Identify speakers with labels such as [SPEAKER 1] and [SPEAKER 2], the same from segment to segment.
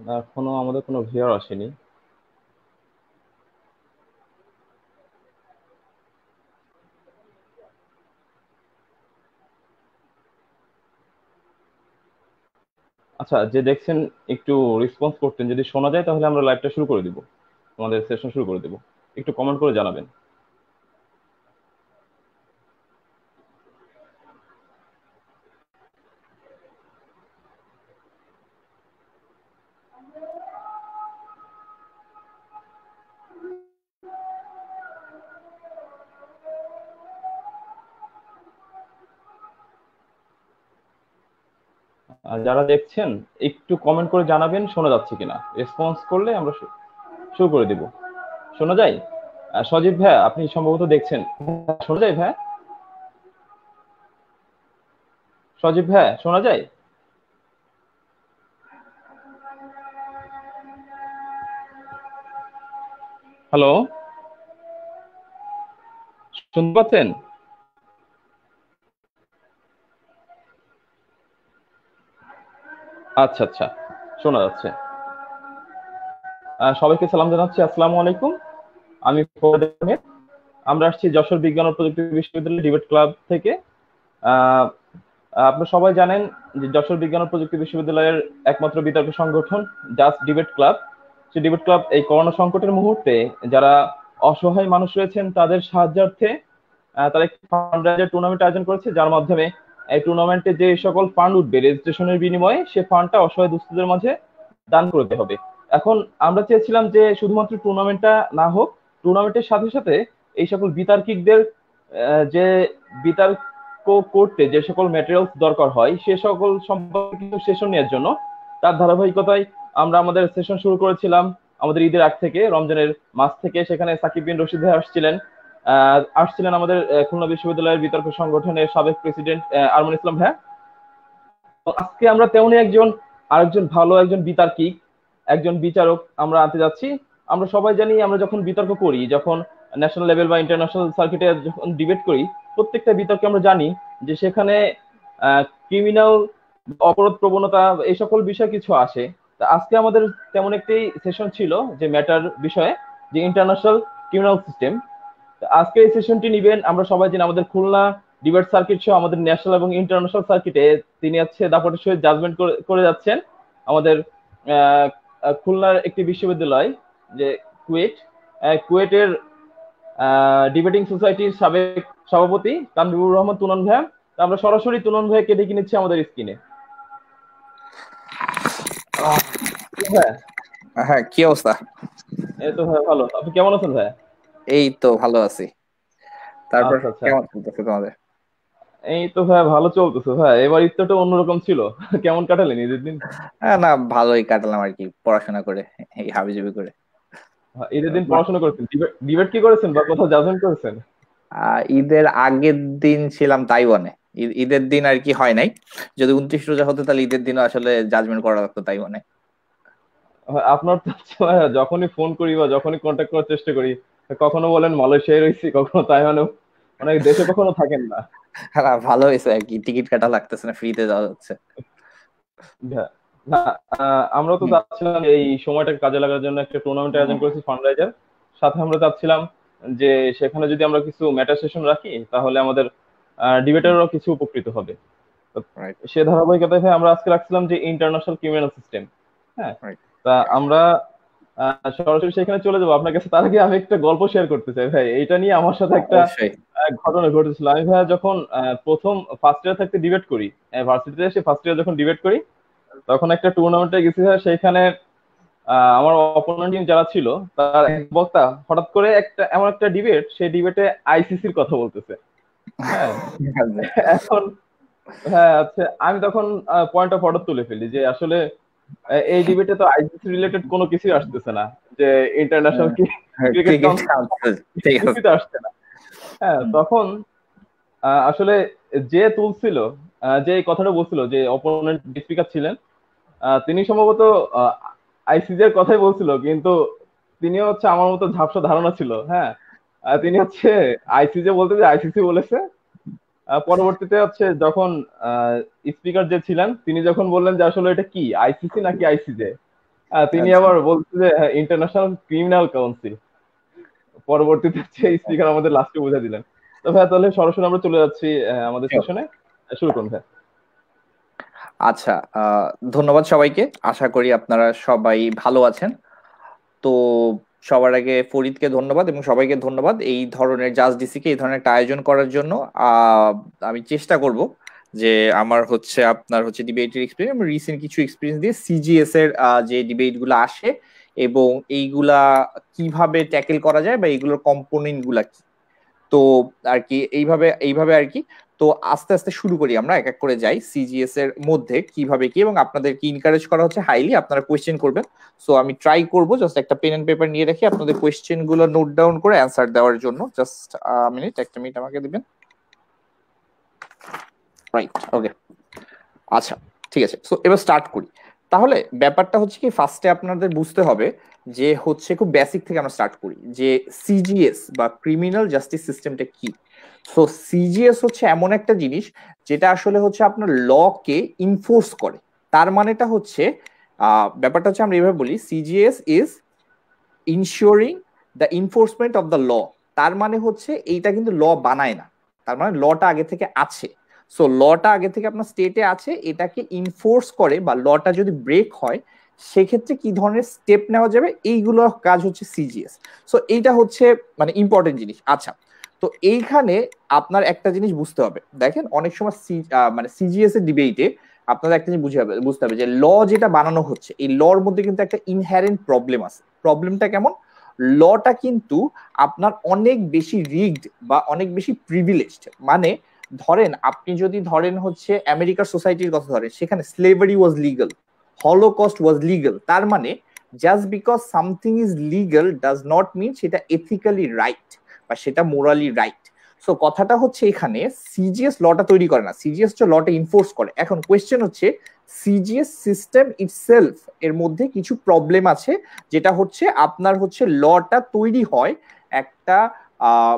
[SPEAKER 1] এখনো আমাদের কোনো ভিউয়ার আসেনি। আচ্ছা, যে দেখছেন একটু রেসপন্স করতেন, যদি শোনা যায় তাহলে আমরা লাইভটা শুরু করে দিব, আমাদের সেশন শুরু করে দেব। একটু কমেন্ট করে জানাবেন। আর যারা দেখছেন একটু কমেন্ট করে জানাবেন শোনা যাচ্ছে কিনা। রেসপন্স করলে আমরা শুরু করে দিব। শোনা যায়? সজীব ভাই, আপনি সম্ভবত দেখছেন। শোনা যায় ভাই? সজীব ভাই, শোনা যায়? হ্যালো, শুনতে পাচ্ছেন? আচ্ছা আচ্ছা, শোনা যাচ্ছে। সবাইকে সালাম জানাচ্ছি, আসসালামু আলাইকুম। আমি ফরিদ আহমেদ। আমরা আসছি যশোর বিজ্ঞান ও প্রযুক্তি বিশ্ববিদ্যালয় ডিবেট ক্লাব থেকে। আহ, আপনারা সবাই জানেন যে যশোর বিজ্ঞান ও প্রযুক্তি বিশ্ববিদ্যালয়ের একমাত্র বিতর্ক সংগঠন জাস্ট ডিবেট ক্লাব। সেই ডিবেট ক্লাব এই করোনা সংকটের মুহূর্তে যারা অসহায় মানুষ রয়েছেন তাদের সাহায্যার্থে তারা একটি ফান্ড টুর্নামেন্ট আয়োজন করেছে, যার মাধ্যমে এই টুর্নামেন্টে যে সকল ফান্ড উঠবে রেজিস্ট্রেশনের বিনিময়ে সে ফান্ডটা অসহায় দুস্থদের মাঝে দান করতে হবে। এখন আমরা চেয়েছিলাম যে শুধুমাত্র টুর্নামেন্টটা না হোক, টুর্নামেন্টের সাথে সাথে এই সকল বিতার্কিকদের যে বিতর্ক করতে যে সকল ম্যাটেরিয়ালস দরকার হয় সে সকল সম্পর্কে কিছু সেশন নেওয়ার জন্য তার ধারাবাহিকতায় আমরা আমাদের সেশন শুরু করেছিলাম। আমাদের ঈদের আগ থেকে, রমজানের মাস থেকে সেখানে সাকিব বিন রশিদ ভাই আসছিলেন আমাদের খুলনা বিশ্ববিদ্যালয়ের বিতর্ক সংগঠনের সাবেক প্রেসিডেন্ট আরমান ইসলাম ভাই। তো আজকে আমরা তেমনই আরেকজন ভালো একজন বিতার্কিক, একজন বিচারক আমরা আনতে যাচ্ছি। আমরা সবাই জানি, আমরা যখন বিতর্ক করি, যখন ন্যাশনাল লেভেল বা ইন্টারন্যাশনাল সার্কিটে যখন ডিবেট করি, প্রত্যেকটা বিতর্কে আমরা জানি যে সেখানে ক্রিমিনাল অপরাধ প্রবণতা এই সকল বিষয় কিছু আসে। তা আজকে আমাদের তেমন একটি সেশন ছিল যে ম্যাটার বিষয়ে, যে ইন্টারন্যাশনাল ক্রিমিনাল সিস্টেম। আজকে এই সেশনটি নিবেন, আমরা সবাই জানি আমাদের খুলনা ডিবেট সার্কিট সহ আমাদের ন্যাশনাল এবং ইন্টারন্যাশনাল সার্কিটে তিনি হচ্ছে দাপটের সহিত জাজমেন্ট করে যাচ্ছেন আমাদের আহ, খুলনার একটি বিশ্ববিদ্যালয়, যে কুয়েট, কুয়েটের ডিবেটিং সোসাইটির সাবেক সভাপতি তানভীরুর রহমান তুনন ভাই। আমরা সরাসরি তুনন ভাইকে ডেকে নিচ্ছি আমাদের স্ক্রিনে। ভাই,
[SPEAKER 2] হ্যাঁ, কি অবস্থা?
[SPEAKER 1] এই তো ভাই ভালো, আপনি কেমন আছেন ভাই?
[SPEAKER 2] এই তো ভালো আছি। তারপর
[SPEAKER 1] আচ্ছা আচ্ছা,
[SPEAKER 2] কেমন চলতেছে তোমাদের?
[SPEAKER 1] এই তো ভাই ভালো চলতেছে ভাই। এবার ঈদটা অন্যরকম ছিল। কেমন কাটালেন ঈদের দিন?
[SPEAKER 2] হ্যাঁ, না, ভালোই কাটালাম আর কি, পড়াশোনা করে, এই হাবিজাবি করে।
[SPEAKER 1] ঈদের দিন
[SPEAKER 2] মা-
[SPEAKER 1] পড়াশোনা করেছেন, ডিবেট কি করেছেন বা কোথাও জাজমেন্ট করেছেন?
[SPEAKER 2] ঈদের আগের দিন ছিলাম তাইওয়ানে। ঈদের দিন আর কি হয় নাই। যদি 29 রোজা হতো তাহলে ঈদের দিনও আসলে জাজমেন্ট করা লাগতো তাইওয়ানে।
[SPEAKER 1] আপনার তো হচ্ছে ভাইয়া, যখনই ফোন করি বা যখনই কন্ট্যাক্ট করার চেষ্টা করি, কখনো বলেন মালয়েশিয়ায় রয়েছি, কখনো তাইওয়ানেও, মানে দেশে কখনো থাকেন না।
[SPEAKER 2] হ্যাঁ, ভালো হয়েছে আর কি, টিকিট কাটা লাগতেছে না, ফ্রিতে যাওয়া যাচ্ছে।
[SPEAKER 1] হ্যাঁ, না, আমরা তো
[SPEAKER 2] হুম,
[SPEAKER 1] চাচ্ছিলাম এই সময়টাকে কাজে লাগার জন্য একটা টুর্নামেন্ট
[SPEAKER 2] হুম,
[SPEAKER 1] আয়োজন করেছি ফান্ডরাইজার। সাথে আমরা চাচ্ছিলাম যে সেখানে যদি আমরা কিছু মেটা সেশন রাখি তাহলে আমাদের
[SPEAKER 2] হুম,
[SPEAKER 1] ডিবেটাররাও কিছু উপকৃত হবে। তো
[SPEAKER 2] রাইট,
[SPEAKER 1] সে ধারাবাহিকতায় ভাই আমরা আজকে রাখছিলাম যে ইন্টারন্যাশনাল ক্রিমিনাল সিস্টেম। হ্যাঁ,
[SPEAKER 2] রাইট।
[SPEAKER 1] তা আমরা সরাসরি সেখানে চলে যাবো আপনার কাছে। তার আগে আমি একটা গল্প শেয়ার করতে চাই ভাই, এইটা নিয়ে আমার সাথে
[SPEAKER 2] হ্যাঁ,
[SPEAKER 1] একটা
[SPEAKER 2] অবশ্যই।
[SPEAKER 1] ঘটনা ঘটেছিল। আমি ভাইয়া যখন প্রথম ফার্স্ট ইয়ার থাকতে ডিবেট করি, ভার্সিটিতে এসে ফার্স্ট ইয়ার যখন ডিবেট করি, তখন একটা টুর্নামেন্টে গেছি ভাইয়া। সেইখানে আমার অপোনেন্ট যারা ছিল, তার এক বক্তা হঠাৎ করে এমন একটা ডিবেট, সেই ডিবেটে আইসিসির কথা বলতেছে। হ্যাঁ, এখন হ্যাঁ আচ্ছা, আমি তখন পয়েন্ট অফ অর্ডার তুলে ফেলি যে আসলে এই ডিবেটে তো আইসিসি রিলেটেড কোনো কিছুই আসতেছে না, যে ইন্টারন্যাশনাল ক্রিকেট
[SPEAKER 2] ক্রিকেট
[SPEAKER 1] কাউন্সিল
[SPEAKER 2] ঠিক আছে।
[SPEAKER 1] কিছুতে আসছে না। হ্যাঁ,
[SPEAKER 2] হুম,
[SPEAKER 1] তখন আসলে যে তুলছিল, যে এই কথাটা বলছিল, যে অপোনেন্ট স্পিকার ছিলেন, তিনি সম্ভবত আইসিসি এর কথাই বলছিল, কিন্তু তিনি হচ্ছে আমার মতো ঝাপসা ধারণা ছিল। হ্যাঁ, তিনি হচ্ছে আইসিসি বলতে যে আইসিসি বলেছে। পরবর্তীতে হচ্ছে যখন স্পিকার যে ছিলেন তিনি যখন বললেন যে আসলে এটা কি আইসিসি নাকি আইসিজে, তিনি
[SPEAKER 2] আচ্ছা
[SPEAKER 1] আবার বলছে যে ইন্টারন্যাশনাল ক্রিমিনাল কাউন্সিল, পরবর্তীতে এই স্পিকার আমাদের লাস্টে বুঝা দিলেন। তো ভাইয়া তাহলে সরাসরি আমরা চলে যাচ্ছি আমাদের
[SPEAKER 2] Sure.
[SPEAKER 1] সেশনে, শুরু করুন ভাই।
[SPEAKER 2] আচ্ছা, ধন্যবাদ সবাইকে। আশা করি আপনারা সবাই ভালো আছেন। তো সবার আগে ফরিদকে ধন্যবাদ এবং সবাইকে ধন্যবাদ এই ধরনের জাজ ডিসিকে এই ধরনের একটা আয়োজন করার জন্য। আহ, আমি চেষ্টা করব যে আমার হচ্ছে আপনার হচ্ছে ডিবেটের এক্সপিরিয়েন্স, রিসেন্ট কিছু এক্সপিরিয়েন্স দিয়ে সিজিএস এর যে ডিবেট গুলো আসে এবং এইগুলা কিভাবে ট্যাকেল করা যায় বা এইগুলোর কম্পোনেন্ট গুলা কি, তো আর কি এইভাবে এইভাবে আর কি। তো আস্তে আস্তে শুরু করি, আমরা এক এক করে যাই সিজিএস এর মধ্যে কিভাবে কি, এবং আপনাদেরকে ইনকারেজ করা হচ্ছে হাইলি আপনারা কোয়েশ্চেন করবেন। সো আমি ট্রাই করব জাস্ট একটা পেন এন্ড পেপার নিয়ে রেখে আপনাদের কোয়েশ্চেন গুলো নোট ডাউন করে অ্যান্সার দেওয়ার জন্য। জাস্ট মিনিট, একটা মিনিট আমাকে দিবেন। রাইট, ওকে, আচ্ছা ঠিক আছে। সো এবার স্টার্ট করি। তাহলে ব্যাপারটা হচ্ছে কি, ফার্স্টে আপনাদের বুঝতে হবে যে হচ্ছে খুব বেসিক থেকে আমরা স্টার্ট করি যে সিজিএস বা ক্রিমিনাল জাস্টিস সিস্টেমটা কি। সো সিজিএস হচ্ছে এমন একটা জিনিস যেটা আসলে হচ্ছে আপনার ল কে ইনফোর্স করে। তার মানেটা হচ্ছে ব্যাপারটা হচ্ছে আমরা এইভাবে বলি, CGS is insuring the enforcement of the law. তার মানে হচ্ছে এইটা কিন্তু ল বানায় না, তার মানে লটা আগে থেকে আছে। সো লটা আগে থেকে আপনার স্টেটে আছে, এটাকে ইনফোর্স করে, বা লটা যদি ব্রেক হয় সেক্ষেত্রে কি ধরনের স্টেপ নেওয়া যাবে, এইগুলো কাজ হচ্ছে সিজিএস। সো এইটা হচ্ছে মানে ইম্পর্টেন্ট জিনিস। আচ্ছা, তো এইখানে আপনার একটা জিনিস বুঝতে হবে, দেখেন অনেক সময় মানে সিজিএস এর ডিবেটে আপনাদের একটা জিনিস বুঝতে হবে যে ল যেটা বানানো হচ্ছে এই লর মধ্যে কিন্তু একটা ইনহেরেন্ট প্রবলেম আছে। প্রবলেমটা কেমন? লটা কিন্তু আপনার অনেক বেশি রিগড বা অনেক বেশি প্রিভিলেজড। মানে ধরেন আপনি যদি ধরেন হচ্ছে আমেরিকার সোসাইটির কথা ধরেন, সেখানে slavery was legal, Holocaust was legal. তার মানে just because something is legal does not mean সেটা এথিক্যালি রাইট বা সেটা মোরালি রাইট। সো কথাটা হচ্ছে এখানে সিজিএস লটা তৈরি করে না, সিজিএস হচ্ছে লটা ইনফোর্স করে। এখন কোয়েশ্চেন হচ্ছে সিজিএস সিস্টেম ইটসেলফ এর মধ্যে কিছু প্রবলেম আছে, যেটা হচ্ছে আপনার হচ্ছে লটা তৈরি হয় একটা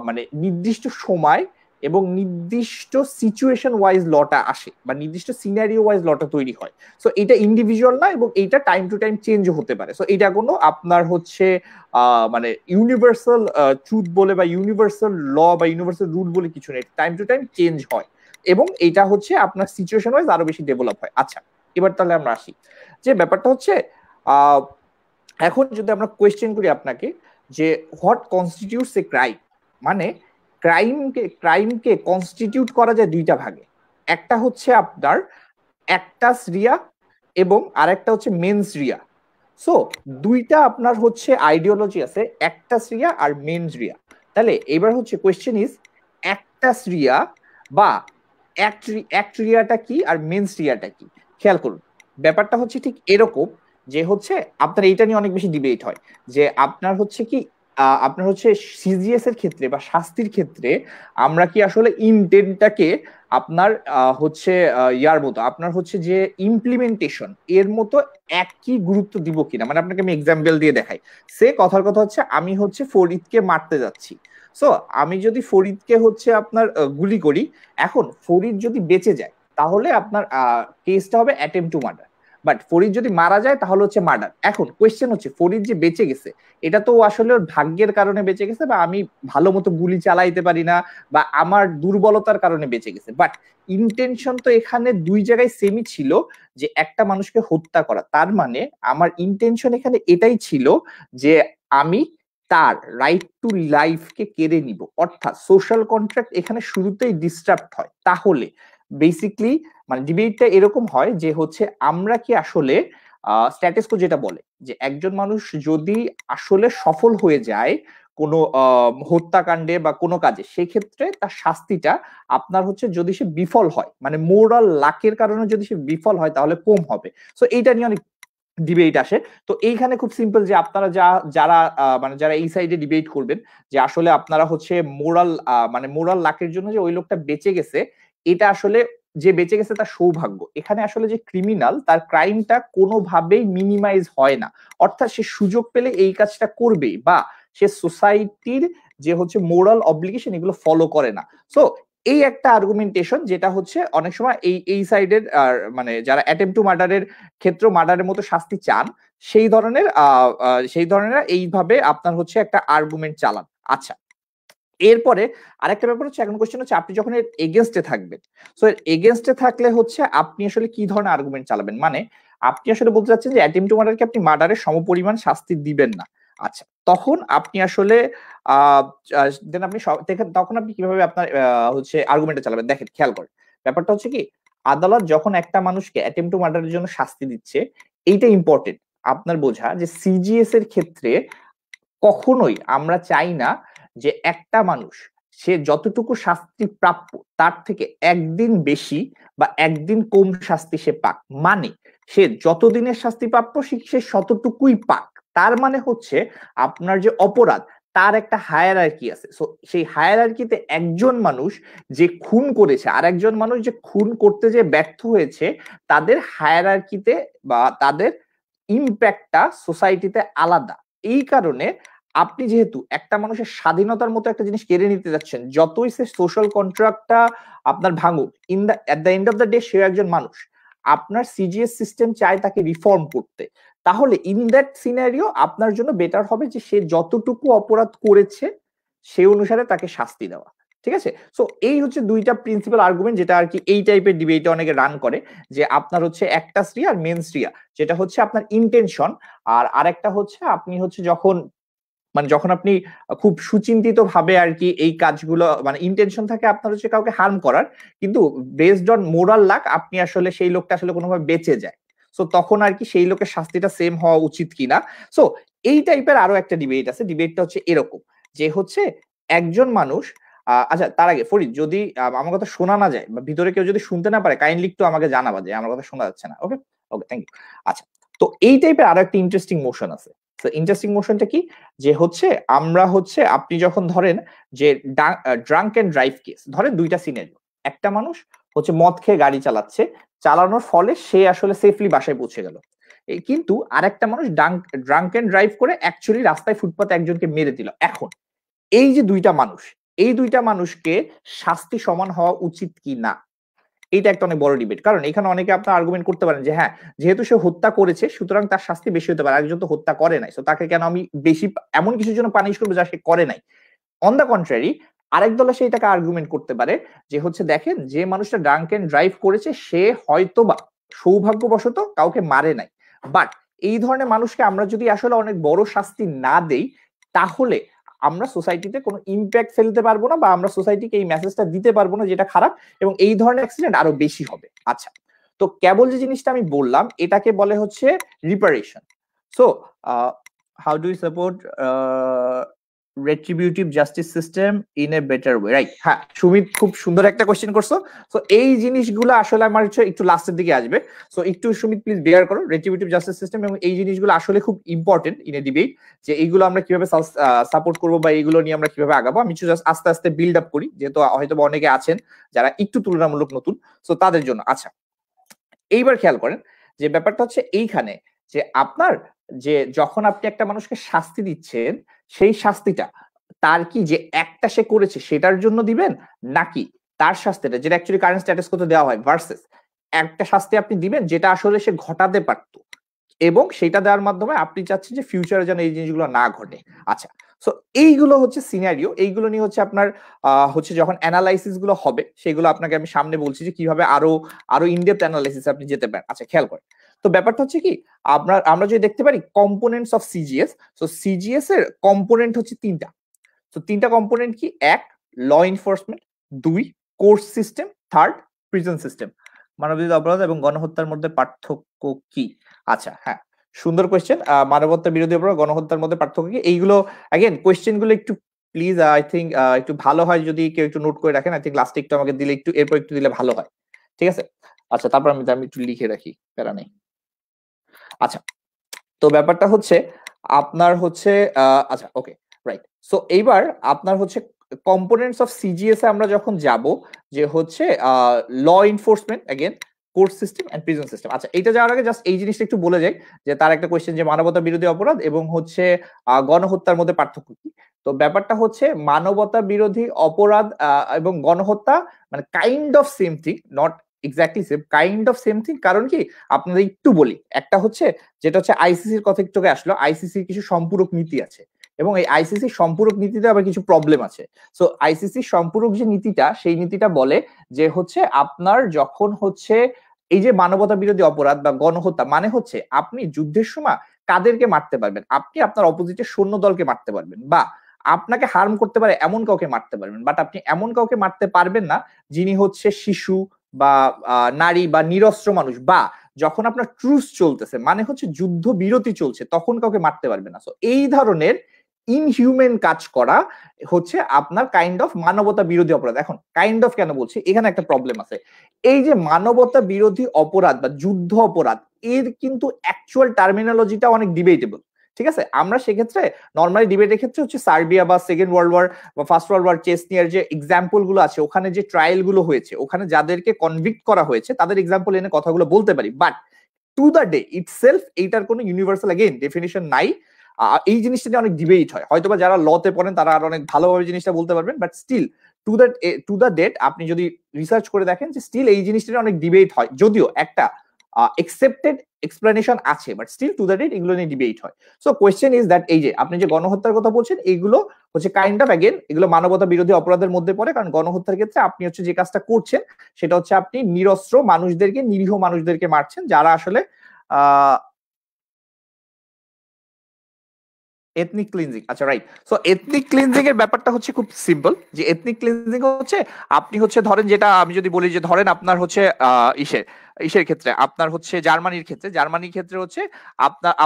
[SPEAKER 2] মানে নির্দিষ্ট সময় এবং নির্দিষ্ট সিচুয়েশন ওয়াইজ লটা আসে বা নির্দিষ্ট সিনারিও ওয়াইজ লটা তৈরি হয়। সো এটা ইন্ডিভিজুয়াল না এবং এইটা টাইম টু টাইম চেঞ্জও হতে পারে। সো এটা কোনো আপনার হচ্ছে মানে ইউনিভার্সাল ট্রুথ বলে বা ইউনিভার্সাল ল বা ইউনিভার্সাল রুল বলে কিছু নেই, টাইম টু টাইম চেঞ্জ হয় এবং এটা হচ্ছে আপনার সিচুয়েশন ওয়াইজ আরো বেশি ডেভেলপ হয়। আচ্ছা, এবার তাহলে আমরা আসি যে ব্যাপারটা হচ্ছে আহ এখন যদি আমরা কোয়েশ্চেন করি আপনাকে যে হোয়াট কনস্টিটিউটস এ ক্রাইম, মানে ক্রাইমকে কনস্টিটিউট করা যায় দুইটা ভাগে। একটা হচ্ছে আপনার অ্যাক্টাস রিয়া এবং আরেকটা হচ্ছে মেন্স রিয়া। সো দুইটা আপনার হচ্ছে আইডিওলজি আছে, অ্যাক্টাস রিয়া আর মেন্স রিয়া। তাহলে এবার হচ্ছে কোয়েশ্চেন ইজ অ্যাক্টাস রিয়া বা অ্যাক্ট রিয়াটা কি আর মেন্স রিয়াটা কি। খেয়াল করুন, ব্যাপারটা হচ্ছে ঠিক এরকম যে হচ্ছে আপনার এইটা নিয়ে অনেক বেশি ডিবেট হয় যে আপনার হচ্ছে কি আপনার হচ্ছে সিজিএস এর ক্ষেত্রে বা শাস্তির ক্ষেত্রে আমরা কি আসলে ইনটেন্টটাকে আপনার হচ্ছে ইয়ার মতো আপনার হচ্ছে যে ইমপ্লিমেন্টেশন এর মতো একই গুরুত্ব দিব কিনা। মানে আপনাকে আমি এক্সাম্পল দিয়ে দেখাই। সে কথার কথা হচ্ছে আমি হচ্ছে ফরিদকে মারতে যাচ্ছি। সো আমি যদি ফরিদকে হচ্ছে আপনার গুলি করি, এখন ফরিদ যদি বেঁচে যায় তাহলে আপনার কেসটা হবে attempt to murder. But Farid যদি মারা যায় তাহলে হচ্ছে মার্ডার। এখন কোয়েশ্চেন হচ্ছে ফরিদ যে বেঁচে গেছে এটা তো আসলে ওর ভাগ্যের কারণে বেঁচে গেছে, বা আমি ভালো মতো গুলি চালাইতে পারি না, বা আমার দুর্বলতার কারণে বেঁচে গেছে। বাট ইন্টেনশন তো এখানে দুই জায়গায় সেমই ছিল, যে একটা মানুষকে হত্যা করা। তার মানে আমার ইন্টেনশন এখানে এটাই ছিল যে আমি তার রাইট টু লাইফকে কেড়ে নিব, অর্থাৎ সোশ্যাল কন্ট্রাক্ট এখানে শুরুতেই ডিস্টার্ব হয়। তাহলে বেসিকলি মানে ডিবেটটা এরকম হয় যে হচ্ছে আমরা কি আসলে স্ট্যাটাস কো যেটা বলে যে একজন মানুষ যদি আসলে সফল হয়ে যায় কোনো হত্যাকাণ্ডে বা কোনো কাজে, সেক্ষেত্রে তার শাস্তিটা আপনার হচ্ছে যদি সে বিফল হয়, মানে মোরাল লাকের কারণে যদি সে বিফল হয় তাহলে কম হবে। সো এইটা নিয়ে অনেক ডিবেট আসে। তো এইখানে খুব সিম্পল যে আপনারা যারা মানে যারা এই সাইডে ডিবেট করবেন যে আসলে আপনারা হচ্ছে মোরাল মানে মোরাল লাকের জন্য যে ওই লোকটা বেঁচে গেছে, এটা আসলে যে বেঁচে গেছে তার সৌভাগ্য। এখানে আসলে যে ক্রিমিনাল তার ক্রাইমটা কোনোভাবেই মিনিমাইজ হয় না, অর্থাৎ সে সুযোগ পেলে এই কাজটা করবেই, বা সে সোসাইটির যে হচ্ছে মোরাল অব্লিগেশন এগুলো ফলো করে না। সো এই একটা আর্গুমেন্টেশন যেটা হচ্ছে অনেক সময় এই সাইডের মানে যারা অ্যাটেম্প টু মার্ডারের ক্ষেত্রে মার্ডারের মতো শাস্তি চান সেই ধরনের এইভাবে আপনার হচ্ছে একটা আর্গুমেন্ট চালান। আচ্ছা, এরপরে আরেকটা ব্যাপার হচ্ছে, এখন কোশ্চেন হচ্ছে আপনি যখন এর এগেনস্টে থাকবেন, সো এর এগেনস্টে থাকলে হচ্ছে আপনি আসলে কি ধরনের আর্গুমেন্ট চালাবেন, মানে আপনি আসলে বলতে চাচ্ছেন যে অ্যাটেম্প টু মার্ডারকে আপনি মার্ডারের সমপরিমাণ শাস্তি দিবেন না। আচ্ছা, তখন আপনি আসলে তখন আপনি কিভাবে আপনার হচ্ছে আর্গুমেন্টটা চালাবেন? দেখেন, খেয়াল করেন, ব্যাপারটা হচ্ছে কি, আদালত যখন একটা মানুষকে অ্যাটেম্প টু মার্ডারের জন্য শাস্তি দিচ্ছে, এইটা ইম্পর্টেন্ট আপনার বোঝা যে সিজিএস এর ক্ষেত্রে কখনোই আমরা চাই না যে একটা মানুষ সে যতটুকু শাস্তি প্রাপ্য তার থেকে একদিন বেশি বা একদিন কম শাস্তি সে পাক, মানে সে যতদিনের শাস্তি প্রাপ্য সে ততটুকুই পাক। তার মানে হচ্ছে আপনার যে অপরাধ তার একটা হায়ারার্কি আছে, সো সেই হায়ারার্কিতে একজন মানুষ যে খুন করেছে আর একজন মানুষ যে খুন করতে যে ব্যর্থ হয়েছে, তাদের হায়ারার্কিতে বা তাদের ইম্প্যাক্টটা সোসাইটিতে আলাদা। এই কারণে আপনি যেহেতু একটা মানুষের স্বাধীনতার মতো একটা জিনিস কেড়ে নিতে যাচ্ছেন, যতই সে সোশ্যাল কন্ট্রাক্টটা আপনার ভাঙুক, at the end of the day সে একজন মানুষ। আপনার সিজিএস সিস্টেম চায় তাকে রিফর্ম করতে, তাহলে ইন দ্যাট সিনারিও আপনার জন্য বেটার হবে যে সে যতটুকু অপরাধ করেছে সেই অনুসারে তাকে শাস্তি দেওয়া। ঠিক আছে, সো এই হচ্ছে দুইটা প্রিন্সিপাল আর্গুমেন্ট যেটা আর কি এই টাইপের ডিবেটে অনেকে রান করে, যে আপনার হচ্ছে একটা শ্রিয়া আর মেন শ্রিয়া, যেটা হচ্ছে আপনার ইন্টেনশন, আর আরেকটা হচ্ছে আপনি হচ্ছে যখন আপনি খুব সুচিন্তিত ভাবে আর কি এই কাজগুলো, মানে ইন্টেনশন থাকে আপনার হচ্ছে কাউকে হার্ম করার, কিন্তু বেসড অন মোরাল লাক আপনি আসলে সেই লোকটা আসলে কোনোভাবে বেঁচে যায়, সো তখন আর কি সেই লোকের শাস্তিটা সেম হওয়া উচিত কিনা। সো এই টাইপের আরো একটা ডিবেট আছে, ডিবেটটা হচ্ছে এরকম যে হচ্ছে একজন মানুষ আচ্ছা, তার আগে ফরিদ, যদি আমার কথা শোনা না যায় বা ভিতরে কেউ যদি শুনতে না পারে, কাইন্ডলি একটু আমাকে জানাবা যে আমার কথা শোনা যাচ্ছে না। ওকে, ওকে, থ্যাংক ইউ। আচ্ছা, তো এই টাইপের আরো একটা ইন্টারেস্টিং মোশন আছে। তো ইন্টারেস্টিং মোশনটা কি, যে হচ্ছে আমরা হচ্ছে আপনি যখন ধরেন যে ড্রাঙ্ক এন্ড ড্রাইভ কেস, ধরেন দুইটা সিনারিও, একটা মানুষ হচ্ছে মদ খেয়ে গাড়ি চালাচ্ছে, চালানোর ফলে সে আসলে সেফলি বাসায় পৌঁছে গেল, কিন্তু আরেকটা মানুষ ড্রাঙ্ক এন্ড ড্রাইভ করে অ্যাকচুয়ালি রাস্তায় ফুটপাতে একজনকে মেরে দিল। এখন এই যে দুইটা মানুষ, এই দুইটা মানুষকে শাস্তি সমান হওয়া উচিত কি না, এটা একটা অনেক বড় ডিবেট। কারণ এখানে অনেকে আপনার আর্গুমেন্ট করতে পারেন যে হ্যাঁ, যেহেতু সে হত্যা করেছে সুতরাং তার শাস্তি বেশি হতে পারে, একজন তো হত্যা করে নাই, তো তাকে কেন আমি বেশি এমন কিছুর জন্য পানিশ করবো যা সে করে নাই। অন দ্য কন্ট্রারি, আরেক দল এসে এটাকে আর্গুমেন্ট করতে পারে যে হচ্ছে দেখেন, যে মানুষটা ড্রাঙ্ক এন্ড ড্রাইভ করেছে সে হয়তোবা সৌভাগ্যবশত কাউকে মারে নাই, বাট এই ধরনের মানুষকে আমরা যদি আসলে অনেক বড় শাস্তি না দেই, তাহলে আমরা সোসাইটিতে কোনো ইম্প্যাক্ট ফেলতে পারবো না, বা আমরা সোসাইটিকে এই মেসেজটা দিতে পারবো না যেটা খারাপ, এবং এই ধরনের অ্যাক্সিডেন্ট আরো বেশি হবে। আচ্ছা, তো কেবল যে জিনিসটা আমি বললাম এটাকে বলে হচ্ছে reparation. So how do you support retributive justice system in a better way, right? হ্যাঁ, সুমিত, খুব সুন্দর একটা কোশ্চেন করছো। সো এই জিনিসগুলো আসলে আমার হচ্ছে একটু লাস্টের দিকে আসবে, সো একটু সুমিত প্লিজ বেয়ার করো রেট্রিবিউটিভ জাস্টিস সিস্টেম, এবং এই জিনিসগুলো আসলে খুব ইম্পর্টেন্ট ইন এ ডিবেট, যে এইগুলো আমরা কিভাবে সাপোর্ট করবো বা এইগুলো নিয়ে আমরা কিভাবে আগাবো। আমি জাস্ট আস্তে আস্তে বিল্ড আপ করি, যেহেতু হয়তো অনেকে আছেন যারা একটু তুলনামূলক নতুন, সো তাদের জন্য। আচ্ছা, এইবার খেয়াল করেন যে ব্যাপারটা হচ্ছে এইখানে, যে আপনার যে যখন আপনি একটা মানুষকে শাস্তি দিচ্ছেন, সেই শাস্তিটা তার কি যে একটা সে করেছে সেটার জন্য দিবেন, নাকি তার শাস্তিটা যেটা অ্যাকচুয়ালি কারেন্ট স্ট্যাটাস কত দেওয়া হয় ভার্সেস একটা শাস্তি আপনি দিবেন যেটা আসলে সে ঘটাতে পারতো, এবং সেটা দেওয়ার মাধ্যমে আপনি চাচ্ছেন যে ফিউচারে যেন এই জিনিসগুলো না ঘটে। আচ্ছা, সো এইগুলো হচ্ছে সিনারিও, এইগুলো নিয়ে হচ্ছে আপনার হচ্ছে যখন অ্যানালাইসিস গুলো হবে সেগুলো আপনাকে আমি সামনে বলছি যে কিভাবে আরো আরো ইনডেপথ অ্যানালাইসিস আপনি যেতে পারেন। আচ্ছা, খেয়াল করেন, তো ব্যাপারটা হচ্ছে কি, আমরা যদি দেখতে পারি components of CGS, so CGS এর কম্পোনেন্ট হচ্ছে তিনটা। তো তিনটা কম্পোনেন্ট কি, এক ল এনফোর্সমেন্ট, দুই court system, third prison system. মানববিরোধী অপরাধ এবং গণহত্যার মধ্যে পার্থক্য কি? আচ্ছা, হ্যাঁ, সুন্দর কোয়েশ্চেন। মানবতা বিরোধী অপরাধ, গণহত্যার মধ্যে পার্থক্য কি, এইগুলো অ্যাগেন কোয়েশ্চেন গুলো একটু প্লিজ আই থিঙ্ক একটু ভালো হয় যদি কেউ একটু নোট করে রাখেন। আই থিঙ্ক লাস্টে একটু আমাকে দিলে একটু, এরপর একটু দিলে ভালো হয়। ঠিক আছে, আচ্ছা, তারপর আমি একটু লিখে রাখি, প্যারা নেই। আচ্ছা, তো ব্যাপারটা হচ্ছে আপনার হচ্ছে আচ্ছা, ওকে, রাইট। সো এইবার আপনার হচ্ছে কম্পোনেন্টস অফ সিজিএস এ আমরা যখন যাব, যে হচ্ছে law enforcement, again court system and prison system. আচ্ছা, এটা যাওয়ার আগে জাস্ট এই জিনিসটা একটু বলে যাই যে তার একটা কোয়েশ্চেন যে মানবতা বিরোধী অপরাধ এবং হচ্ছে গণহত্যার মধ্যে পার্থক্য কি। তো ব্যাপারটা হচ্ছে মানবতা বিরোধী অপরাধ এবং গণহত্যা মানে kind of same thing, not exactly same, kind of same thing. কারণ কি আপনাদের একটু বলি, একটা হচ্ছে যেটা হচ্ছে আইসিসির কথা একটু আসলো, আইসিসির কিছু সম্পূরক নীতি আছে এবং এই আইসিসির সম্পূরক নীতিতে আবার কিছু প্রবলেম আছে। সো আইসিসির সম্পূরক যে নীতিটা, সেই নীতিটা বলে যে হচ্ছে আপনার যখন হচ্ছে এই যে মানবতা বিরোধী অপরাধ বা গণহত্যা মানে হচ্ছে আপনি যুদ্ধের সময় কাদেরকে মারতে পারবেন, আপনি আপনার অপোজিটের সৈন্য দলকে মারতে পারবেন বা আপনাকে হার্ম করতে পারে এমন কাউকে মারতে পারবেন, বাট আপনি এমন কাউকে মারতে পারবেন না যিনি হচ্ছে শিশু বা নারী বা নিরস্ত্র মানুষ, বা যখন আপনার ট্রুস চলতেছে মানে হচ্ছে যুদ্ধ বিরতি চলছে তখন কাউকে মারতে পারবে না। সো এই ধরনের ইনহিউম্যান কাজ করা হচ্ছে আপনার কাইন্ড অফ মানবতা বিরোধী অপরাধ। এখন কাইন্ড অফ কেন বলছি, এখানে একটা প্রবলেম আছে। এই যে মানবতা বিরোধী অপরাধ বা যুদ্ধ অপরাধ, এর কিন্তু অ্যাকচুয়াল টার্মিনোলজিটা অনেক ডিবেটেবল। ঠিক আছে, আমরা সেক্ষেত্রে নর্মালি ডিবেটের ক্ষেত্রে হচ্ছে সার্বিয়া বা সেকেন্ড ওয়ার্ল্ড ওয়ার বা ফার্স্ট ওয়ার্ল্ড ওয়ার চেসনিয়ার যে এক্সাম্পল গুলো আছে, ওখানে যে ট্রায়াল গুলো হয়েছে, ওখানে যাদেরকে কনভিক্ট করা হয়েছে তাদের এক্সাম্পল এনে কথাগুলো বলতে পারি। But to the day itself এইটার কোনো ইউনিভার্সাল এগেইন ডেফিনিশন নাই। এই জিনিসটা নিয়ে অনেক ডিবেট হয়, হয়তোবা যারা লতে পড়েন তারা আর অনেক ভালোভাবে জিনিসটা বলতে পারবেন, but still to the date আপনি যদি রিসার্চ করে দেখেন যে স্টিল এই জিনিসটা অনেক ডিবেট হয়, যদিও একটা একসেপ্টেড এক্সপ্লেনেশন আছে, but still to the date এগুলো নিয়ে ডিবেট হয়। সো কোয়েশ্চেন ইজ দ্যাট এই যে আপনি যে গণহত্যার কথা বলছেন, এগুলো হচ্ছে কাইন্ড অফ এগেন এগুলো মানবতা বিরোধী অপরাধের মধ্যে পড়ে, কারণ গণহত্যার ক্ষেত্রে আপনি হচ্ছে যে কাজটা করছেন সেটা হচ্ছে আপনি নিরস্ত্র মানুষদেরকে, নিরীহ মানুষদেরকে মারছেন যারা আসলে এথনিক ক্লিনজিং। আচ্ছা রাইট, সো এথনিক ক্লিনজিং এর ব্যাপারটা হচ্ছে খুব সিম্পল, যে এথনিক ক্লিনজিং হচ্ছে আপনি হচ্ছে ধরেন, যেটা আমি যদি বলি যে ধরেন আপনার হচ্ছে ইসের ক্ষেত্রে আপনার হচ্ছে জার্মানির ক্ষেত্রে হচ্ছে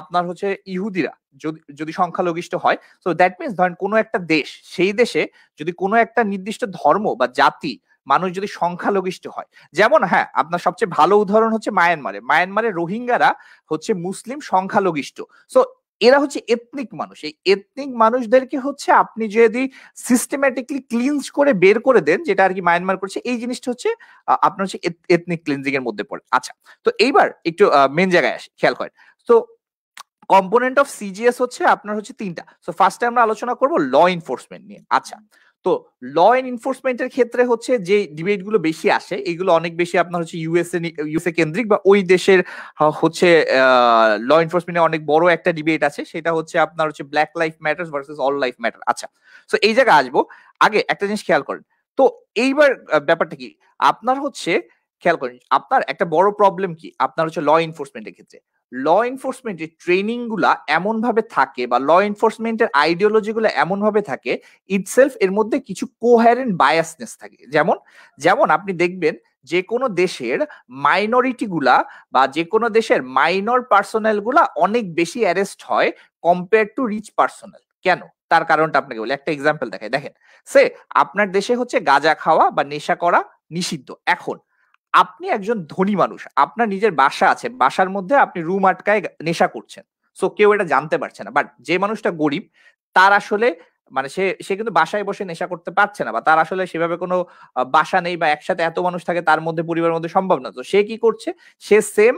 [SPEAKER 2] আপনার হচ্ছে ইহুদিরা যদি যদি সংখ্যালঘিষ্ঠ হয়, সো দ্যাট মিনস ধরেন কোনো একটা দেশ, সেই দেশে যদি কোনো একটা নির্দিষ্ট ধর্ম বা জাতি মানুষ যদি সংখ্যালঘিষ্ঠ হয়, যেমন হ্যাঁ আপনার সবচেয়ে ভালো উদাহরণ হচ্ছে মায়ানমারে রোহিঙ্গারা হচ্ছে মুসলিম সংখ্যালঘিষ্ঠ। সো এরা হচ্ছে এথনিক মানুষ। এই এথনিক মানুষদেরকে হচ্ছে আপনি যদি সিস্টেম্যাটিকলি ক্লিনজ করে বের করে দেন, যেটা আর কি মায়ানমার করছে, এই জিনিসটা হচ্ছে আপনার হচ্ছে এথনিক ক্লিনজিং এর মধ্যে পড়ে। আচ্ছা, তো এইবার একটু মেন জায়গায় আসি, খেয়াল করেন। তো কম্পোনেন্ট অফ সিজিএস হচ্ছে আপনার হচ্ছে তিনটা। সো ফার্স্টে আমরা আলোচনা করব ল এনফোর্সমেন্ট নিয়ে। আচ্ছা, তো ল এনফোর্সমেন্টের ক্ষেত্রে হচ্ছে যে ডিবেট গুলো বেশি আসে, এগুলো অনেক বেশি আপনার হচ্ছে ইউএসএ কেন্দ্রিক বা ওই দেশের হচ্ছে ল এনফোর্সমেন্টে অনেক বড় একটা ডিবেট আছে, সেটা হচ্ছে আপনার হচ্ছে black life matters versus all life matter. আচ্ছা, সো এই জায়গায় আসবো, আগে একটা জিনিস খেয়াল করেন। তো এইবার ব্যাপারটা কি আপনার হচ্ছে খেয়াল করেন, আপনার একটা বড় প্রবলেম কি আপনার হচ্ছে ল এনফোর্সমেন্টের ক্ষেত্রে, ল এনফোর্সমেন্টের ট্রেনিং গুলা এমন ভাবে থাকে বা ল এনফোর্সমেন্টের আইডিওলজি গুলো এমন ভাবে থাকে, ইটসেলফ এর মধ্যে কিছু কোহেরেন্ট বায়াসনেস থাকে। যেমন যেমন আপনি দেখবেন যে কোনো দেশের মাইনরিটি গুলা বা যে কোনো দেশের মাইনর পার্সোনাল গুলা অনেক বেশি অ্যারেস্ট হয় কম্পেয়ার টু রিচ পার্সোনাল। কেন? তার কারণটা আপনাকে বলি, একটা এক্সাম্পল দেখাই। দেখেন, সে আপনার দেশে হচ্ছে গাঁজা খাওয়া বা নেশা করা নিষিদ্ধ। এখন আপনি একজন ধনী মানুষ, আপনার নিজের বাসা আছে, বাসার মধ্যে আপনি রুম আটকায় নেশা করছেন, সো কেউ এটা জানতে পারছে না। বাট যে মানুষটা গরিব, তার আসলে মানে সে সে কিন্তু বাসায় বসে নেশা করতে পারছে না, বা তার আসলে সেভাবে কোনো বাসা নেই, বা একসাথে এত মানুষ থাকে তার মধ্যে পরিবারের মধ্যে সম্ভব না। তো সে কি করছে, সে সেম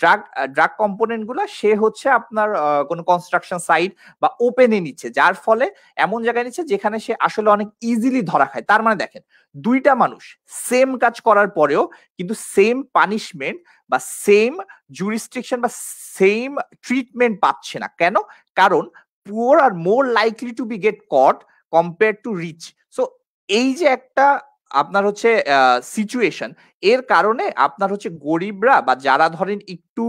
[SPEAKER 2] ড্রাগ কম্পোনেন্ট গুলা সে হচ্ছে আপনার কোনো কনস্ট্রাকশন সাইট বা ওপেনে নিচ্ছে, যার ফলে এমন জায়গায় নিচ্ছে যেখানে সে আসলে অনেক ইজিলি ধরা খায়। তার মানে দেখেন, দুইটা মানুষ সেম কাজ করার পরেও কিন্তু সেম পানিশমেন্ট বা সেম জুরিস্ট্রিকশন বা সেম ট্রিটমেন্ট পাচ্ছে না। কেন? কারণ poor are more likely to be get caught compare to rich. So এই যে একটা আপনার হচ্ছে সিচুয়েশন, এর কারণে আপনার হচ্ছে গরিবরা বা যারা ধরেন একটু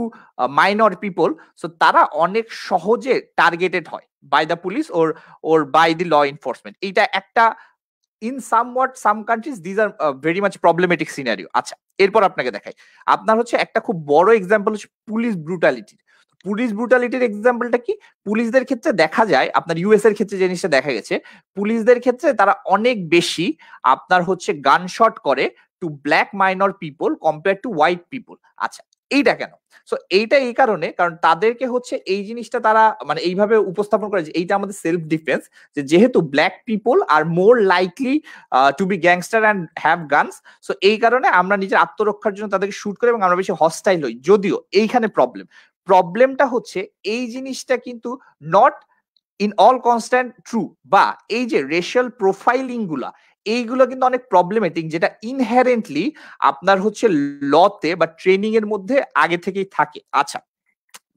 [SPEAKER 2] মাইনর পিপল, সো তারা অনেক সহজে টার্গেটেড হয় by the police or by the law enforcement. এইটা একটা in somewhat some countries these are very much problematic scenario. আচ্ছা, এরপর আপনাকে দেখাই, আপনার হচ্ছে একটা খুব বড় এক্সাম্পল হচ্ছে পুলিশ ব্রুটালিটির এক্সাম্পলটা কি, পুলিশদের ক্ষেত্রে দেখা যায়, আপনার ইউএস এর ক্ষেত্রে জিনিসটা দেখা গেছে, পুলিশদের ক্ষেত্রে তারা অনেক বেশি আপনার হচ্ছে গানশট করে to black minor people compare to white people. আচ্ছা, এইটা কেন? সো এইটা এই কারণে, কারণ তাদেরকে হচ্ছে এই জিনিসটা তারা মানে এইভাবে উপস্থাপন করে যে এইটা আমাদের সেলফ ডিফেন্স, যে যেহেতু black people are more likely to be gangster and have guns, so এই কারণে আমরা নিজের আত্মরক্ষার জন্য তাদেরকে শুট করি এবং আমরা বেশি হস্টাইল হই। যদিও এইখানে প্রবলেমটা হচ্ছে এই জিনিসটা কিন্তু not in all constant true, বা এই যে রেশিয়াল প্রোফাইলিং গুলা এইগুলো কিন্তু অনেক প্রবলেমেটিক, যেটা ইনহেরেন্টলি আপনার হচ্ছে লতে বা ট্রেনিং এর মধ্যে আগে থেকেই থাকে। আচ্ছা,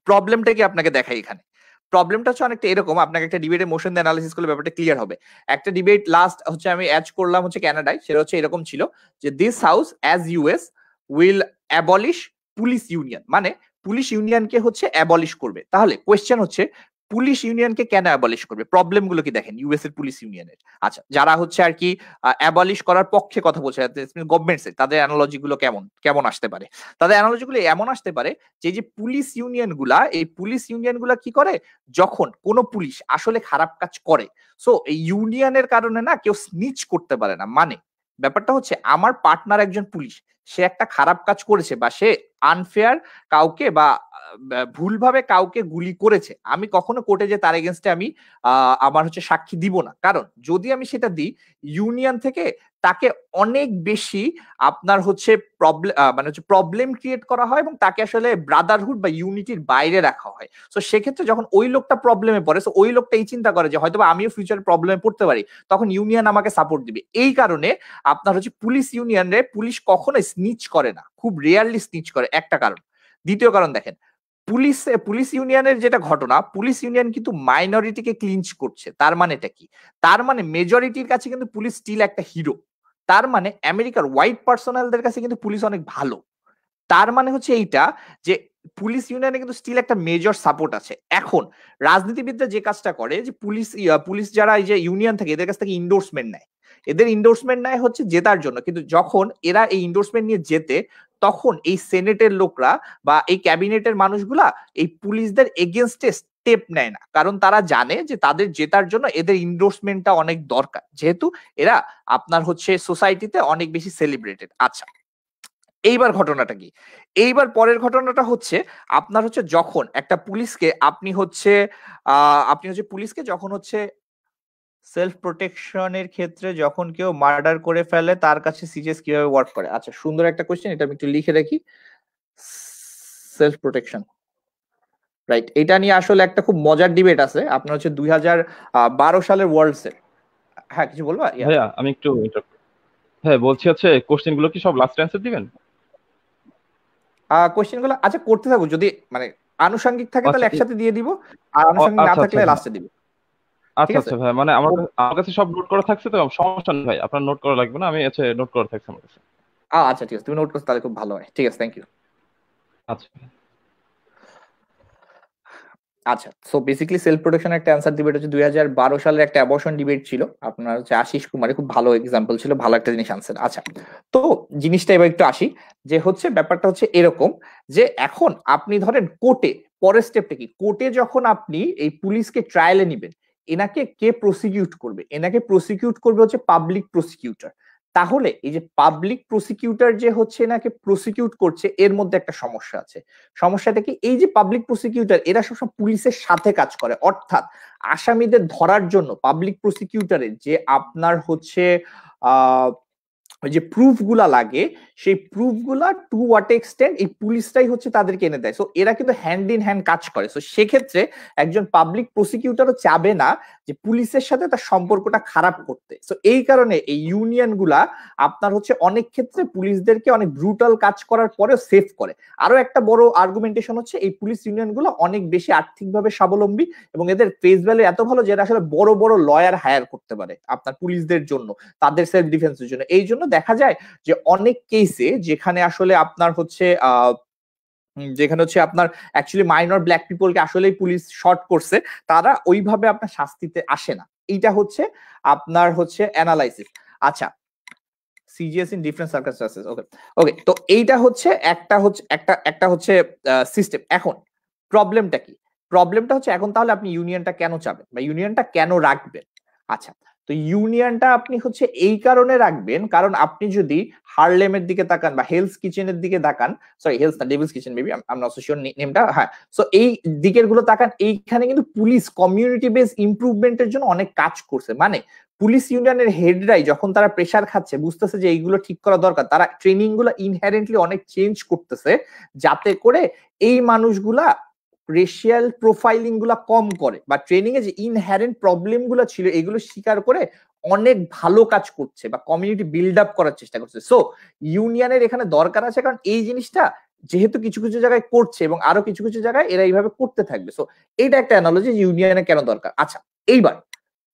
[SPEAKER 2] প্রবলেমটা কি আপনাকে দেখাই এখানে। প্রবলেমটা হচ্ছে অনেকটা এরকম, আপনাকে একটা ডিবেটে মোশন দিয়ে অ্যানালিসিস করলে ব্যাপারটা ক্লিয়ার হবে। একটা ডিবেট লাস্ট হচ্ছে আমি অ্যাড করলাম হচ্ছে কানাডায়, সেটা হচ্ছে এরকম ছিল যে this house as US will abolish police union, মানে পুলিশ ইউনিয়নকে হচ্ছে অ্যাবলিশ করবে। তাহলে কোয়েশ্চেন হচ্ছে পুলিশ ইউনিয়নকে কেন অ্যাবলিশ করবে? প্রবলেম গুলো কি দেখেন ইউএস এর পুলিশ ইউনিয়নের। আচ্ছা, যারা হচ্ছে আর কি অ্যাবলিশ করার পক্ষে কথা বলছে গভর্নমেন্ট, তাদের অ্যানালজি গুলো কেমন কেমন আসতে পারে? তাদের অ্যানালজি গুলো এমন আসতে পারে যে যে পুলিশ ইউনিয়ন গুলা, এই পুলিশ ইউনিয়ন গুলা কি করে, যখন কোনো পুলিশ আসলে খারাপ কাজ করে, সো এই ইউনিয়নের কারণে না কেউ স্নিচ করতে পারে না। মানে ব্যাপারটা হচ্ছে আমার পার্টনার একজন পুলিশ, সে একটা খারাপ কাজ করেছে বা সে আনফেয়ার কাউকে বা ভুলভাবে কাউকে গুলি করেছে, আমি কখনো কোর্টে যে তার এগেনস্টে আমি আমার হচ্ছে সাক্ষী দিব না। কারণ যদি আমি সেটা দিই, ইউনিয়ন থেকে তাকে অনেক বেশি আপনার হচ্ছে প্রবলেম ক্রিয়েট করা হয় এবং তাকে আসলে ব্রাদারহুড বা ইউনিটির বাইরে রাখা হয়। তো সেক্ষেত্রে যখন ওই লোকটা প্রবলেমে পড়ে, তো ওই লোকটা এই চিন্তা করে যে হয়তো আমিও ফিউচার প্রবলেমে পড়তে পারি, তখন ইউনিয়ন আমাকে সাপোর্ট দিবে। এই কারণে আপনার হচ্ছে পুলিশ ইউনিয়নে পুলিশ কখনোই স্নিচ করে না, খুব রেয়ারলি স্নিচ করে, একটা কারণ। দ্বিতীয় কারণ দেখেন, পুলিশ ইউনিয়নের যেটা ঘটনা, পুলিশ ইউনিয়ন কিন্তু মাইনরিটিকে ক্লিঞ্চ করছে। তার মানেটা কি? তার মানে মেজরিটির কাছে কিন্তু পুলিশ স্টিল একটা হিরো। তার মানে আমেরিকার হোয়াইট পার্সোনালদের কাছে কিন্তু পুলিশ অনেক ভালো। তার মানে হচ্ছে এইটা যে পুলিশ ইউনিয়নে কিন্তু স্টিল একটা মেজর সাপোর্ট আছে। এখন রাজনীতিবিদরা যে কাজটা করে যে পুলিশ যারা এই যে ইউনিয়ন থাকে এদের কাছ থেকে ইন্ডোর্সমেন্ট নেয়, এদের ইন্ডোর্সমেন্ট নেয় হচ্ছে জেতার জন্য, কিন্তু যখন এরা এই ইন্ডোর্সমেন্ট নিয়ে জেতে, তখন এই সেনেটের লোকরা বা এই ক্যাবিনেটের মানুষগুলা এই পুলিশদের এগেনস্টে স্টেপ নেয় না, কারণ তারা জানে যে তাদের জেতার জন্য এদের ইন্ডোর্সমেন্টটা অনেক দরকার, যেহেতু এরা আপনার হচ্ছে সোসাইটিতে অনেক বেশি সেলিব্রেটেড। আচ্ছা, এইবার ঘটনাটা কি? এইবার পরের ঘটনাটা হচ্ছে আপনার হচ্ছে যখন একটা পুলিশকে আপনি হচ্ছে পুলিশকে যখন হচ্ছে সেলফ প্রোটেকশনের ক্ষেত্রে যখন কেউ মার্ডার করে ফেলে তার কাছে সিজিএস কিভাবে ওয়ার্ক করে। আচ্ছা, সুন্দর একটা কোশ্চেন, এটা আমি একটু লিখে রাখি। সেলফ প্রোটেকশন, রাইট, এটা নিয়ে আসলে একটা খুব মজার ডিবেট আছে আপনার হচ্ছে 2012 সালের ওয়ার্ল্ডস এর। হ্যাঁ, কিছু বলবা?
[SPEAKER 1] ভাইয়া আমি একটু হ্যাঁ বলছি, হচ্ছে কোশ্চেন গুলো কি সব লাস্ট অ্যান্সার দিবেন?
[SPEAKER 2] কোশ্চেন গুলো আচ্ছা করতে থাকবো, যদি মানে আনুষঙ্গিক থাকে তাহলে
[SPEAKER 1] আচ্ছা
[SPEAKER 2] একসাথে দিয়ে দিব, আর আনুষঙ্গিক না
[SPEAKER 1] আচ্ছা
[SPEAKER 2] থাকলে
[SPEAKER 1] আচ্ছা
[SPEAKER 2] লাস্টে দিব। ঠিক
[SPEAKER 1] আচ্ছা
[SPEAKER 2] আছে?
[SPEAKER 1] আচ্ছা ভাই, মানে আমার কাছে সব নোট করা থাকছে, তো সমস্যা নেই ভাই, আপনার নোট করা লাগবে না, আমি নোট করা থাকছে আমার কাছে।
[SPEAKER 2] আচ্ছা, ঠিক আছে, তুমি নোট করছো তাহলে খুব ভালো হয়। ঠিক আছে, থ্যাংক ইউ।
[SPEAKER 1] আচ্ছা
[SPEAKER 2] আচ্ছা, সো বেসিক্যালি সেলফ প্রোটেকশন একটা অ্যান্সার ডিবেট হচ্ছে 2012 সালের একটা অ্যাবর্শন ডিবেট ছিল, আপনার হচ্ছে আশিস কুমারের খুব ভালো এক্সাম্পল ছিল, ভালো একটা জিনিস আনসার। আচ্ছা, তো জিনিসটা এবার একটু আসি, যে হচ্ছে ব্যাপারটা হচ্ছে এরকম যে এখন আপনি ধরেন কোর্টে, পরের স্টেপটা কি, কোর্টে যখন আপনি এই পুলিশকে ট্রায়ালে নিবেন, এনাকে কে প্রসিকিউট করবে? এনাকে প্রসিকিউট করবে হচ্ছে পাবলিক প্রসিকিউটর। তাহলে এই যে পাবলিক প্রসিকিউটর যে হচ্ছে এনাকে প্রসিকিউট করছে, এর মধ্যে একটা সমস্যা আছে। সমস্যাটা কি? এই যে পাবলিক প্রসিকিউটর এরা সবসময় পুলিশের সাথে কাজ করে, অর্থাৎ আসামিদের ধরার জন্য পাবলিক প্রসিকিউটরের যে আপনার হচ্ছে আহ ওই যে প্রুফ গুলা লাগে, সেই প্রুফ গুলা টু হোয়াট এক্সটেন্ট এই পুলিশটাই হচ্ছে তাদেরকে এনে দেয়। সো এরা কিন্তু হ্যান্ড ইন হ্যান্ড কাজ করে। সো সেক্ষেত্রে একজন পাবলিক প্রসিকিউটরও চাবে না যে পুলিশের সাথে তার সম্পর্কটা খারাপ করতে। সো এই কারণে এই ইউনিয়ন গুলা আপনার হচ্ছে অনেক ক্ষেত্রে পুলিশদেরকে অনেক ব্রুটাল কাজ করার পরেও সেভ করে। আরো একটা বড় আর্গুমেন্টেশন হচ্ছে এই পুলিশ ইউনিয়ন গুলো অনেক বেশি আর্থিকভাবে স্বাবলম্বী এবং এদের ফেস ভ্যালু এত ভালো যে এরা আসলে বড় বড় লয়ার হায়ার করতে পারে আপনার পুলিশদের জন্য, তাদের সেলফ ডিফেন্সের জন্য। এই জন্য দেখা যায় যে অনেক কেসে যেখানে আসলে আপনার হচ্ছে আপনার অ্যাকচুয়ালি মাইনর ব্ল্যাক পিপলকে আসলেই পুলিশ শর্ট করছে, তারা ওইভাবে আপনার শাস্তিতে আসে না। এইটা হচ্ছে আপনার হচ্ছে অ্যানালাইসিস। আচ্ছা, সিজিএস ইন ডিফারেন্ট সার্কামস্টান্সেস, ওকে ওকে, তো এইটা হচ্ছে একটা হচ্ছে সিস্টেম। এখন প্রবলেমটা কি? প্রবলেমটা হচ্ছে এখন তাহলে আপনি ইউনিয়নটা কেন চাবেন বা ইউনিয়নটা কেন রাখবেন? আচ্ছা, তো ইউনিয়নটা আপনি হচ্ছে এই কারণে রাখবেন, কারণ আপনি যদি হারলেমের দিকে তাকান বা হেলস কিচেনের দিকে তাকান, সরি হেলস না Devil's kitchen maybe, I am not so sure নেমটা, হ্যাঁ, সো এই দিকের গুলো তাকান, এইখানে কিন্তু পুলিশ কমিউনিটি বেস ইমপ্রুভমেন্টের জন্য অনেক কাজ করছে। মানে পুলিশ ইউনিয়নের হেডরাই যখন তারা প্রেসার খাচ্ছে, বুঝতেছে যে এইগুলো ঠিক করা দরকার, তারা ট্রেনিং গুলো ইনহেরেন্টলি অনেক চেঞ্জ করতেছে, যাতে করে এই মানুষগুলা রেশিয়াল প্রোফাইলিং গুলা কম করে, বা ট্রেনিং এ যে ইনহেরেন্ট প্রবলেম গুলো ছিল এগুলো স্বীকার করে অনেক ভালো কাজ করছে বা কমিউনিটি বিল্ড আপ করার চেষ্টা করছে। সো ইউনিয়নের এখানে দরকার আছে, কারণ এই জিনিসটা যেহেতু কিছু কিছু জায়গায় করছে এবং আরো কিছু কিছু জায়গায় এরা এইভাবে করতে থাকবে। সো এইটা একটা অ্যানালজি ইউনিয়নের কেন দরকার। আচ্ছা, এইবার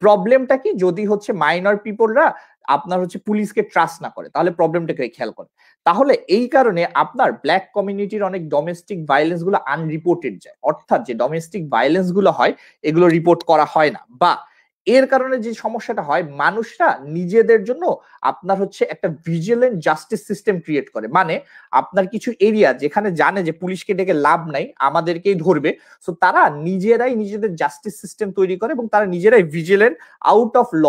[SPEAKER 2] প্রবলেমটা কি, যদি হচ্ছে মাইনর পিপলরা আপনার হচ্ছে পুলিশকে ট্রাস্ট না করে, তাহলে প্রবলেমটাকে খেয়াল করে। তাহলে এই কারণে আপনার ব্ল্যাক কমিউনিটির অনেক ডোমেস্টিক ভায়োলেন্স গুলো আনরিপোর্টেড যায়, অর্থাৎ যে ডোমেস্টিক ভায়োলেন্স গুলো হয় এগুলো রিপোর্ট করা হয় না, বা এর কারণে যে সমস্যাটা হয়, মানুষরা নিজেদের জন্য আপনার হচ্ছে একটা ভিজিলেন্ট জাস্টিস সিস্টেম ক্রিয়েট করে। মানে আপনার কিছু এরিয়া যেখানে জানে যে পুলিশকে ডেকে লাভ নাই, আমাদেরকেই ধরবে, সো তারা নিজেরাই নিজেদের জাস্টিস সিস্টেম তৈরি করে এবং তারা নিজেরাই ভিজিলেন্ট আউট অফ ল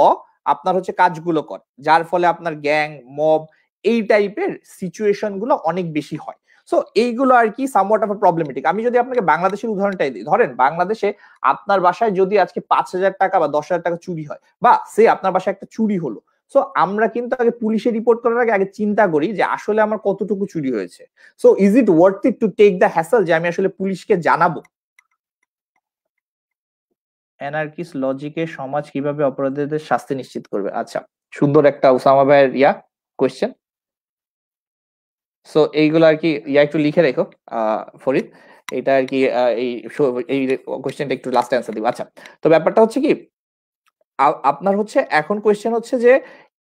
[SPEAKER 2] আপনার হচ্ছে কাজগুলো করে, যার ফলে আপনার গ্যাং মব এই টাইপের সিচুয়েশন গুলো অনেক বেশি হয়। সো এইগুলো আর কি সামওয়াট অফ প্রবলেমেটিক। আমি যদি আপনাকে বাংলাদেশের উদাহরণটাই দিই, ধরেন বাংলাদেশে আপনার বাসায় যদি আজকে 5,000 টাকা বা 10,000 টাকা চুরি হয়, বা সে আপনার বাসায় একটা চুরি হলো, সো আমরা কিন্তু আগে পুলিশে রিপোর্ট করার আগে আগে চিন্তা করি যে আসলে আমার কতটুকু চুরি হয়েছে। So is it worth it to take the hassle যে আমি আসলে পুলিশকে জানাবো? অ্যানার্কিস্ট লজিকে সমাজ কিভাবে অপরাধীদের শাস্তি নিশ্চিত করবে? আচ্ছা, সুন্দর একটা ওসামা ভাইয়ের কোয়েশ্চেন। সো এইগুলো আর কি একটু লিখে রেখো ফরিদ, এটা আর কি এই কোয়েশ্চেনটা একটু লাস্ট অ্যান্সার দিব। আচ্ছা, তো ব্যাপারটা হচ্ছে কি, আপনার হচ্ছে এখন কোয়েশ্চেন হচ্ছে যে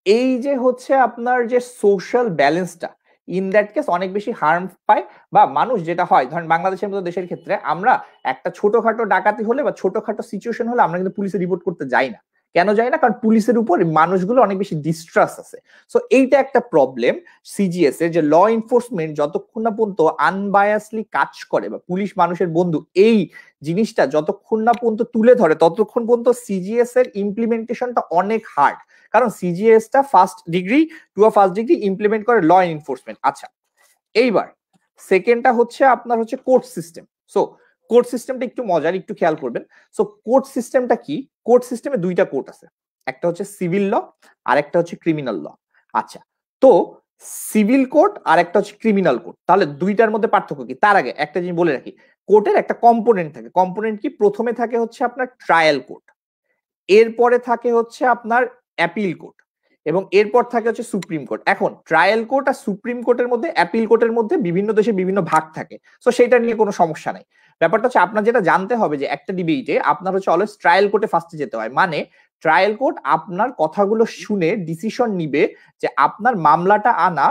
[SPEAKER 2] এই যে হচ্ছে আপনার যে সোশ্যাল ব্যালেন্সটা, ইন দ্যাট কেস অনেক বেশি হার্ম পায়, বা মানুষ যেটা হয়, ধরেন বাংলাদেশের মতো দেশের ক্ষেত্রে আমরা একটা ছোটখাটো ডাকাতি হলে বা ছোটখাটো সিচুয়েশন হলে আমরা কিন্তু পুলিশে রিপোর্ট করতে যাই না। কেন যাই না? কারণ পুলিশের উপর মানুষগুলো অনেক বেশি ডিস্ট্রাস আছে। সো এইটা একটা প্রবলেম সিজিএস এর, যে ল এনফোর্সমেন্ট যতক্ষণ না পর্যন্ত আনবায়াসলি কাজ করে বা পুলিশ মানুষের বন্ধু, এই জিনিসটা যতক্ষণ না পর্যন্ত তুলে ধরে ততক্ষণ পর্যন্ত সিজিএস এর ইমপ্লিমেন্টেশনটা অনেক হার্ড, কারণ সিজিএস টা first degree to first degree implement করে ল এনফোর্সমেন্ট। আচ্ছা, এইবার সেকেন্ডটা হচ্ছে আপনার হচ্ছে কোর্ট সিস্টেম। সো কোর্ট সিস্টেমটা একটু মজার, একটু খেয়াল করবেন। সো কোর্ট সিস্টেমটা কি, কোর্ট সিস্টেমে দুইটা কোর্ট আছে, একটা হচ্ছে সিভিল ল আর একটা হচ্ছে ক্রিমিনাল ল। আচ্ছা, তো সিভিল কোর্ট আর একটা হচ্ছে ক্রিমিনাল কোর্ট, তাহলে দুইটার মধ্যে পার্থক্য কি? তার আগে একটা জিনিস বলে রাখি, কোর্টের একটা কম্পোনেন্ট থাকে। কম্পোনেন্ট কি? প্রথমে থাকে হচ্ছে আপনার ট্রায়াল কোর্ট, এরপরে থাকে হচ্ছে আপনার অ্যাপিল কোর্ট, এবং এরপর থাকে হচ্ছে সুপ্রিম কোর্ট। এখন ট্রায়াল কোর্ট আর সুপ্রিম কোর্টের মধ্যে, অ্যাপিল কোর্টের মধ্যে বিভিন্ন দেশে বিভিন্ন ভাগ থাকে, সো সেটা নিয়ে কোনো সমস্যা নাই। ব্যাপারটা হচ্ছে আপনার যেটা জানতে হবে যে একটা ডিবেটে আপনার হচ্ছে অলওয়েজ ট্রায়াল কোর্টে ফার্স্টে যেতে হয়। মানে ট্রায়াল কোর্ট আপনার কথাগুলো শুনে ডিসিশন নিবে যে আপনার মামলাটা আনা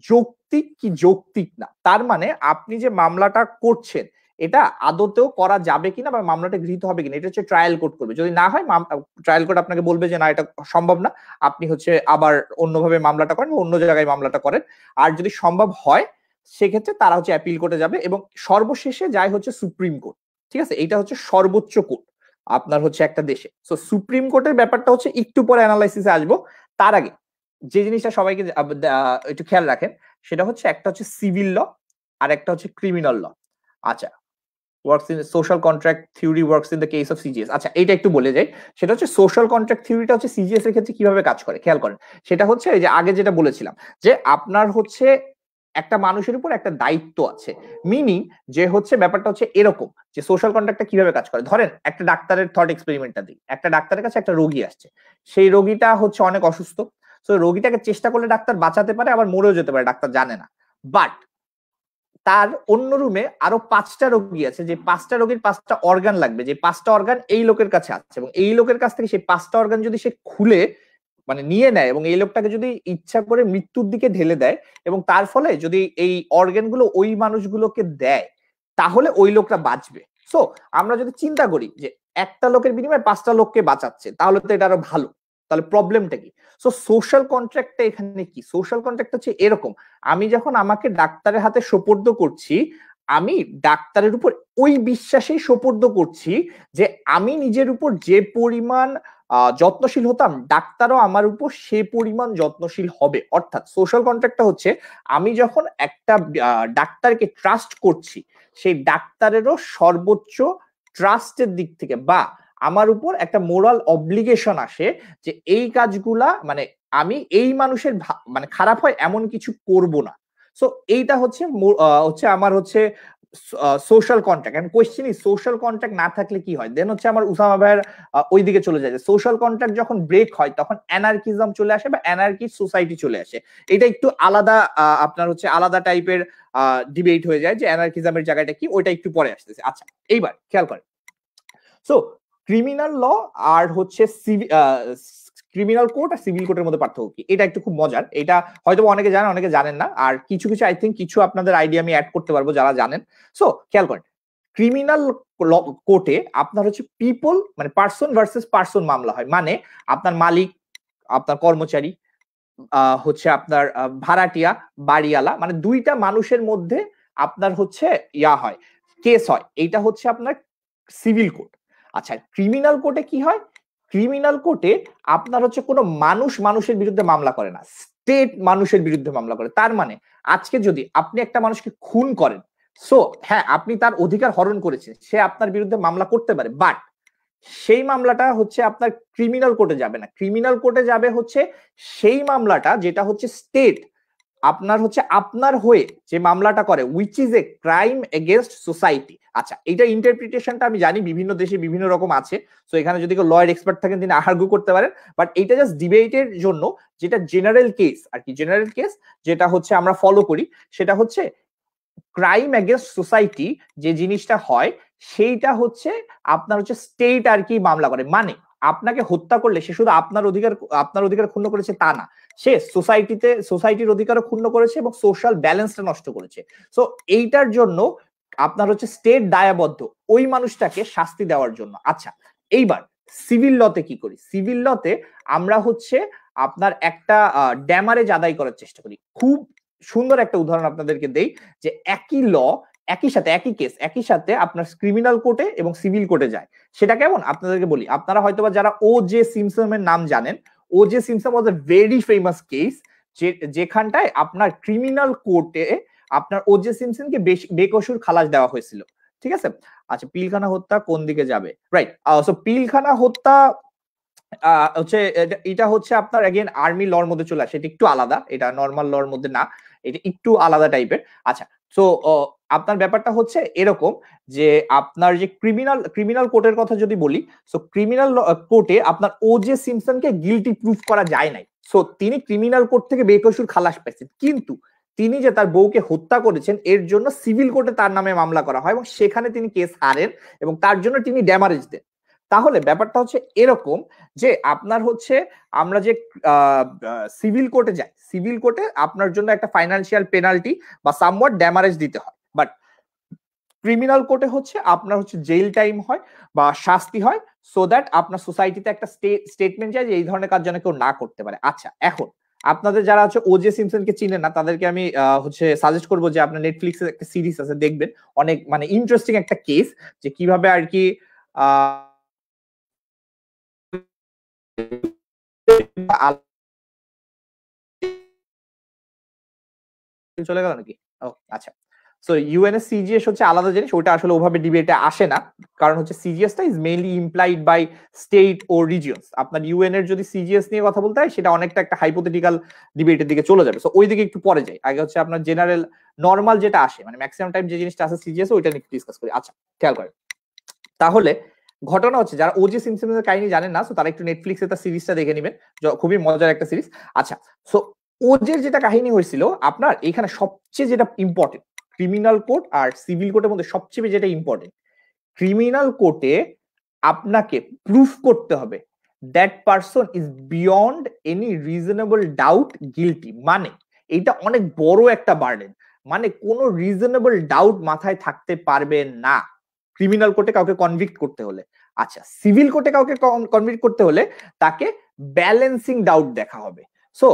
[SPEAKER 2] যৌক্তিক কি যৌক্তিক না। তার মানে আপনি যে মামলাটা করছেন এটা আদতেও করা যাবে কিনা বা মামলাটা গৃহীত হবে কিনা, এটা হচ্ছে ট্রায়াল কোর্ট করবে। যদি না হয় ট্রায়াল কোর্ট আপনাকে বলবে যে না এটা সম্ভব না, আপনি হচ্ছে আবার অন্যভাবে মামলাটা করেন বা অন্য জায়গায় মামলাটা করেন। আর যদি সম্ভব হয় সেক্ষেত্রে তারা হচ্ছে অ্যাপিল কোর্টে যাবে, এবং সর্বশেষে যায় হচ্ছে সুপ্রিম কোর্ট। ঠিক আছে, এটা হচ্ছে সর্বোচ্চ কোর্ট আপনার হচ্ছে একটা দেশে। সো সুপ্রিম কোর্টের ব্যাপারটা হচ্ছে একটু পরে অ্যানালাইসিসে আসবো। তার আগে যে জিনিসটা সবাইকে একটু খেয়াল রাখেন, সেটা হচ্ছে একটা হচ্ছে সিভিল ল আর একটা হচ্ছে ক্রিমিনাল ল। আচ্ছা, works in social contract theory works in the case of CGS। আচ্ছা, এইটা একটু বলে যাই, সেটা হচ্ছে সোশ্যাল কন্ট্রাক্ট থিওরিটা হচ্ছে সিজিএস এর ক্ষেত্রে কিভাবে কাজ করে খেয়াল করেন। সেটা হচ্ছে এই যে আগে যেটা বলেছিলাম, যে আপনার হচ্ছে একটা মানুষের উপর একটা দায়িত্ব আছে, মিনিং যে হচ্ছে ব্যাপারটা হচ্ছে এরকম যে সোশ্যাল কন্ট্রাক্টটা কিভাবে কাজ করে। ধরেন একটা ডাক্তারের থট এক্সপেরিমেন্টটা দিই, একটা ডাক্তারের কাছে একটা রোগী আসছে, সেই রোগীটা হচ্ছে অনেক অসুস্থ, তো রোগীটাকে চেষ্টা করলে ডাক্তার বাঁচাতে পারে, আবার মরেও যেতে পারে, ডাক্তার জানে না। বাট তার অন্য রুমে আরো 5টা রোগী আছে, যে 5টা রোগীর 5টা অর্গান লাগবে, যে 5টা অর্গান এই লোকের কাছে আছে, এবং এই লোকের কাছ থেকে সেই 5টা অর্গান যদি সে খুলে মানে নিয়ে নেয় এবং এই লোকটাকে যদি ইচ্ছা করে মৃত্যুর দিকে ঢেলে দেয়, এবং তার ফলে যদি এই অর্গান গুলো ওই মানুষগুলোকে দেয়, তাহলে ওই লোকটা বাঁচবে। সো আমরা যদি চিন্তা করি যে একটা লোকের বিনিময়ে 5টা লোককে বাঁচাচ্ছে, তাহলে তো এটা আরো ভালো, তাহলে প্রবলেমটা কি? সো সোশ্যাল কন্ট্রাক্টটা এখানে কি? সোশ্যাল কন্ট্রাক্ট হচ্ছে এরকম, আমি যখন আমাকে ডাক্তারের হাতে সোপর্দ করছি, আমি ডাক্তারের উপর ওই বিশ্বাসেই সোপর্দ করছি যে আমি নিজের উপর যে পরিমাণ যত্নশীল হতাম, ডাক্তারও আমার উপর সে পরিমাণ যত্নশীল হবে। অর্থাৎ সোশ্যাল কন্ট্রাক্টটা হচ্ছে আমি যখন একটা ডাক্তারকে ট্রাস্ট করছি, সেই ডাক্তারেরও সর্বোচ্চ ট্রাস্টের দিক থেকে বা আমার উপর একটা মোরাল অব্লিগেশন আসে যে এই কাজগুলা মানে আমি এই মানুষের মানে খারাপ হয় এমন কিছু করব না। সো এইটা হচ্ছে আমার হচ্ছে social contract. And question is social contract না থাকলে কি হয়? দেন হচ্ছে আমার উসামা ভাইয়ের ওইদিকে চলে যায় যে সোশ্যাল কন্ট্রাক্ট যখন ব্রেক হয় তখন অ্যানার্কিজম চলে আসে বা অ্যানার্কি সোসাইটি চলে আসে। এটা একটু আলাদা আপনার হচ্ছে আলাদা টাইপের ডিবেট হয়ে যায় যে অ্যানার্কিজমের জায়গাটা কি, ওইটা একটু পরে আসতেছে। আচ্ছা এইবার খেয়াল করেন, সো ক্রিমিনাল ল আর হচ্ছে ক্রিমিনাল কোড আর সিভিল কোডের মধ্যে পার্থক্য কি, এটা একটু খুব মজার। এটা হয়তো অনেকে জানেন অনেকে জানেন না, আর কিছু কিছু আই থিঙ্ক কিছু আপনাদের আইডিয়া আমি অ্যাড করতে পারবো যারা জানেন। সো খেয়াল করেন, ক্রিমিনাল কোর্টে আপনার হচ্ছে পিপল মানে পার্সন ভার্সেস পার্সন মামলা হয়। মানে আপনার মালিক, আপনার কর্মচারী, হচ্ছে আপনার ভাড়াটিয়া, বাড়িওয়ালা, মানে দুইটা মানুষের মধ্যে আপনার হচ্ছে হয় কেস হয়। এইটা হচ্ছে আপনার সিভিল কোর্ট। আচ্ছা ক্রিমিনাল কোর্টে কি হয়? ক্রিমিনাল কোর্টে আপনার হচ্ছে কোনো মানুষ মানুষের বিরুদ্ধে মামলা করে না, স্টেট মানুষের বিরুদ্ধে মামলা করে। তার মানে আজকে যদি আপনি একটা মানুষকে খুন করেন, সো হ্যাঁ আপনি তার অধিকার হরণ করেছেন, সে আপনার বিরুদ্ধে মামলা করতে পারে, বাট সেই মামলাটা হচ্ছে আপনার ক্রিমিনাল কোর্টে যাবে না। ক্রিমিনাল কোর্টে যাবে হচ্ছে সেই মামলাটা যেটা হচ্ছে স্টেট আপনার হচ্ছে আপনার হয়ে যে মামলাটা করে, which is a crime against society. আচ্ছা এইটা ইন্টারপ্রিটেশনটা আমি জানি বিভিন্ন দেশে বিভিন্ন রকম আছে, তো এখানে যদি কেউ লয়ার এক্সপার্ট থাকেন তিনি আর্গু করতে পারেন, বাট এইটা জাস্ট ডিবেটের জন্য। যেটা জেনারেল কেস আর কি, জেনারেল কেস যেটা হচ্ছে আমরা ফলো করি সেটা হচ্ছে ক্রাইম এগেনস্ট সোসাইটি যে জিনিসটা হয় সেইটা হচ্ছে আপনার হচ্ছে স্টেট আর কি মামলা করে। মানে আপনাকে হত্যা করলে সে শুধু আপনার অধিকার ক্ষুণ্ণ করেছে তা না, সে সোসাইটির অধিকারও ক্ষুণ্ণ করেছে এবং সোশ্যাল ব্যালেন্সটা নষ্ট করেছে। সো এইটার জন্য আপনার হচ্ছে স্টেট দায়বদ্ধ ওই মানুষটাকে শাস্তি দেওয়ার জন্য। আচ্ছা এইবার সিভিল লতে কি করি? সিভিল লতে আমরা হচ্ছে আপনার একটা ড্যামারেজ আদায় করার চেষ্টা করি। খুব সুন্দর একটা উদাহরণ আপনাদেরকে দেই যে একই ল একই সাথে একই কেস একই সাথে আপনার ক্রিমিনাল কোর্টে এবং সিভিল কোর্টে যায়। সেটা কেমন আপনাদেরকে বলি। আপনারা হয়তোবা যারা O.J. সিমসনের নাম জানেন, O.J. Simpson was a very famous case যেখানটায় আপনার ক্রিমিনাল কোর্টে আপনার O.J. সিমসনকে বেকসুর খালাস দেওয়া হয়েছিল। ঠিক আছে? আচ্ছা পিলখানা হত্যা কোন দিকে যাবে, রাইট? সো পিলখানা হত্যা হচ্ছে এটা হচ্ছে আপনার अगेन আর্মি লর মধ্যে চলে আসে, এটা একটু আলাদা, এটা নরমাল লর মধ্যে না, এটা একটু আলাদা টাইপের। আচ্ছা সো আপনার ব্যাপারটা হচ্ছে এরকম যে আপনার যে ক্রিমিনাল কোর্টের কথা যদি বলি, সো ক্রিমিনাল কোর্টে আপনার O.J. সিমসনকে গিলটি প্রুফ করা যায় নাই। সো তিনি ক্রিমিনাল কোর্ট থেকে বেকসুর খালাস পাইছেন, কিন্তু তিনি যে তার বউকে হত্যা করেছেন এর জন্য সিভিল কোর্টে তার নামে মামলা করা হয় এবং সেখানে তিনি কেস হারেন এবং তার জন্য তিনি ড্যামারেজ দেন। তাহলে ব্যাপারটা হচ্ছে এরকম যে আপনার হচ্ছে আমরা যে সিভিল কোর্টে যাই, সিভিল কোর্টে আপনার জন্য একটা ফাইনান্সিয়াল পেনাল্টি বা সামওয়াট ড্যামারেজ দিতে হয়, বাট ক্রিমিনাল কোর্টে হচ্ছে আপনার হচ্ছে জেল টাইম হয় বা শাস্তি হয়, সো দ্যাট আপনার সোসাইটিতে একটা স্টেটমেন্ট যায় যে এই ধরনের কাজ যেন কেউ না করতে পারে। আচ্ছা এখন আপনাদের যারা হচ্ছে O.J. সিমসনকে চিনেন না তাদেরকে আমি হচ্ছে সাজেস্ট করবো যে আপনার নেটফ্লিক্সে একটা সিরিজ আছে দেখবেন, অনেক মানে ইন্টারেস্টিং একটা কেস যে কিভাবে আর কি চলে গেল নাকি? ও আচ্ছা, সো ইউএনএস সিজিএস হচ্ছে আলাদা জিনিস, ওটা আসলে ওভাবে ডিবেটে আসে না, কারণ হচ্ছে সিজিএসটা is mainly implied by state ও রিজিয়নস। আপনার ইউএন এর যদি সিজিএস নিয়ে কথা বলতে হয় সেটা অনেকটা একটা হাইপোথেটিক্যাল ডিবেটের দিকে চলে যাবে, সো ওই দিকে একটু পরে যাই। আগে হচ্ছে আপনার জেনারেল নরমাল যেটা আসে মানে ম্যাক্সিমাম টাইম যে জিনিসটা আছে সিজিএস ওইটা নিয়ে ডিসকাস করি। আচ্ছা খেয়াল করেন, তাহলে ঘটনা হচ্ছে যারা O.J. সিমসনের কাহিনী জানেন না, সো তারা একটু নেটফ্লিক্সে তার সিরিজটা দেখে নেবেন, খুবই মজার একটা সিরিজ। আচ্ছা সো O.J. যেটা কাহিনী হয়েছিল আপনার এখানে সবচেয়ে যেটা ইম্পর্টেন্ট, ক্রিমিনাল কোর্ট আর সিভিল কোর্টের মধ্যে সবচেয়ে যেটা ইম্পর্টেন্ট, ক্রিমিনাল কোর্টে আপনাকে প্রুফ করতে হবে that person is beyond any reasonable doubt guilty. মানে এটা অনেক বড় একটা বার্ডেন, মানে কোনো রিজনেবল ডাউট মাথায় থাকতে পারবে না ক্রিমিনাল কোর্টে কাউকে কনভিক্ট করতে হলে। আচ্ছা সিভিল কোর্টে কাউকে কনভিক্ট করতে হলে তাকে ব্যালেন্সিং ডাউট দেখা হবে। সো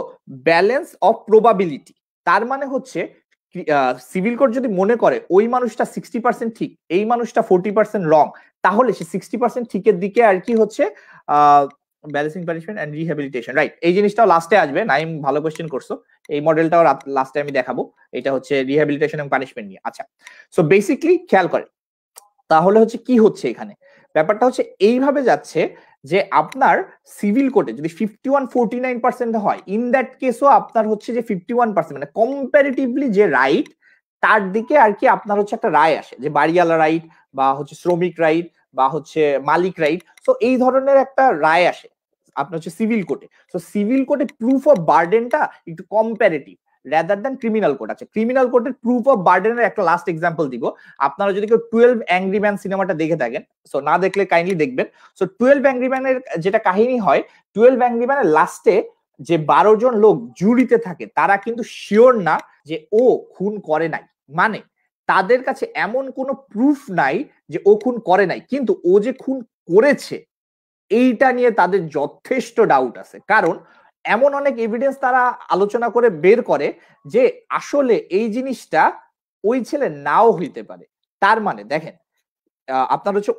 [SPEAKER 2] ব্যালেন্স অফ প্রবাবিলিটি, তার মানে হচ্ছে সিভিল কোড যদি মনে করে ওই মানুষটা 60% ঠিক, এই মানুষটা 40% রং, তাহলে সে 60% ঠিকের দিকে আর কি হচ্ছে balancing punishment and rehabilitation, right? এই জিনিসটাও লাস্টে আসবে, নাইম ভালো কোশ্চেন করছো, এই মডেলটাও লাস্টে আমি দেখাবো, এটা হচ্ছে রিহ্যাবিলিটেশন এবং পানিশমেন্ট নিয়ে। আচ্ছা, সো বেসিক্যালি খেয়াল করে তাহলে হচ্ছে কি হচ্ছে এখানে, ব্যাপারটা হচ্ছে এইভাবে যাচ্ছে যে আপনার সিভিল কোর্টে যদি 51-49% হয়, ইন দ্যাট কেসও আপনার হচ্ছে যে 51% মানে কম্পারেটিভলি যে রাইট তার দিকে আর কি আপনার হচ্ছে একটা রায় আসে, যে বাড়িওয়ালা রাইট বা হচ্ছে শ্রমিক রাইট বা হচ্ছে মালিক রাইট, সো এই ধরনের একটা রায় আসে আপনার হচ্ছে সিভিল কোর্টে। সো সিভিল কোর্টে প্রুফ অফ বার্ডেনটা একটু comparative rather than criminal court. আছে ক্রিমিনাল কোর্টের প্রুফ অফ বার্ডেনের একটা লাস্ট এক্সাম্পল দিব, আপনারা যদি কেউ 12 অ্যাংরি ম্যান সিনেমাটা দেখে থাকেন, সো না দেখলে কাইন্ডলি দেখবেন। সো 12 অ্যাংরি ম্যানের যেটা কাহিনী হয়, 12 অ্যাংরি ম্যানের লাস্টে যে 12 জন লোক জুরিতে থাকে তারা কিন্তু শিওর না যে ও খুন করে নাই, মানে তাদের কাছে এমন কোনো প্রুফ নাই যে ও খুন করে নাই, কিন্তু ও যে খুন করেছে এইটা নিয়ে তাদের যথেষ্ট ডাউট আছে। কারণ এমন অনেক এভিডেন্স তারা আলোচনা করে বের করে যে আসলে এই জিনিসটা ওই ছেলে নাও হইতে পারে। তার মানে দেখেন আপনার হচ্ছে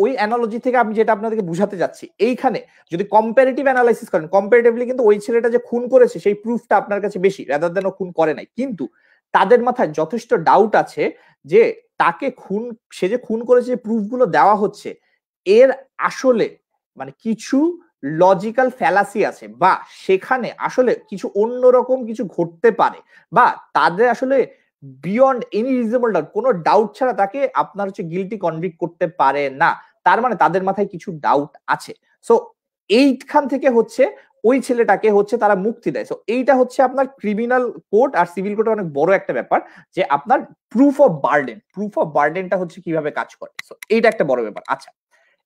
[SPEAKER 2] ওই অ্যানালজি থেকে আমি যেটা আপনাদেরকে বুঝাতে যাচ্ছি, এইখানে যদি কম্পারেটিভ অ্যানালাইসিস করেন, কম্পারেটিভলি কিন্তু ওই ছেলেটা যে খুন করেছে সেই প্রুফটা আপনার কাছে বেশি রাদার দেন ও খুন করে নাই, কিন্তু তাদের মাথায় যথেষ্ট ডাউট আছে যে তাকে খুন, সে যে খুন করেছে যে প্রুফগুলো দেওয়া হচ্ছে এর আসলে মানে কিছু লজিক্যাল ফ্যালাসি আছে, বা সেখানে আসলে কিছু অন্যরকম কিছু ঘটতে পারে, বা তাদের আসলে বিয়ন্ড এনি রিজনেবল ডাউট, কোনো ডাউট ছাড়া তাকে আপনার হচ্ছে গিলটি কনভিক্ট করতে পারে না। তার মানে তাদের মাথায় কিছু ডাউট আছে। সো এইখান থেকে হচ্ছে ওই ছেলেটাকে হচ্ছে তারা মুক্তি দেয়। সো এইটা হচ্ছে আপনার ক্রিমিনাল কোর্ট আর সিভিল কোর্টের অনেক বড় একটা ব্যাপার, যে আপনার প্রুফ অফ বার্ডেনটা হচ্ছে কিভাবে কাজ করে। সো এইটা একটা বড় ব্যাপার। আচ্ছা,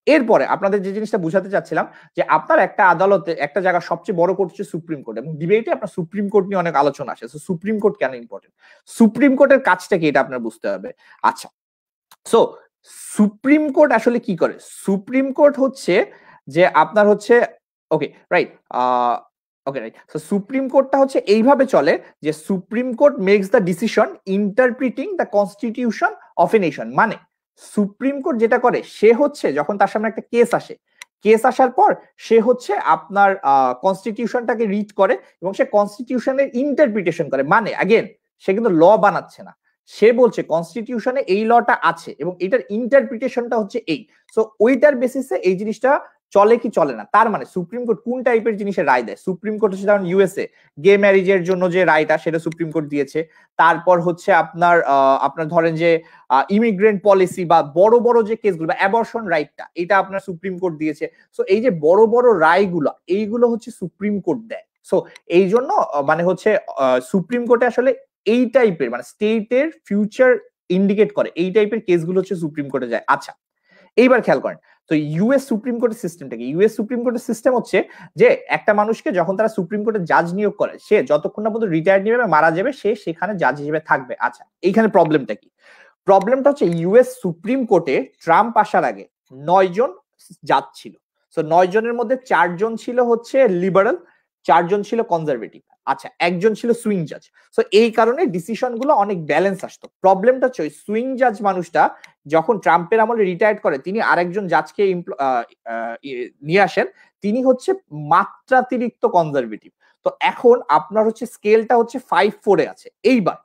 [SPEAKER 2] এরপরে আপনাদের যে জিনিসটা বুঝাতে চাচ্ছিলাম, যে আপনার একটা আদালতে একটা জায়গা সবচেয়ে বড় কোর্ট হচ্ছে সুপ্রিম কোর্ট, এবং ডিবেটে আপনার সুপ্রিম কোর্ট নিয়ে অনেক আলোচনা আসে। সুপ্রিম কোর্ট কেন ইম্পর্টেন্ট, সুপ্রিম কোর্টের কাজটা কি এটা আপনার বুঝতে হবে। আচ্ছা, সো সুপ্রিম কোর্ট আসলে কি করে, সুপ্রিম কোর্ট হচ্ছে যে আপনার হচ্ছে okay right okay right, so supreme কোর্টটা হচ্ছে এইভাবে চলে যে supreme court makes the decision interpreting the constitution of a nation. মানে সুপ্রিম কোর্ট যেটা করে, সে হচ্ছে যখন তার সামনে একটা কেস আসে, কেস আসার পর সে হচ্ছে আপনার কনস্টিটিউশনটাকে রিড করে এবং সে কনস্টিটিউশনের ইন্টারপ্রিটেশন করে। মানে अगेन সে কিন্তু ল বানাচ্ছে না, সে বলছে কনস্টিটিউশনে এই লটা আছে এবং এটার ইন্টারপ্রিটেশনটা হচ্ছে এই, সো ওইটার বেসিসে এই জিনিসটা চলে কি চলে না। তার মানে সুপ্রিম কোর্ট কোন টাইপের জিনিসের রায় দেয়, সুপ্রিম কোর্ট হচ্ছে যেমন ইউএসএ গে ম্যারেজের জন্য যে রায়টা সেটা সুপ্রিম কোর্ট দিয়েছে। তারপর হচ্ছে আপনার আপনার ধরেন যে ইমিগ্রেন্ট পলিসি বা বড় বড় যে কেসগুলো বা অ্যাবর্শন রাইটটা, এটা আপনার সুপ্রিম কোর্ট দিয়েছে। সো এই যে বড় বড় রায়গুলো এইগুলো হচ্ছে সুপ্রিম কোর্ট দেয়। সো এই জন্য মানে হচ্ছে সুপ্রিম কোর্টে আসলে এই টাইপের মানে স্টেটের ফিউচার ইন্ডিকেট করে এই টাইপের কেসগুলো হচ্ছে সুপ্রিম কোর্টে যায়। আচ্ছা, এইবার খেয়াল করেন তো ইউএস সুপ্রিম কোর্টের সিস্টেমটা কি। ইউএস সুপ্রিম কোর্টের সিস্টেম হচ্ছে যে একটা মানুষকে যখন তারা সুপ্রিম কোর্টে জাজ নিয়োগ করে, সে যতক্ষণ না পর্যন্ত রিটায়ার্ড নিবে মারা যাবে সে সেখানে জাজ হিসেবে থাকবে। আচ্ছা, এইখানে প্রবলেমটা কি, প্রবলেমটা হচ্ছে ইউএস সুপ্রিম কোর্টে ট্রাম্প আসার আগে 9 জন জাজ ছিল। সো 9 জনের মধ্যে 4 জন ছিল হচ্ছে লিবারাল, 4 জন ছিল কনজারভেটিভ, আচ্ছা একজন ছিল সুইং জাজ। সো এই কারণে ডিসিশন গুলো অনেক ব্যালেন্স আসতো। প্রবলেমটা হচ্ছে ওই সুইং জাজ মানুষটা যখন ট্রাম্পের আমলে রিটায়ার্ড করে, তিনি আরেকজন জাজকে নিয়ে আসেন, তিনি হচ্ছে মাত্রাতিরিক্ত কনজারভেটিভ। তো এখন আপনার হচ্ছে স্কেলটা হচ্ছে 5-4 আছে। এইবার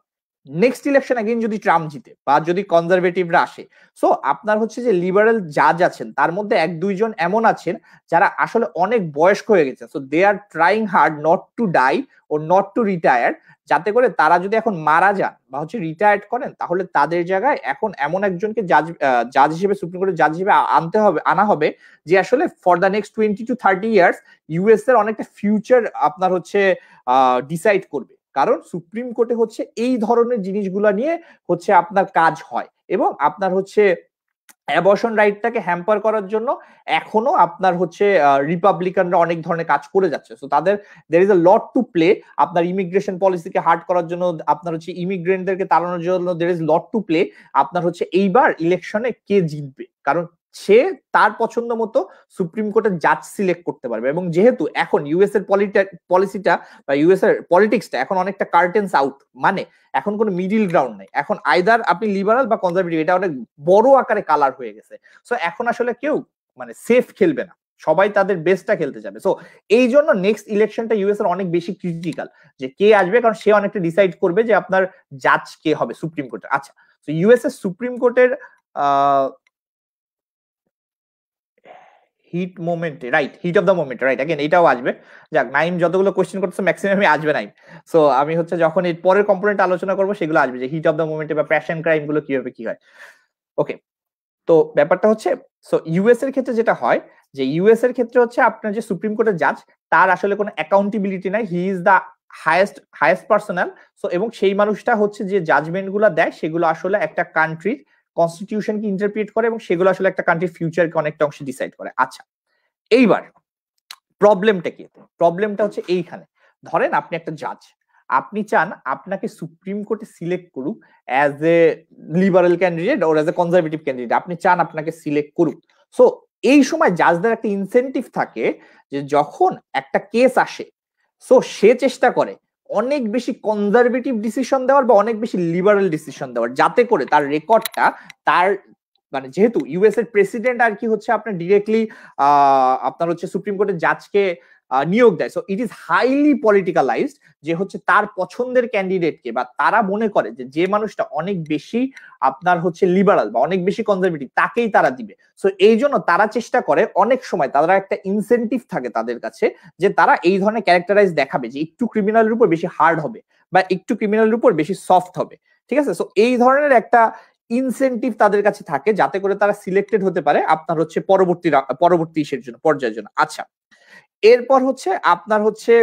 [SPEAKER 2] নেক্সট ইলেকশন अगेन যদি ট্রাম্প জিতে বা যদি কনজারভেটিভরা আসে, সো আপনার হচ্ছে যে লিবারাল জাজ আছেন তার মধ্যে 1-2 জন এমন আছেন যারা আসলে অনেক বয়স্ক হয়ে গেছে। So they are trying hard not to die or not to retire, যাতে করে তারা যদি এখন মারা যান বা হচ্ছে রিটায়ার্ড করেন তাহলে তাদের জায়গায় এখন এমন একজনকে জাজ হিসেবে সুপ্রিম কোর্টের জাজ হিসেবে আনা হবে যে আসলে for the next 20-30 years US এর অনেকটা ফিউচার আপনার হচ্ছে ডিসাইড করবে। কারণ সুপ্রিম কোর্টে হচ্ছে এই ধরনের জিনিসগুলো নিয়ে হচ্ছে আপনার কাজ হয়, এবং আপনার হচ্ছে অ্যাবর্শন রাইটটাকে হ্যাম্পার করার জন্য এখনো আপনার হচ্ছে রিপাবলিকানরা অনেক ধরনের কাজ করে যাচ্ছে। সো তাদের there is a lot to play. আপনার ইমিগ্রেশন পলিসিকে হার্ড করার জন্য, আপনার হচ্ছে ইমিগ্রেন্টদেরকে তাড়ানোর জন্য there is lot to play. আপনার হচ্ছে এইবার ইলেকশনে কে জিতবে, কারণ সে তার পছন্দ মতো সুপ্রিম কোর্টের জাজ সিলেক্ট করতে পারবে। এবং যেহেতু এখন ইউএস এর পলিসিটা বা ইউএস এর পলিটিক্সটা এখন অনেকটা কার্টেন্স আউট, মানে এখন কোনো মিডিল গ্রাউন্ড নেই, এখন আইদার আপনি লিবারাল বা কনজারভেটিভ, এটা অনেক বড় আকারে কালার হয়ে গেছে। সো এখন আসলে কেউ মানে সেফ খেলবে না, সবাই তাদের বেস্টটা খেলতে যাবে। সো এই জন্য নেক্সট ইলেকশনটা ইউএস এর অনেক বেশি ক্রিটিক্যাল, যে কে আসবে, কারণ সে অনেকটা ডিসাইড করবে যে আপনার জাজ কে হবে সুপ্রিম কোর্টের। আচ্ছা, তো ইউএস এর সুপ্রিম কোর্টের হিট মোমেন্টে, right, heat of the moment, right, again এটাও আসবে। যাক, নাইম যতগুলো কোশ্চেন করতেছে ম্যাক্সিমামই আসবে নাইম। সো আমি হচ্ছে যখন এর পরের কম্পোনেন্ট আলোচনা করব সেগুলো আসবে, যে হিট অফ দ্য মোমেন্টে বা প্যাশন ক্রাইম গুলো কিভাবে কি হয়। ওকে, তো ব্যাপারটা হচ্ছে, সো ইউএস এর ক্ষেত্রে যেটা হয়, যে ইউএস এর ক্ষেত্রে হচ্ছে আপনার যে সুপ্রিম কোর্টের জাজ, তার আসলে কোনো অ্যাকাউন্টেবিলিটি নাই, he is the highest personal. So এবং সেই মানুষটা হচ্ছে যে জাজমেন্ট গুলো দেয়, সেগুলো আসলে একটা কান্ট্রির কনস্টিটিউশনকে ইন্টারপ্রিট করে, এবং সেগুলো আসলে একটা কান্ট্রির ফিউচারকে অনেকটা অংশে ডিসাইড করে। আচ্ছা, এইবার প্রবলেমটা কি? প্রবলেমটা হচ্ছে এইখানে, ধরেন আপনি একটা জাজ, আপনি চান আপনাকে সুপ্রিম কোর্টে সিলেক্ট করুক as a liberal candidate or as a conservative candidate, আপনি চান আপনাকে সিলেক্ট করুক। সো এই সময় জাজদের একটা ইনসেন্টিভ থাকে, যে যখন একটা কেস আসে, সো সে চেষ্টা করে অনেক বেশি কনজারভেটিভ ডিসিশন দেওয়ার বা অনেক বেশি লিবারেল ডিসিশন দেওয়ার, যাতে করে তার রেকর্ডটা, তার মানে যেহেতু ইউএস এর প্রেসিডেন্ট আর কি হচ্ছে আপনার ডিরেক্টলি আপনার হচ্ছে সুপ্রিম কোর্টের জাজকে নিয়োগ দেয়, সো ইট ইজ হাইলি পলিটিক্যালাইজড, যে হচ্ছে তার পছন্দের ক্যান্ডিডেটকে, বা তারা মনে করে যে যে মানুষটা অনেক বেশি আপনার হচ্ছে লিবারাল বা অনেক বেশি কনজারভেটিভ তাকেই তারা দিবে। সো এই জন্য তারা চেষ্টা করে, অনেক সময় তারা একটা ইনসেন্টিভ থাকে তাদের কাছে, যে তারা এই ধরনের ক্যারেক্টারাইজ দেখাবে, যে একটু ক্রিমিনালের উপর বেশি হার্ড হবে বা একটু ক্রিমিনালের উপর বেশি সফট হবে, ঠিক আছে। সো এই ধরনের একটা ইনসেন্টিভ তাদের কাছে থাকে, যাতে করে তারা সিলেক্টেড হতে পারে আপনার হচ্ছে পরবর্তী ইসের জন্য, পর্যায়ের জন্য। আচ্ছা, এরপর হচ্ছে আপনার হচ্ছে,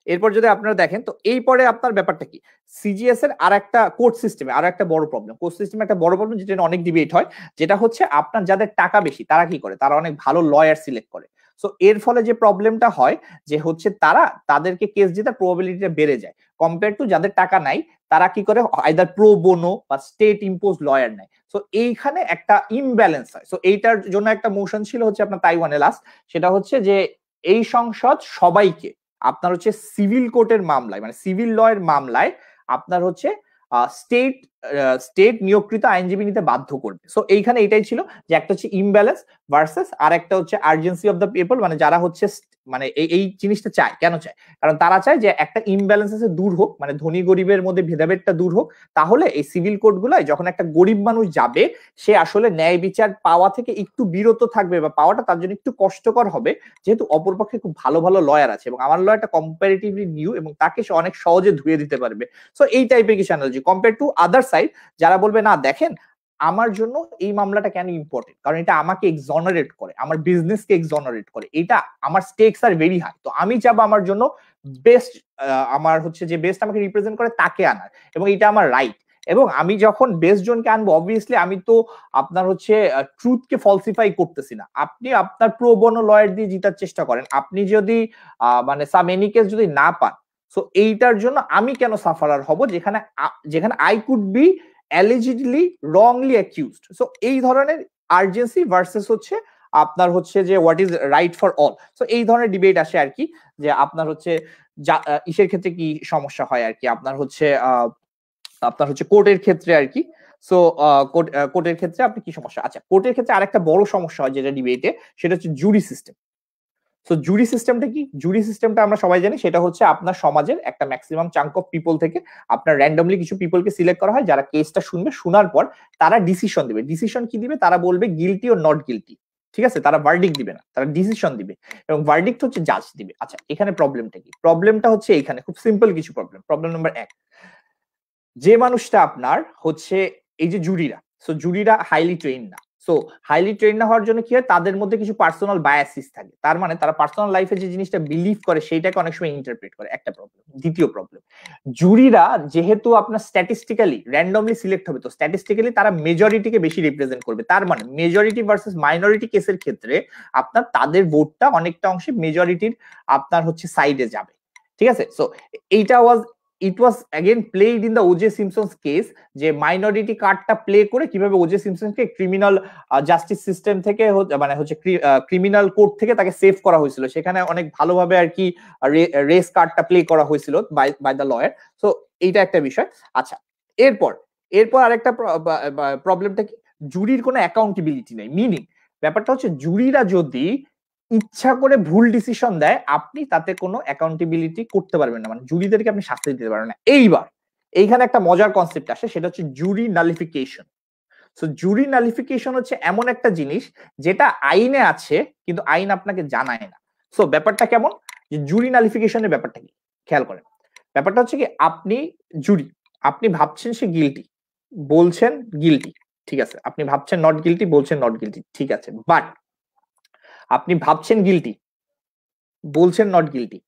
[SPEAKER 2] এরপর যদি আপনারা দেখেন, তো এই পরে আপনার ব্যাপারটা কি, সিজিএস এর আর একটা কোর্ট সিস্টেমে আর একটা বড় প্রবলেম, কোর্ট সিস্টেমে একটা বড় প্রবলেম, যেটা অনেক ডিবেট হয়, যেটা হচ্ছে আপনার যাদের টাকা বেশি তারা কি করে, তারা অনেক ভালো লয়ার সিলেক্ট করে। সো এর ফলে যে প্রবলেমটা হয়, যে হচ্ছে তারা তাদেরকে কেস জেতার প্রবাবিলিটিটা বেড়ে যায়, কম্পেয়ার টু যাদের টাকা নাই, তারা কি করে আইদার প্রো বোনো বা স্টেট ইম্পোজ লয়ার নেয়। সো এইখানে একটা ইমব্যালেন্স হয়। সো এইটার জন্য একটা মোশন ছিল হচ্ছে আপনার তাইওয়ানে লাস্ট, সেটা হচ্ছে যে এই সংসদ সবাইকে আপনার হচ্ছে সিভিল কোর্টের মামলায়, মানে সিভিল লয়ের মামলায় আপনার হচ্ছে স্টেট নিয়োগকৃত আইনজীবী নিতে বাধ্য করবে। সো এইখানে এটাই ছিল, যে একটা হচ্ছে ইমব্যালেন্স ভার্সেস আর একটা হচ্ছে আর্জেন্সি অফ দ্য পিপল, মানে যারা হচ্ছে মানে এই জিনিসটা চায়, কেন চায়, কারণ তারা চায় যে একটা ইমব্যালেন্স দূর হোক, মানে ধনী গরিবের মধ্যে ভেদাভেদটা দূর হোক, তাহলে এই সিভিল কোর্ট গুলায় যখন একটা গরিব মানুষ যাবে, সে আসলে ন্যায় বিচার পাওয়া থেকে একটু বিরত থাকবে, বা পাওয়াটা তার জন্য একটু কষ্টকর হবে, যেহেতু অপরপক্ষে খুব ভালো ভালো লয়ার আছে, এবং আমার লয়ারটা কম্পারেটিভলি নিউ, এবং তাকে সে অনেক সহজে ধুয়ে দিতে পারবে। সো এই টাইপের কিছু analogy compare to other side, যারা বলবে না দেখেন আমার জন্য এই মামলাটা কেন ইম্পর্টেন্ট, কারণ এটা আমাকে এক্সঅনারেট করে, আমার বিজনেসকে এক্সঅনারেট করে, এটা আমার স্টেকস আর ভেরি হাই, তো আমি চাবো আমার জন্য বেস্ট, আমার হচ্ছে যে বেস্ট আমাকে রিপ্রেজেন্ট করে তাকে আনার, এবং এটা আমার রাইট। এবং আমি যখন বেস্ট জনকে আনবো, অবভিয়াসলি আমি তো আপনার হচ্ছে ট্রুথকে ফলসিফাই করতেছি না। আপনি আপনার প্রো বোনো লয়ার দিয়ে জিতার চেষ্টা করেন, আপনি যদি মানে সাম এনি কেস যদি না পান, সো এইটার জন্য আমি কেন সাফারার হব, যেখানে I could be allegedly wrongly accused। So এই ধরনের আর্জেন্সি ভার্সেস হচ্ছে আপনার হচ্ছে যে what is right for all. So এই ধরনের ডিবেট আসে আর কি, যে আপনার হচ্ছে ইসের ক্ষেত্রে কি সমস্যা হয় আর কি, আপনার হচ্ছে কোর্টের ক্ষেত্রে আর কি। সো কোর্টের ক্ষেত্রে আপনি কি সমস্যা, আচ্ছা কোর্টের ক্ষেত্রে আরেকটা বড় সমস্যা হয় যেটা ডিবেটে, সেটা হচ্ছে জুরি সিস্টেম। সো জুরি সিস্টেমটা কি, জুরি সিস্টেমটা আমরা সবাই জানি, সেটা হচ্ছে আপনার সমাজের একটা ম্যাক্সিমাম চাঙ্ক অফ পিপল থেকে আপনার র্যান্ডমলি কিছু পিপলকে সিলেক্ট করা হয়, যারা কেসটা শুনবে, শোনার পর তারা ডিসিশন দিবে। ডিসিশন কি দিবে, তারা বলবে গিলটি ও নট গিলটি, ঠিক আছে, তারা ভার্ডিক্ট দিবে না, তারা ডিসিশন দিবে, এবং ভার্ডিক্ট হচ্ছে জাজ দিবে। আচ্ছা, এখানে প্রবলেমটা কি, প্রবলেমটা হচ্ছে এইখানে খুব সিম্পল কিছু প্রবলেম। প্রবলেম নাম্বার 1, যে মানুষটা আপনার হচ্ছে এই যে জুরিরা, সো জুরিরা হাইলি ট্রেইন না। সো হাইলি ট্রেন না হওয়ার জন্য কি হয়, তাদের মধ্যে কিছু পার্সোনাল বায়াসিস থাকে, তার মানে তারা পার্সোনাল লাইফে যে জিনিসটা বিলিভ করে সেইটাকে অনেক সময় ইন্টারপ্রেট করে, একটা প্রবলেম। দ্বিতীয় প্রবলেম, জুরিরা যেহেতু আপনার স্ট্যাটিস্টিক্যালি র্যান্ডমলি সিলেক্ট হবে, তো স্ট্যাটিস্টিক্যালি তারা মেজরিটিকে বেশি রিপ্রেজেন্ট করবে, তার মানে মেজরিটি ভার্সেস মাইনরিটি কেসের ক্ষেত্রে আপনার তাদের ভোটটা অনেকটা অংশে মেজরিটির আপনার হচ্ছে সাইডে যাবে, ঠিক আছে। সো এইটা was it was again played in the OJ Simpsons case, যে মাইনরিটি কার্ডটা প্লে করে কিভাবে ওজে সিমসনকে ক্রিমিনাল জাস্টিস সিস্টেম থেকে মানে হচ্ছে ক্রিমিনাল কোর্ট থেকে তাকে সেভ করা হয়েছিল। সেখানে অনেক ভালোভাবে আর কি রেস কার্ডটা প্লে করা হয়েছিল বাই দ্য লয়ার। সো এইটা একটা বিষয়। আচ্ছা, এরপর আরেকটা প্রবলেমটা কি, জুরির কোনো অ্যাকাউন্টেবিলিটি নেই। মিনিং ব্যাপারটা হচ্ছে জুরিরা যদি ইচ্ছা করে ভুল ডিসিশন দেয়, আপনি তাতে কোনো অ্যাকাউন্টেবিলিটি করতে পারবেন না, মানে জুরিদেরকে আপনি শাস্তি দিতে পারবেন না। এইবার এইখানে একটা মজার কনসেপ্ট আসে, সেটা হচ্ছে জুরি নালিফিকেশন। সো জুরি নালিফিকেশন হচ্ছে এমন একটা জিনিস যেটা আইনে আছে কিন্তু আইন আপনাকে জানায় না। সো ব্যাপারটা কেমন, যে জুরি নালিফিকেশনের ব্যাপারটা কি খেয়াল করেন। ব্যাপারটা হচ্ছে কি, আপনি জুরি, আপনি ভাবছেন সে গিলটি, বলছেন গিলটি, ঠিক আছে, আপনি ভাবছেন নট গিলটি, বলছেন নট গিলটি, ঠিক আছে, বাট আপনি ভাবছেন গিলটি, বলছেন নট গিলটি,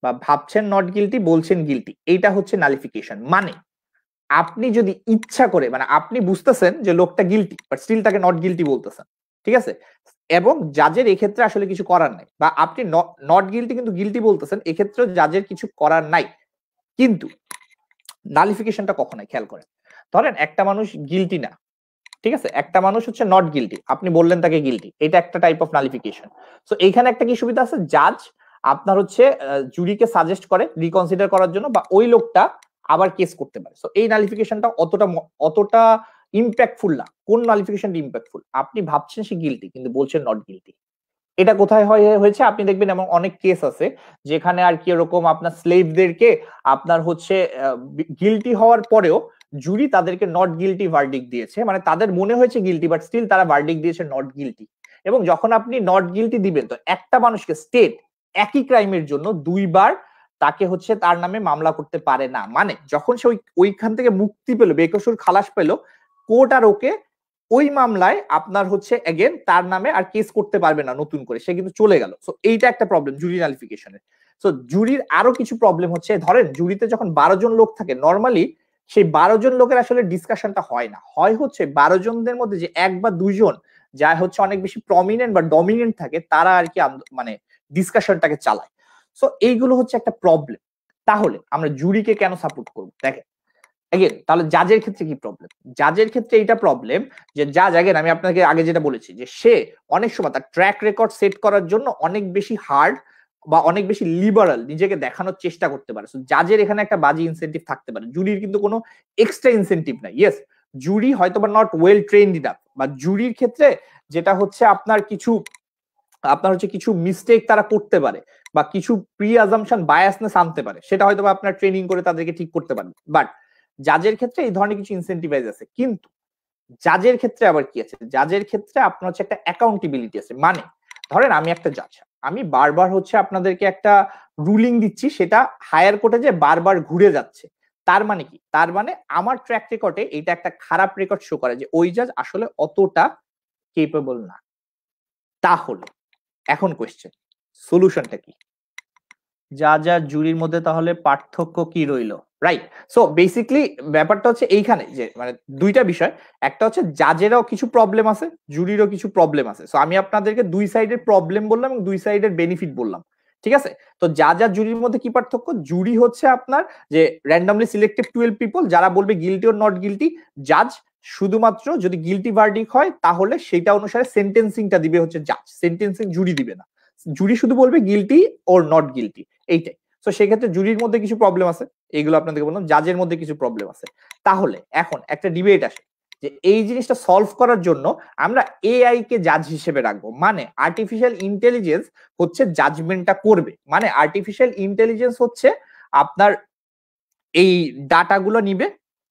[SPEAKER 2] বা ভাবছেন নট গিলটি, বলছেন গিলটি, এইটা হচ্ছে নালিফিকেশন। মানে আপনি যদি ইচ্ছা করে, মানে আপনি বুঝতেছেন যে লোকটা গিলটি বাট স্টিল তাকে নট গিলটি বলতেছেন, ঠিক আছে, এবং জাজের এক্ষেত্রে আসলে কিছু করার নাই, বা আপনি নট গিলটি কিন্তু গিলটি বলতেছেন, এক্ষেত্রে জাজের কিছু করার নাই। কিন্তু নালিফিকেশনটা কখন হয় খেয়াল করেন। ধরেন একটা মানুষ গিলটি না, ঠিক আছে, একটা মানুষ হচ্ছে নট গিলটি, আপনি বললেন তাকে গিলটি, এটা একটা টাইপ অফ নালিফিকেশন। সো এইখানে একটা কি সুবিধা আছে, জাজ আপনার হচ্ছে জুরিকে সাজেস্ট করে রিকনসিডার করার জন্য, বা ওই লোকটা আবার কেস করতে পারে। সো এই নালিফিকেশনটা অতটা ইম্প্যাক্টফুল না। কোন নালিফিকেশনটা ইম্প্যাক্টফুল, আপনি ভাবছেন সে গিলটি কিন্তু বলছেন নট গিলটি। এটা কোথায় হয়েছে আপনি দেখবেন, এমন অনেক কেস আছে যেখানে আর কি এরকম আপনার স্লেভদেরকে আপনার হচ্ছে গিলটি হওয়ার পরেও জুরি তাদেরকে নট গিলটি ভার্ডিক্ট দিয়েছে, মানে তাদের মনে হয়েছে গিলটি বাট স্টিল তারা ভার্ডিক্ট দিয়েছে নট গিলটি। এবং যখন আপনি নট গিলটি দিবেন, তো একটা মানুষকে স্টেট একই ক্রাইমের জন্য দুইবার তাকে হচ্ছে তার নামে মামলা করতে পারে না। মানে যখন সে ওইখান থেকে মুক্তি পেলো, বেকসুর খালাস পেলো, কোর্ট আর ওকে ওই মামলায় আপনার হচ্ছে এগেন তার নামে আর কেস করতে পারবে না নতুন করে, সে কিন্তু চলে গেল। সো এইটা একটা প্রবলেম জুরি নালিফিকেশনের। সো জুরির আরো কিছু প্রবলেম হচ্ছে, ধরেন জুরিতে যখন 12 জন লোক থাকে, নর্মালি সেই 12 জন লোকের আসলে ডিসকাশনটা হয় না, হয় হচ্ছে 12 জনদের মধ্যে যে এক বা দুইজন যা হচ্ছে অনেক বেশি প্রমিনেন্ট বা ডমিনেন্ট থাকে, তারা আর কি মানে ডিসকাশনটাকে চালায়। সো এইগুলো হচ্ছে একটা প্রবলেম। তাহলে আমরা জুরিকে কেন সাপোর্ট করবো দেখেন এগেন, তাহলে জাজের ক্ষেত্রে কি প্রবলেম, জাজের ক্ষেত্রে এইটা প্রবলেম যে জাজ, এগেন আমি আপনাকে আগে যেটা বলেছি, যে সে অনেক সময় তার ট্র্যাক রেকর্ড সেট করার জন্য অনেক বেশি হার্ড বা অনেক বেশি লিবারাল নিজেকে দেখানোর চেষ্টা করতে পারে। সো জাজের এখানে একটা বাজে ইনসেন্টিভ থাকতে পারে, জুরির কিন্তু কোনো এক্সট্রা ইনসেন্টিভ নাই। ইয়েস, জুরি হয়তো বা নট ওয়েল ট্রেন্ড ইনাফ, বা জুরির ক্ষেত্রে যেটা হচ্ছে আপনার কিছু মিস্টেক তারা করতে পারে, বা কিছু প্রি অ্যাজাম্পশন বায়াসনেস আনতে পারে, সেটা হয়তো বা আপনার ট্রেনিং করে তাদেরকে ঠিক করতে পারবে। বাট জাজের ক্ষেত্রে এই ধরনের কিছু ইনসেন্টিভাইজ আছে। কিন্তু জাজের ক্ষেত্রে আবার কি আছে, জাজের ক্ষেত্রে আপনার হচ্ছে একটা অ্যাকাউন্টেবিলিটি আছে। মানে ধরেন আমি একটা জাজ, আমি বারবার হচ্ছে আপনাদেরকে একটা রুলিং দিচ্ছি, সেটা হায়ার কোর্টে যে বারবার ঘুরে যাচ্ছে, তার মানে কি, তার মানে আমার ট্র্যাক রেকর্ডে এটা একটা খারাপ রেকর্ড শো করে যে ওই জাজ আসলে অতটা কেপেবল না। তাহলে এখন কোয়েশ্চেন, সলিউশনটা কি, জাজ আর জুরির মধ্যে তাহলে পার্থক্য কি রইলো, রাইট? সো বেসিক্যালি ব্যাপারটা হচ্ছে এইখানে যে মানে দুইটা বিষয়, একটা হচ্ছে জাজেরও কিছু প্রবলেম আছে, জুরিরও কিছু প্রবলেম আছে। সো আমি আপনাদেরকে দুই সাইডের প্রবলেম বললাম এবং দুই সাইডের বেনিফিট বললাম, ঠিক আছে? তো জাজ আর জুরির মধ্যে কি পার্থক্য, জুরি হচ্ছে আপনার যে র্যান্ডমলি সিলেক্টেড 12 পিপল যারা বলবে গিলটি অর নট গিলটি, জাজ শুধুমাত্র যদি গিলটি ভার্ডিক্ট হয় তাহলে সেটা অনুসারে সেন্টেন্সিংটা দিবে হচ্ছে জাজ, সেন্টেন্সিং জুরি দিবে না, জুরি শুধু বলবে গিলটি ওর নট গিলটি, এইটাই। তো সেক্ষেত্রে জুরির মধ্যে কিছু প্রবলেম আছে, এইগুলো আপনাদেরকে বললাম, জাজের মধ্যে কিছু প্রবলেম আছে। তাহলে এখন একটা ডিবেট আসে যে এই জিনিসটা সলভ করার জন্য আমরা এআই কে জাজ হিসেবে রাখবো, মানে আর্টিফিশিয়াল ইন্টেলিজেন্স হচ্ছে জাজমেন্টটা করবে, মানে আর্টিফিশিয়াল ইন্টেলিজেন্স হচ্ছে আপনার এই ডাটাগুলো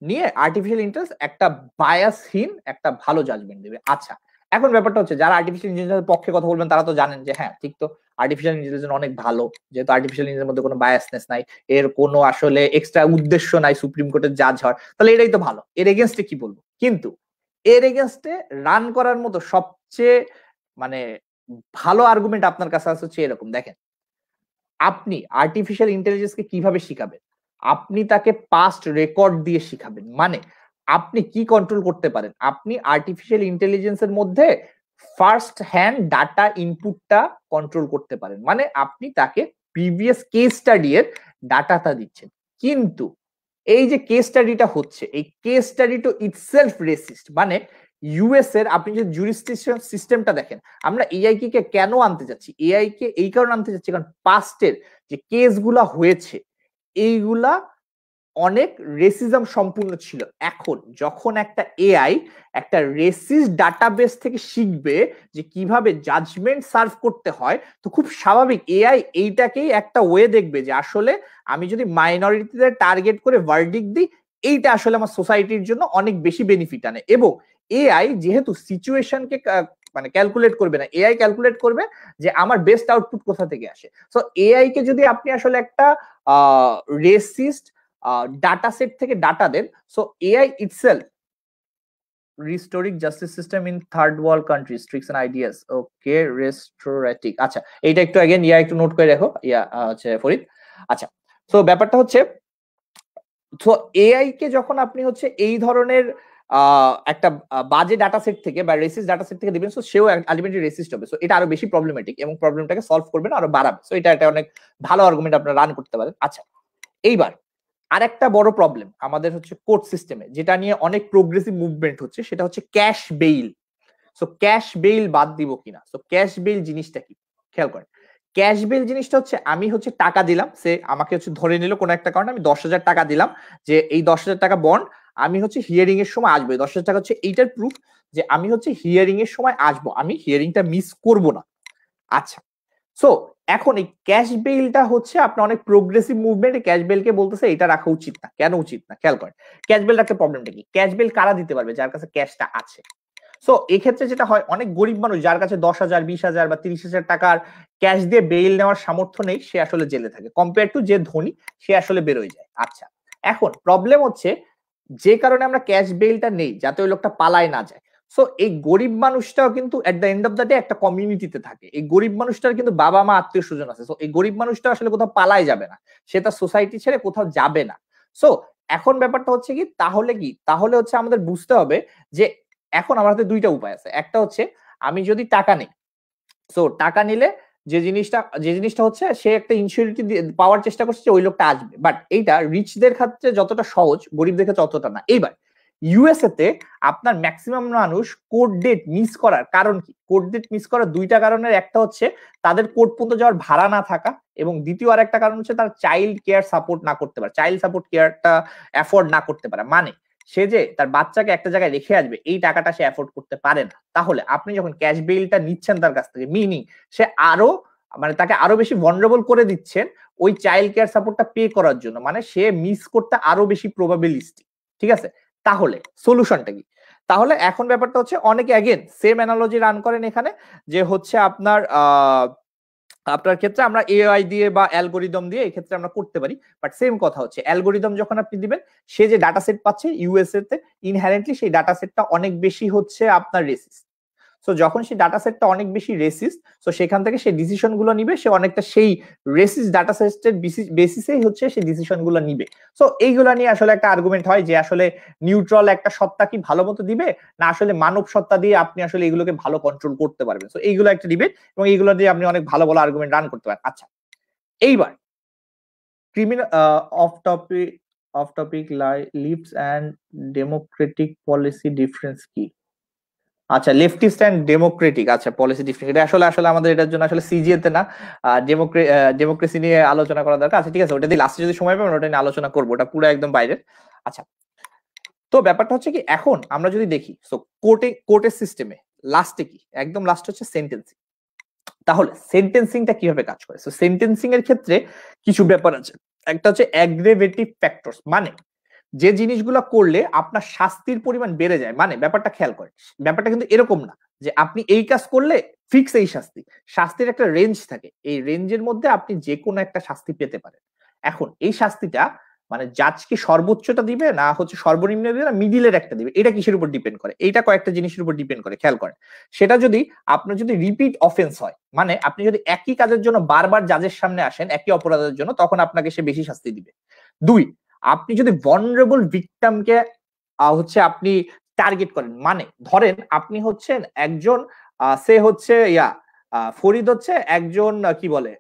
[SPEAKER 2] নিয়ে আর্টিফিশিয়াল ইন্টেলিজেন্স একটা বায়াসহীন একটা ভালো জাজমেন্ট দেবে। আচ্ছা, এখন ব্যাপারটা হচ্ছে যারা আর্টিফিশিয়াল ইন্টেলিজেন্সের পক্ষে কথা বলবেন তারা তো জানেন যে হ্যাঁ ঠিক, তো আর্টিফিশিয়াল ইন্টেলিজেন্স অনেক ভালো, যেহেতু আর্টিফিশিয়াল ইন্টেলিজেন্সের মধ্যে কোনো বায়াসনেস নাই, এর কোনো আসলে এক্সট্রা উদ্দেশ্য নাই সুপ্রিম কোর্টের জাজ হওয়ার, তাহলে এটাই তো ভালো, এর এগেনস্টে কি বলবো? কিন্তু এর এগেনস্টে রান করার মতো সবচেয়ে মানে ভালো আর্গুমেন্ট আপনার কাছে আছে হচ্ছে এরকম, দেখেন আপনি আর্টিফিশিয়াল ইন্টেলিজেন্সকে কিভাবে শিখাবেন, আপনি তাকে পাস্ট রেকর্ড দিয়ে শিখাবেন। মানে আপনি কি কন্ট্রোল করতে পারেন, আপনি আর্টিফিশিয়াল ইন্টেলিজেন্সের মধ্যে ফার্স্ট হ্যান্ড ডাটা ইনপুটটা কন্ট্রোল করতে পারেন, মানে আপনি তাকে প্রিভিয়াস কেস স্টাডি এর ডাটাটা দিচ্ছেন। কিন্তু এই যে কেস স্টাডিটা হচ্ছে, এই কেস স্টাডিটা ইটসেলফ রেসিস্ট। মানে ইউএস এর আপনি যদি জুরিসডিকশন সিস্টেমটা দেখেন, আমরা এআই কে কেন আনতে যাচ্ছি, এআই কে এই কারণে আনতে যাচ্ছি কারণ পাস্টের যে কেসগুলা হয়েছে এইগুলা অনেক রেসিজম সম্পূর্ণ ছিল। এখন যখন একটা এআই একটা রেসিস্ট ডাটাবেস থেকে শিখবে যে কিভাবে জাজমেন্ট সার্ভ করতে হয়, তো খুব স্বাভাবিক এআই এইটাকেই একটা ওয়ে দেখবে যে আসলে আমি যদি মাইনরিটিদের টার্গেট করে ভার্ডিক্ট দিই, এইটা আসলে আমার সোসাইটির জন্য অনেক বেশি বেনিফিট আনে। এবং এআই যেহেতু সিচুয়েশনকে মানে ক্যালকুলেট করবে না, এআই ক্যালকুলেট করবে যে আমার বেস্ট আউটপুট কোথা থেকে আসে। সো এআই কে যদি আপনি আসলে একটা রেসিস্ট ডাটা সেট থেকে ডাটা দেন, so AI itself restoring justice system in third world countries tricks and ideas. Okay, restorative. আচ্ছা, এইটা একটু अगेन ইয়া একটু নোট করে রাখো ইয়া হচ্ছে ফরিদ। আচ্ছা, সো ব্যাপারটা হচ্ছে, তো এআই কে যখন আপনি হচ্ছে এই ধরনের একটা বাজে ডাটা সেট থেকে বা রেসিস্ট ডাটা সেট থেকে দিবেন, সো সেও আলটিমেটলি রেসিস্ট হবে। সো এটা আরো বেশি প্রবলেমেটিক এবং প্রবলেমটাকে সলভ করবে না, আরো বাড়াবে। সো এটা একটা অনেক ভালো আর্গুমেন্ট আপনারা রান করতে পারেন। আচ্ছা, এইবার আরেকটা বড় প্রবলেম আমাদের হচ্ছে কোর্ট সিস্টেমে, যেটা নিয়ে অনেক প্রোগ্রেসিভ মুভমেন্ট হচ্ছে, সেটা হচ্ছে cash bail. So cash bail বাদ দিব কিনা। সো ক্যাশ বেইল জিনিসটা কি খেয়াল করেন। ক্যাশ বেইল জিনিসটা হচ্ছে আমি হচ্ছে টাকা দিলাম, সে আমাকে হচ্ছে ধরে নিল কোনো একটা কারণে, আমি 10,000 টাকা দিলাম যে এই 10,000 টাকা বন্ড আমি হচ্ছে হিয়ারিং এর সময় আসবো। 10,000 টাকা হচ্ছে এইটার প্রুফ যে আমি হচ্ছে হিয়ারিং এর সময় আসবো, আমি হিয়ারিংটা মিস করব না। আচ্ছা, সো এখন এই ক্যাশ বেইলটা হচ্ছে আপনার অনেক প্রোগ্রেসিভ মুভমেন্ট ক্যাশ বেইলকে বলতেছে এটা রাখা উচিত না। কেন উচিত না খেয়াল করেন। ক্যাশ বেইল রাখতে প্রবলেমটা কি, ক্যাশ বেইল কারা দিতে পারবে, যার কাছে ক্যাশটা আছে। সো এই ক্ষেত্রে যেটা হয়, অনেক গরিব মানুষ যার কাছে 10,000 20,000 বা 30,000 টাকার ক্যাশ দিয়ে বেইল নেওয়ার সামর্থ্য নেই, সে আসলে জেলে থাকে। কম্পেয়ার টু যে ধনী, সে আসলে বেরোয় যায়। আচ্ছা, এখন প্রবলেম হচ্ছে যে কারণে আমরা ক্যাশ বেইলটা নেই যাতে ওই লোকটা পালায় না যায়। সো এই গরিব মানুষটাও কিন্তু এট the end of the day একটা কমিউনিটিতে থাকে। এই গরিব মানুষটার কিন্তু বাবা মা আত্মীয় স্বজন আছে। সো এই গরিব মানুষটা আসলে কোথাও পালায় যাবে না, সে তার সোসাইটি ছেড়ে কোথাও যাবে না। সো এখন ব্যাপারটা হচ্ছে কি, তাহলে হচ্ছে আমাদের বুঝতে হবে যে এখন আমার হাতে দুইটা উপায় আছে। একটা হচ্ছে আমি যদি টাকা নিই, সো টাকা নিলে যে জিনিসটা হচ্ছে সে একটা ইনসিউরিটি পাওয়ার চেষ্টা করছে যে ওই লোকটা আসবে, বাট এইটা রিচদের ক্ষেত্রে যতটা সহজ, গরিবদের ক্ষেত্রে অতটা না। এইবার ইউএসএ তে আপনার ম্যাক্সিমাম মানুষ কোর্ট ডেট মিস করার কারণ কি, কোর্ট ডেট মিস করার দুইটা কারণের একটা হচ্ছে তাদের কোর্ট পর্যন্ত যাওয়ার ভাড়া না থাকা, এবং দ্বিতীয় আর একটা কারণ হচ্ছে তার চাইল্ড কেয়ার সাপোর্ট না করতে পারে, চাইল্ড সাপোর্ট কেয়ারটা অ্যাফোর্ড না করতে পারে। মানে সে যে তার বাচ্চাকে একটা জায়গায় রেখে আসবে এই টাকাটা সে অ্যাফোর্ড করতে পারে না। তাহলে আপনি যখন ক্যাশ বেইলটা নিচ্ছেন তার কাছ থেকে, মিনিং সে আরো মানে তাকে আরো বেশি ভালনারেবল করে দিচ্ছেন ওই চাইল্ড কেয়ার সাপোর্টটা পে করার জন্য, মানে সে মিস করতে আরো বেশি প্রবাবিলিস্টিক। ঠিক আছে, তাহলে সলিউশনটা কি? তাহলে এখন ব্যাপারটা হচ্ছে অনেকে अगेन সেম অ্যানালজি রান করেন এখানে, যে হচ্ছে আপনার ক্ষেত্রে আমরা এআই দিয়ে বা অ্যালগোরিদম দিয়ে এই ক্ষেত্রে আমরা করতে পারি। বাট সেম কথা হচ্ছে, অ্যালগোরিদম যখন আপনি দিবেন, সে যে ডাটা সেট পাচ্ছে ইউএসএ তে, ইনহেরেন্টলি সেই ডাটা সেটটা অনেক বেশি হচ্ছে আপনার রেসিস্ট। সো যখন সেই ডাটা সেটটা অনেক বেশি রেসিস্ট, সো সেখান থেকে সেই ডিসিশন গুলো নিবে, সে অনেকটা সেই রেসিস্ট ডাটা সেটের বেসিসেই হচ্ছে সেই ডিসিশন গুলো নিবে। সো এইগুলা নিয়ে আসলে একটা আর্গুমেন্ট হয় যে আসলে নিউট্রাল একটা সত্তা কি ভালো মতো দিবে, না আসলে মানব সত্তা দিয়ে আপনি আসলে এগুলোকে ভালো কন্ট্রোল করতে পারবেন। সো এইগুলো একটা ডিবেট, এবং এইগুলো দিয়ে আপনি অনেক ভালো ভালো আর্গুমেন্ট রান করতে পারেন। আচ্ছা, এইবার criminal of topic lives and democratic policy difference কি? আচ্ছা, লেফটিস্ট এন্ড ডেমোক্রেটিক, আচ্ছা পলিসি ডিফারেন্স, এটা আসলে আমাদের এটার জন্য আসলে সিজিএ তে না ডেমোক্রেসি নিয়ে আলোচনা করা দরকার। আচ্ছা ঠিক আছে, ওটা দিয়ে লাস্টে যদি সময় পাবেন ওটা নিয়ে আলোচনা করবো, ওটা পুরো একদম বাইরের। আচ্ছা, তো ব্যাপারটা হচ্ছে কি, এখন আমরা যদি দেখি সো কোর্টের সিস্টেমে লাস্টে কি, একদম লাস্ট হচ্ছে সেন্টেন্সিং। তাহলে সেন্টেন্সিংটা কিভাবে কাজ করে? সো সেন্টেন্সিং এর ক্ষেত্রে কিছু ব্যাপার আছে। একটা হচ্ছে অ্যাগ্রেভেটিভ ফ্যাক্টরস, মানে যে জিনিসগুলো করলে আপনার শাস্তির পরিমাণ বেড়ে যায়। মানে ব্যাপারটা খেয়াল করেন, ব্যাপারটা কিন্তু এরকম না যে আপনি এই কাজ করলে ফিক্স এই শাস্তি, শাস্তির একটা রেঞ্জ থাকে, এই রেঞ্জের মধ্যে আপনি যে কোনো একটা শাস্তি পেতে পারেন। এখন এই শাস্তিটা মানে জাজ কি সর্বোচ্চটা দিবে না হচ্ছে সর্বনিম্ন দিবে না মিডিলের একটা দিবে, এটা কিসের উপর ডিপেন্ড করে? এটা কয়েকটা জিনিসের উপর ডিপেন্ড করে, খেয়াল করেন। সেটা যদি আপনার যদি রিপিট অফেন্স হয়, মানে আপনি যদি একই কাজের জন্য বারবার জাজের সামনে আসেন একই অপরাধের জন্য, তখন আপনাকে সে বেশি শাস্তি দিবে। দুই, আপনি যদি ভালনারেবল ভিকটিমকে হচ্ছে আপনি টার্গেট করেন, মানে ধরেন আপনি হচ্ছেন একজন সে হচ্ছে ফরিদ হচ্ছে একজন কি বলে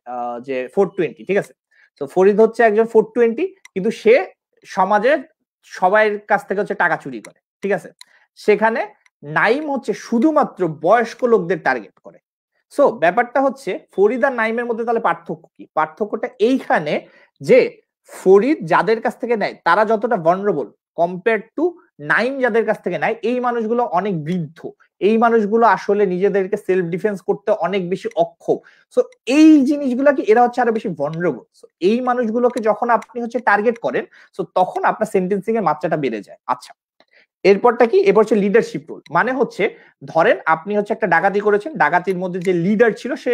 [SPEAKER 2] যে 420, ঠিক আছে, তো ফরিদ হচ্ছে একজন 420, কিন্তু সে সমাজে সবার কাছ থেকে হচ্ছে টাকা চুরি করে, ঠিক আছে, সেখানে নাইম হচ্ছে শুধুমাত্র বয়স্ক লোকদের টার্গেট করে। সো ব্যাপারটা হচ্ছে ফরিদ আর নাইমের মধ্যে তাহলে পার্থক্য কি? পার্থক্যটা এইখানে যে ফরিদ যাদের কাছ থেকে নেয় তারা যতটা ভালনারেবল কম্পেয়ার টু নাইম যাদের কাছ থেকে নেয়, এই মানুষগুলো অনেক বৃদ্ধ, এই মানুষগুলো আসলে নিজেদেরকে সেলফ ডিফেন্স করতে অনেক বেশি অক্ষম। সো এই জিনিসগুলোকে এরা হচ্ছে আরো বেশি ভালনারেবল। সো এই মানুষগুলোকে যখন আপনি হচ্ছে টার্গেট করেন, সো তখন আপনার সেন্টেন্সিং এর মাত্রাটা বেড়ে যায়। আচ্ছা, এরপরটা কি? এরপর হচ্ছে লিডারশিপ রোল। মানে হচ্ছে ধরেন আপনি হচ্ছে একটা ডাকাতি করেছেন, ডাকাতির মধ্যে যে লিডার ছিল সে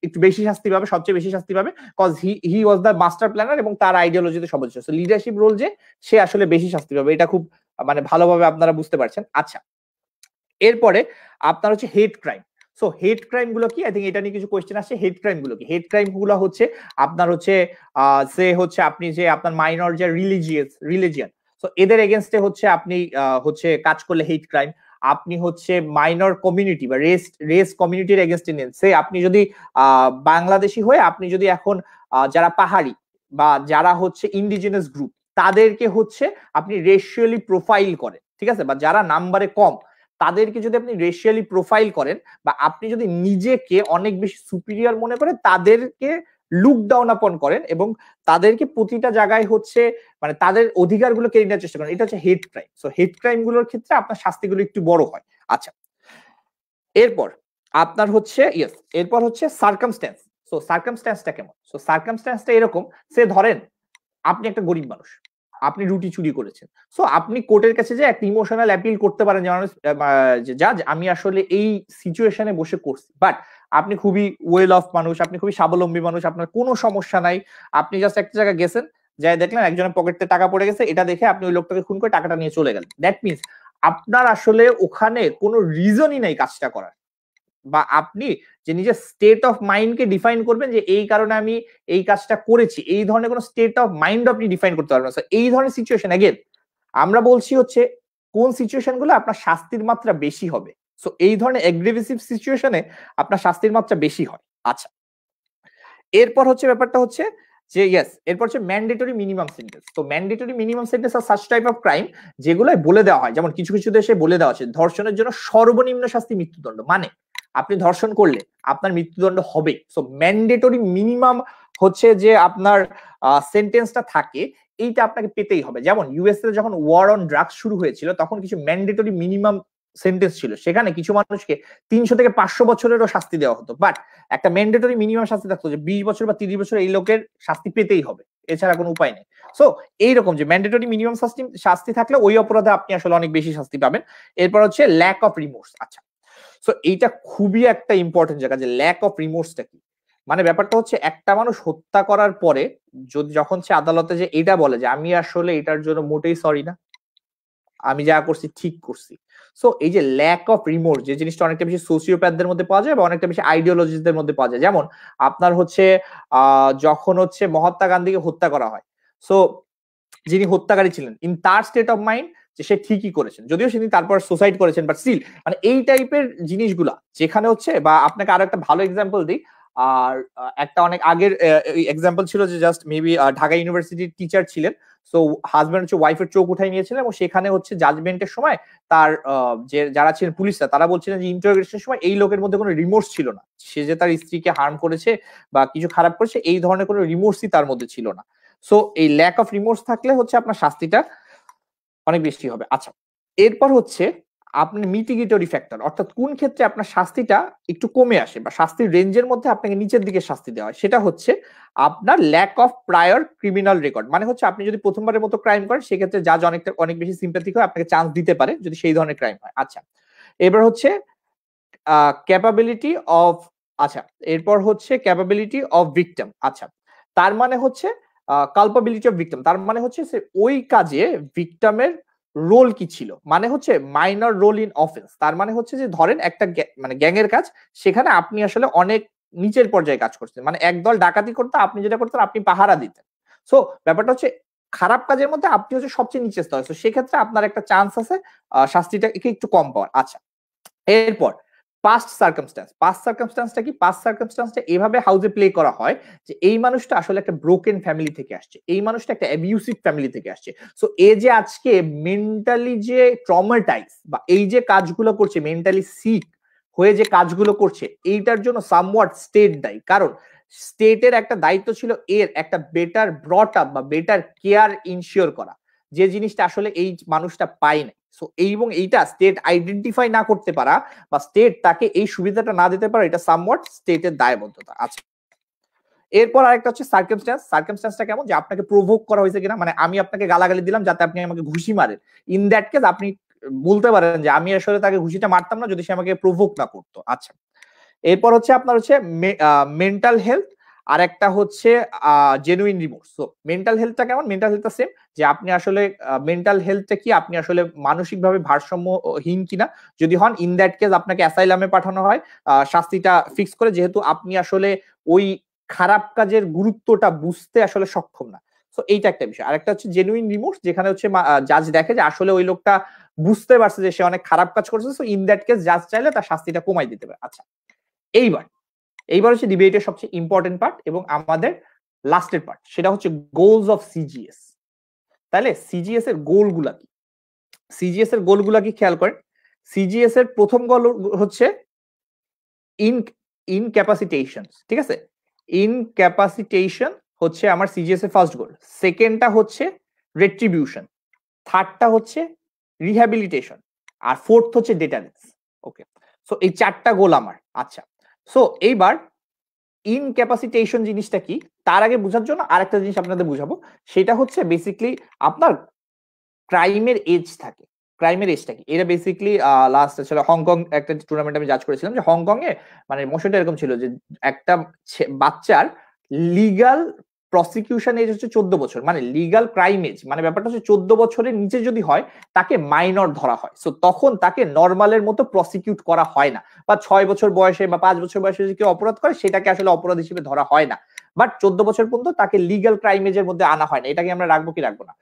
[SPEAKER 2] একটু বেশি শাস্তি পাবে, সবচেয়ে বেশি শাস্তি পাবে, cause he was the master planner এবং তার আইডিওলজিতে সবাই ছিল। লিডারশিপ রোল যে সে আসলে বেশি শাস্তি পাবে, এটা খুব মানে ভালোভাবে আপনারা বুঝতে পারছেন। আচ্ছা, এরপরে আপনার হচ্ছে হেট ক্রাইম। সো হেট ক্রাইম গুলো কি? আই থিঙ্ক এটা নিয়ে কিছু কোয়েশ্চেন আসছে। হেট ক্রাইম গুলো কি? হেট ক্রাইম গুলো হচ্ছে আপনার হচ্ছে সে হচ্ছে আপনি যে আপনার মাইনর যে রিলিজিয়ন, সো এদের এগেনস্টে হচ্ছে আপনি হচ্ছে কাজ করলে হেট ক্রাইম। আপনি হচ্ছে মাইনর কমিউনিটি বা রেস কমিউনিটির এগেনস্টে নেন, সে আপনি যদি বাংলাদেশি হয়ে আপনি যদি এখন যারা পাহাড়ি বা যারা হচ্ছে ইন্ডিজিনাস গ্রুপ তাদেরকে হচ্ছে আপনি রেশিয়ালি প্রোফাইল করেন, ঠিক আছে, বা যারা নাম্বারে কম তাদেরকে যদি আপনি রেশিয়ালি প্রোফাইল করেন, বা আপনি যদি নিজেকে অনেক বেশি সুপিরিয়র মনে করেন, তাদেরকে লুক ডাউন আপন করেন এবং তাদেরকে প্রতিটা জায়গায় হচ্ছে মানে তাদের অধিকারগুলো কেড়ে নেওয়ার চেষ্টা করেন, এটা হচ্ছে হেট ক্রাইম। সো হেট ক্রাইম গুলোর ক্ষেত্রে আপনার শাস্তিগুলো একটু বড় হয়। আচ্ছা, এরপর আপনার হচ্ছে এরপর হচ্ছে সার্কামস্ট্যান্স। সো সার্কামস্ট্যান্সটা কেমন? সো সার্কামস্ট্যান্সটা এরকম, সে ধরেন আপনি একটা গরিব মানুষ, আপনি রুটি চুরি করেছেন। সো আপনি কোর্টের কাছে যে একটা ইমোশনাল অ্যাপিল করতে পারেন যে জাজ আমি আসলে এই সিচুয়েশনে বসে করছি, বাট আপনি খুবই ওয়েল অফ মানুষ, আপনি খুবই স্বাবলম্বী মানুষ, আপনার কোনো সমস্যা নাই, আপনি জাস্ট একটা জায়গায় গেছেন, যাই দেখলেন একজনের পকেটে টাকা পড়ে গেছে, এটা দেখে আপনি ওই লোকটাকে খুন করে টাকাটা নিয়ে চলে গেলেন। দ্যাট মিনস আপনার আসলে ওখানে কোনো রিজনই নাই কাজটা করার, বা আপনি যে নিজের স্টেট অফ মাইন্ডকে ডিফাইন করবেন যে এই কারণে আমি এই কাজটা করেছি, এই ধরনের কোনো স্টেট অফ মাইন্ড আপনি ডিফাইন করতে পারবেন না। এই ধরনের সিচুয়েশন এগেন আমরা বলছি হচ্ছে কোন সিচুয়েশন গুলো আপনার শাস্তির মাত্রা বেশি হবে। সো এই ধরনের এগ্রেসিভ সিচুয়েশনে আপনার শাস্তির মাত্রা বেশি হয়। আচ্ছা, এরপর হচ্ছে ব্যাপারটা হচ্ছে যে এরপর হচ্ছে ম্যান্ডেটরি মিনিমাম সেন্টেন্স। তো mandatory minimum sentence are such type of crime যেগুলো বলে দেওয়া হয়, যেমন কিছু কিছু দেশে বলে দেওয়া আছে ধর্ষণের জন্য সর্বনিম্ন শাস্তি মৃত্যুদণ্ড, মানে আপনি ধর্ষণ করলে আপনার মৃত্যুদণ্ড হবে। সো ম্যান্ডেটরি মিনিমাম হচ্ছে যে আপনার সেন্টেন্সটা থাকে, এইটা আপনাকে পেতেই হবে। যেমন ইউএসএ যখন ওয়ার অন ড্রাগস শুরু হয়েছিল তখন কিছু ম্যান্ডেটরি মিনিমাম সেন্টেন্স ছিল, সেখানে কিছু মানুষকে 300 থেকে 500 বছরেরও শাস্তি দেওয়া হতো, বাট একটা ম্যান্ডেটরি মিনিমাম শাস্তি থাকতো যে 20 বছর বা 30 বছর এই লোকের শাস্তি পেতেই হবে, এছাড়া কোনো উপায় নেই। সো এইরকম যে ম্যান্ডেটরি মিনিমাম শাস্তি থাকলে ওই অপরাধে আপনি আসলে অনেক বেশি শাস্তি পাবেন। এরপর হচ্ছে ল্যাক অফ রিমোর্স। আচ্ছা, সো এইটা খুবই একটা ইম্পর্টেন্ট জায়গা যে ল্যাক অফ রিমোর্সটা কি। মানে ব্যাপারটা হচ্ছে একটা মানুষ হত্যা করার পরে যদি যখন সে আদালতে যে এটা বলে যে আমি আসলে এটার জন্য মোটেই সরি না, আমি যা করছি ঠিক করছি। সো এই যে ল্যাক অফ রিমোর্স যে জিনিসটা অনেকটা বেশি সোসিওপ্যাথদের মধ্যে পাওয়া যায় বা অনেকটা বেশি আইডিওলজিস্টদের মধ্যে পাওয়া যায়। যেমন আপনার হচ্ছে যখন হচ্ছে মহাত্মা গান্ধীকে হত্যা করা হয়, সো যিনি হত্যাকারী ছিলেন ইন তার স্টেট অফ মাইন্ড যে সে ঠিকই করেছেন, যদিও তিনি তারপর সুসাইড করেছেন, বাট স্টিল মানে এই টাইপের জিনিসগুলা যেখানে হচ্ছে, বা আপনাকে আরো একটা ভালো এক্সাম্পল দিই। আর একটা অনেক আগের এক্সাম্পল ছিল যে জাস্ট মেবি ঢাকা ইউনিভার্সিটির টিচার ছিলেন, সো হাজবেন্ড হচ্ছে ওয়াইফের চোখ উঠাই নিয়েছিলেন এবং সেখানে হচ্ছে জাজমেন্টের সময় তার যে যারা ছিলেন পুলিশরা তারা বলছিলেন যে ইন্টারোগেশনের সময় এই লোকের মধ্যে কোনো রিমোর্স ছিল না, সে যে তার স্ত্রীকে হার্ম করেছে বা কিছু খারাপ করেছে এই ধরনের কোনো রিমোর্সই তার মধ্যে ছিল না। সো এই ল্যাক অফ রিমোর্স থাকলে হচ্ছে আপনার শাস্তিটা অনেক বেশি হবে। আচ্ছা, এরপর হচ্ছে আপনার মিটিগেটরি ফ্যাক্টর, অর্থাৎ কোন ক্ষেত্রে আপনার শাস্তিটা একটু কমে আসে বা শাস্তির রেঞ্জের মধ্যে আপনাকে নিচের দিকে শাস্তি দেওয়া হয়, সেটা হচ্ছে আপনার lack of prior criminal record. মানে হচ্ছে আপনি যদি প্রথমবারের মতো ক্রাইম করেন সেক্ষেত্রে জাজ অনেক বেশি সিম্প্যাথিক হয়, আপনাকে চান্স দিতে পারে যদি সেই ধরনের ক্রাইম হয়। আচ্ছা, এবার হচ্ছে ক্যাপাবিলিটি অফ, আচ্ছা এরপর হচ্ছে ক্যাপাবিলিটি অফ ভিকটিম। আচ্ছা, তার মানে হচ্ছে কালপাবিলিটি অফ ভিকটিম, তার মানে হচ্ছে ওই কাজে ভিকটিমের রোল কি ছিল, মানে হচ্ছে মাইনর রোল ইন অফেন্স। তার মানে হচ্ছে যে ধরেন একটা মানে গ্যাংয়ের কাজ, সেখানে আপনি আসলে অনেক নিচের পর্যায়ে কাজ করছেন, মানে একদল ডাকাতি করতে আপনি যেটা করতেন আপনি পাহারা দিতেন। সো ব্যাপারটা হচ্ছে খারাপ কাজের মধ্যে আপনি হচ্ছে সবচেয়ে নিচে স্তরে, সেক্ষেত্রে আপনার একটা চান্স আছে শাস্তিটা একটু কম পাওয়ার। আচ্ছা, এরপর পাস্ট সার্কামস্ট্যান্সটা কি? পাস্ট সার্কামস্ট্যান্সটা এভাবে হাউজে প্লে করা হয় যে এই মানুষটা আসলে একটা ব্রোকেন ফ্যামিলি থেকে আসছে, এই মানুষটা একটা অ্যাবিউসিভ ফ্যামিলি থেকে আসছে। সো এ যে আজকে মেন্টালি যে ট্রমাটাইজ বা এই যে কাজগুলো করছে, মেন্টালি সিক হয়ে যে কাজগুলো করছে, এইটার জন্য সামওয়াট স্টেট দায়ী। কারণ স্টেটের একটা দায়িত্ব ছিল এর একটা বেটার ব্রট আপ বা বেটার কেয়ার ইনশিওর করা, যে জিনিসটা আসলে এই মানুষটা পায় না। সো এবং এইটা স্টেট আইডেন্টিফাই না করতে পারা বা স্টেট তাকে এই সুবিধাটা না দিতে পারে, এটা সামওয়াট স্টেটের দায়বদ্ধতা আছে। এরপর আরেকটা হচ্ছে সার্কামস্ট্যান্সটা কেমন, যে আপনাকে প্রভোক করা হয়েছে কিনা, মানে আমি আপনাকে গালাগালি দিলাম যাতে আপনি আমাকে ঘুষি মারেন, ইন দ্যাট কেস আপনি বলতে পারেন যে আমি আসলে তাকে ঘুষিটা মারতাম না যদি সে আমাকে প্রভোক না করতো। আচ্ছা, এরপর হচ্ছে আপনার হচ্ছে মেন্টাল হেলথ, আর একটা হচ্ছে জেনুইন রিমোর্স। সো মেন্টাল হেলথটা কেমন? মেন্টাল হেলথটা সেম, যে আপনি আসলে মেন্টাল হেলথটা কি, আপনি আসলে মানসিকভাবে ভারসাম্যহীন কিনা, যদি হন ইন দ্যাট কেস আপনাকে অ্যাসাইলামে পাঠানো হয় শাস্তিটা ফিক্স করে, যেহেতু আপনি আসলে ওই খারাপ কাজের গুরুত্বটা বুঝতে আসলে সক্ষম না। সো এইটা একটা বিষয়। আরেকটা হচ্ছে জেনুইন রিমোর্স, যেখানে হচ্ছে জাজ দেখে যে আসলে ওই লোকটা বুঝতে পারছে যে সে অনেক খারাপ কাজ করছে, সো ইন দ্যাট কেস জাজ চাইলে তার শাস্তিটা কমাই দিতে পারে। আচ্ছা, এইবার হচ্ছে ডিবেটের সবচেয়ে ইম্পর্টেন্ট পার্ট এবং আমাদের লাস্টের পার্ট, সেটা হচ্ছে গোলস অফ সিজিএস। তাহলে সিজিএস এর গোলগুলা কি? সিজিএস এর গোলগুলা কি খেয়াল করেন। সিজিএস এর প্রথম গোল হচ্ছে ইনক্যাপাসিটেশন, ঠিক আছে? ইনক্যাপাসিটেশন হচ্ছে আমার সিজিএস এর ফার্স্ট গোল। সেকেন্ডটা হচ্ছে রেট্রিবিউশন, থার্ডটা হচ্ছে রিহ্যাবিলিটেশন, আর ফোর্থ হচ্ছে ডেটারেন্স। ওকে, সো এই চারটা গোল আমার। আচ্ছা, সো এইবার ইনক্যাপাসিটেশন জিনিসটা কি তার আগে বোঝার জন্য আরেকটা জিনিস আপনাদের বুঝাবো, সেটা হচ্ছে বেসিক্যালি আপনার ক্রাইমের এজ থাকে। ক্রাইমের এজটা কি? এটা বেসিক্যালি লাস্ট আসলে হংকং একটা টুর্নামেন্ট আমি জাজ করেছিলাম, যে হংকং এ মানে মোশনটা এরকম ছিল যে একটা বাচ্চার লিগাল প্রসিকিউশন এজ হচ্ছে 14 বছর, মানে লিগাল ক্রাইম এজ, মানে ব্যাপারটা হচ্ছে 14 বছরের নিচে যদি হয় তাকে মাইনর ধরা হয়। সো তখন তাকে নর্মালের মতো প্রসিকিউট করা হয় না, বা 6 বছর বয়সে বা 5 বছর বয়সে যদি কেউ অপরাধ করে সেটাকে আসলে অপরাধ হিসেবে ধরা হয় না, বাট 14 বছর পর্যন্ত তাকে লিগাল ক্রাইম এজের মধ্যে আনা হয় না। এটাকে আমরা রাখবো কি রাখবো না?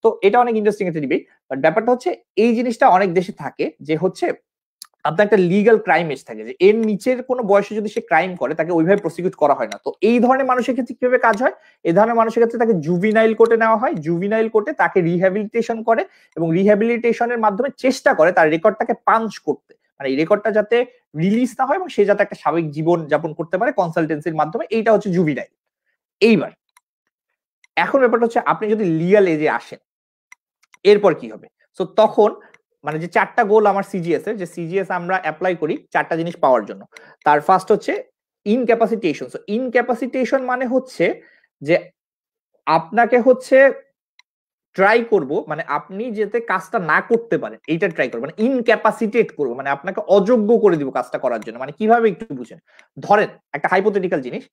[SPEAKER 2] তো এটা অনেক ইন্টারেস্টিং একটা ডিবেট, বাট ব্যাপারটা হচ্ছে এই জিনিসটা অনেক দেশে থাকে যে হচ্ছে আপনার একটা লিগাল ক্রাইম এজ থাকে, যে এর নিচের কোনো বয়সে যদি সে ক্রাইম করে তাকে ওইভাবে প্রসিকিউট করা হয় না। তো এই ধরনের মানুষের ক্ষেত্রে কিভাবে কাজ হয়? এই ধরনের মানুষের ক্ষেত্রে তাকে জুভিনাইল কোর্টে নেওয়া হয়, জুভিনাইল কোর্টে তাকে রিহ্যাবিলিটেশন করে এবং রিহ্যাবিলিটেশনের মাধ্যমে চেষ্টা করে তার রেকর্ডটাকে পাঞ্চ করতে, মানে এই রেকর্ডটা যাতে রিলিজ না হয় এবং সে যাতে একটা স্বাভাবিক জীবন যাপন করতে পারে কনসালটেন্সির মাধ্যমে। এইটা হচ্ছে জুভিনাইল। এইবার এখন ব্যাপারটা হচ্ছে আপনি যদি লিগাল এজে আসেন এরপর কি হবে? সো তখন মানে যে চারটা গোল আমার সিজিএস এর, যে সিজিএস আমরা অ্যাপ্লাই করি চারটা জিনিস পাওয়ার জন্য, তার ফার্স্ট হচ্ছে ইনক্যাপাসিটেশন। সো ইনক্যাপাসিটেশন মানে হচ্ছে যে আপনাকে হচ্ছে ট্রাই করব, মানে আপনি যাতে কাজটা না করতে পারেন এইটা ট্রাই করবো, মানে ইনক্যাপাসিটেট করবো, মানে আপনাকে অযোগ্য করে দিব কাজটা করার জন্য। মানে কিভাবে একটু বুঝেন, ধরেন একটা হাইপোথেটিক্যাল জিনিস,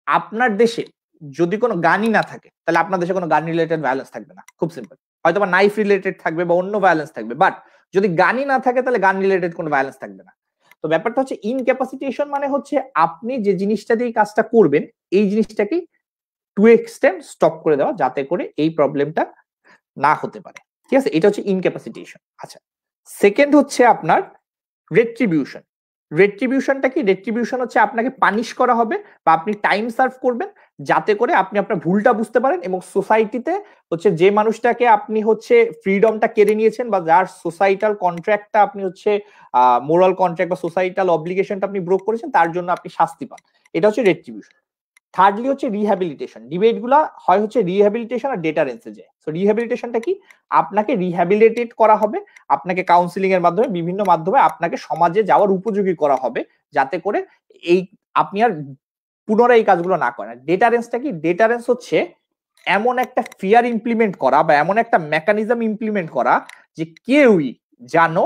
[SPEAKER 2] আপনার দেশে যদি কোনো গানই না থাকে তাহলে আপনার দেশে কোনো গান রিলেটেড ভায়োলেন্স থাকবে না, খুব সিম্পল। হয়তো বা নাইফ রিলেটেড থাকবে বা অন্য ভায়োলেন্স থাকবে, বাট যদি গানই না থাকে তাহলে গান রিলেটেড কোনো ভায়োলেন্স থাকবে না। তো ব্যাপারটা হচ্ছে ইনক্যাপাসিটেশন মানে হচ্ছে আপনি যে জিনিসটা দিয়ে কাজটা করবেন এই জিনিসটাকে টু এক্সটেন্ট স্টপ করে দেওয়া, যাতে করে এই প্রবলেমটা না হতে পারে। ঠিক আছে, এটা হচ্ছে ইনক্যাপাসিটেশন। আচ্ছা, সেকেন্ড হচ্ছে আপনার রেট্রিবিউশন। রেট্রিবিউশনটা কি? রেট্রিবিউশন হচ্ছে আপনাকে পানিশ করা হবে বা আপনি টাইম সার্ভ করবেন যাতে করে আপনি আপনার ভুলটা বুঝতে পারেন এবং সোসাইটিতে হচ্ছে যে মানুষটাকে আপনি হচ্ছে ফ্রিডমটা কেড়ে নিয়েছেন বা যার সোসাইটাল কন্ট্রাক্টটা আপনি হচ্ছে মোরাল কন্ট্রাক্ট বা সোসাইটাল অব্লিগেশনটা আপনি ব্রোক করেছেন তার জন্য আপনি শাস্তি পান। এটা হচ্ছে রেট্রিবিউশন। থার্ডলি হচ্ছে রিহ্যাবিলিটেশন। ডিবেট গুলা হয় হচ্ছে রিহ্যাবিলিটেশন আর ডেটারেন্সে যায়। সো রিহ্যাবিলিটেশনটা কি? আপনাকে রিহ্যাবিলিটেট করা হবে, আপনাকে কাউন্সিলিং এর মাধ্যমে বিভিন্ন মাধ্যমে আপনাকে সমাজে যাওয়ার উপযোগী করা হবে যাতে করে এই আপনি আর পুনরায় এই কাজগুলো না করেন। ডেটারেন্সটা কি? ডেটারেন্স হচ্ছে এমন একটা ফিয়ার ইমপ্লিমেন্ট করা বা এমন একটা মেকানিজম ইমপ্লিমেন্ট করা যে কেউই জানো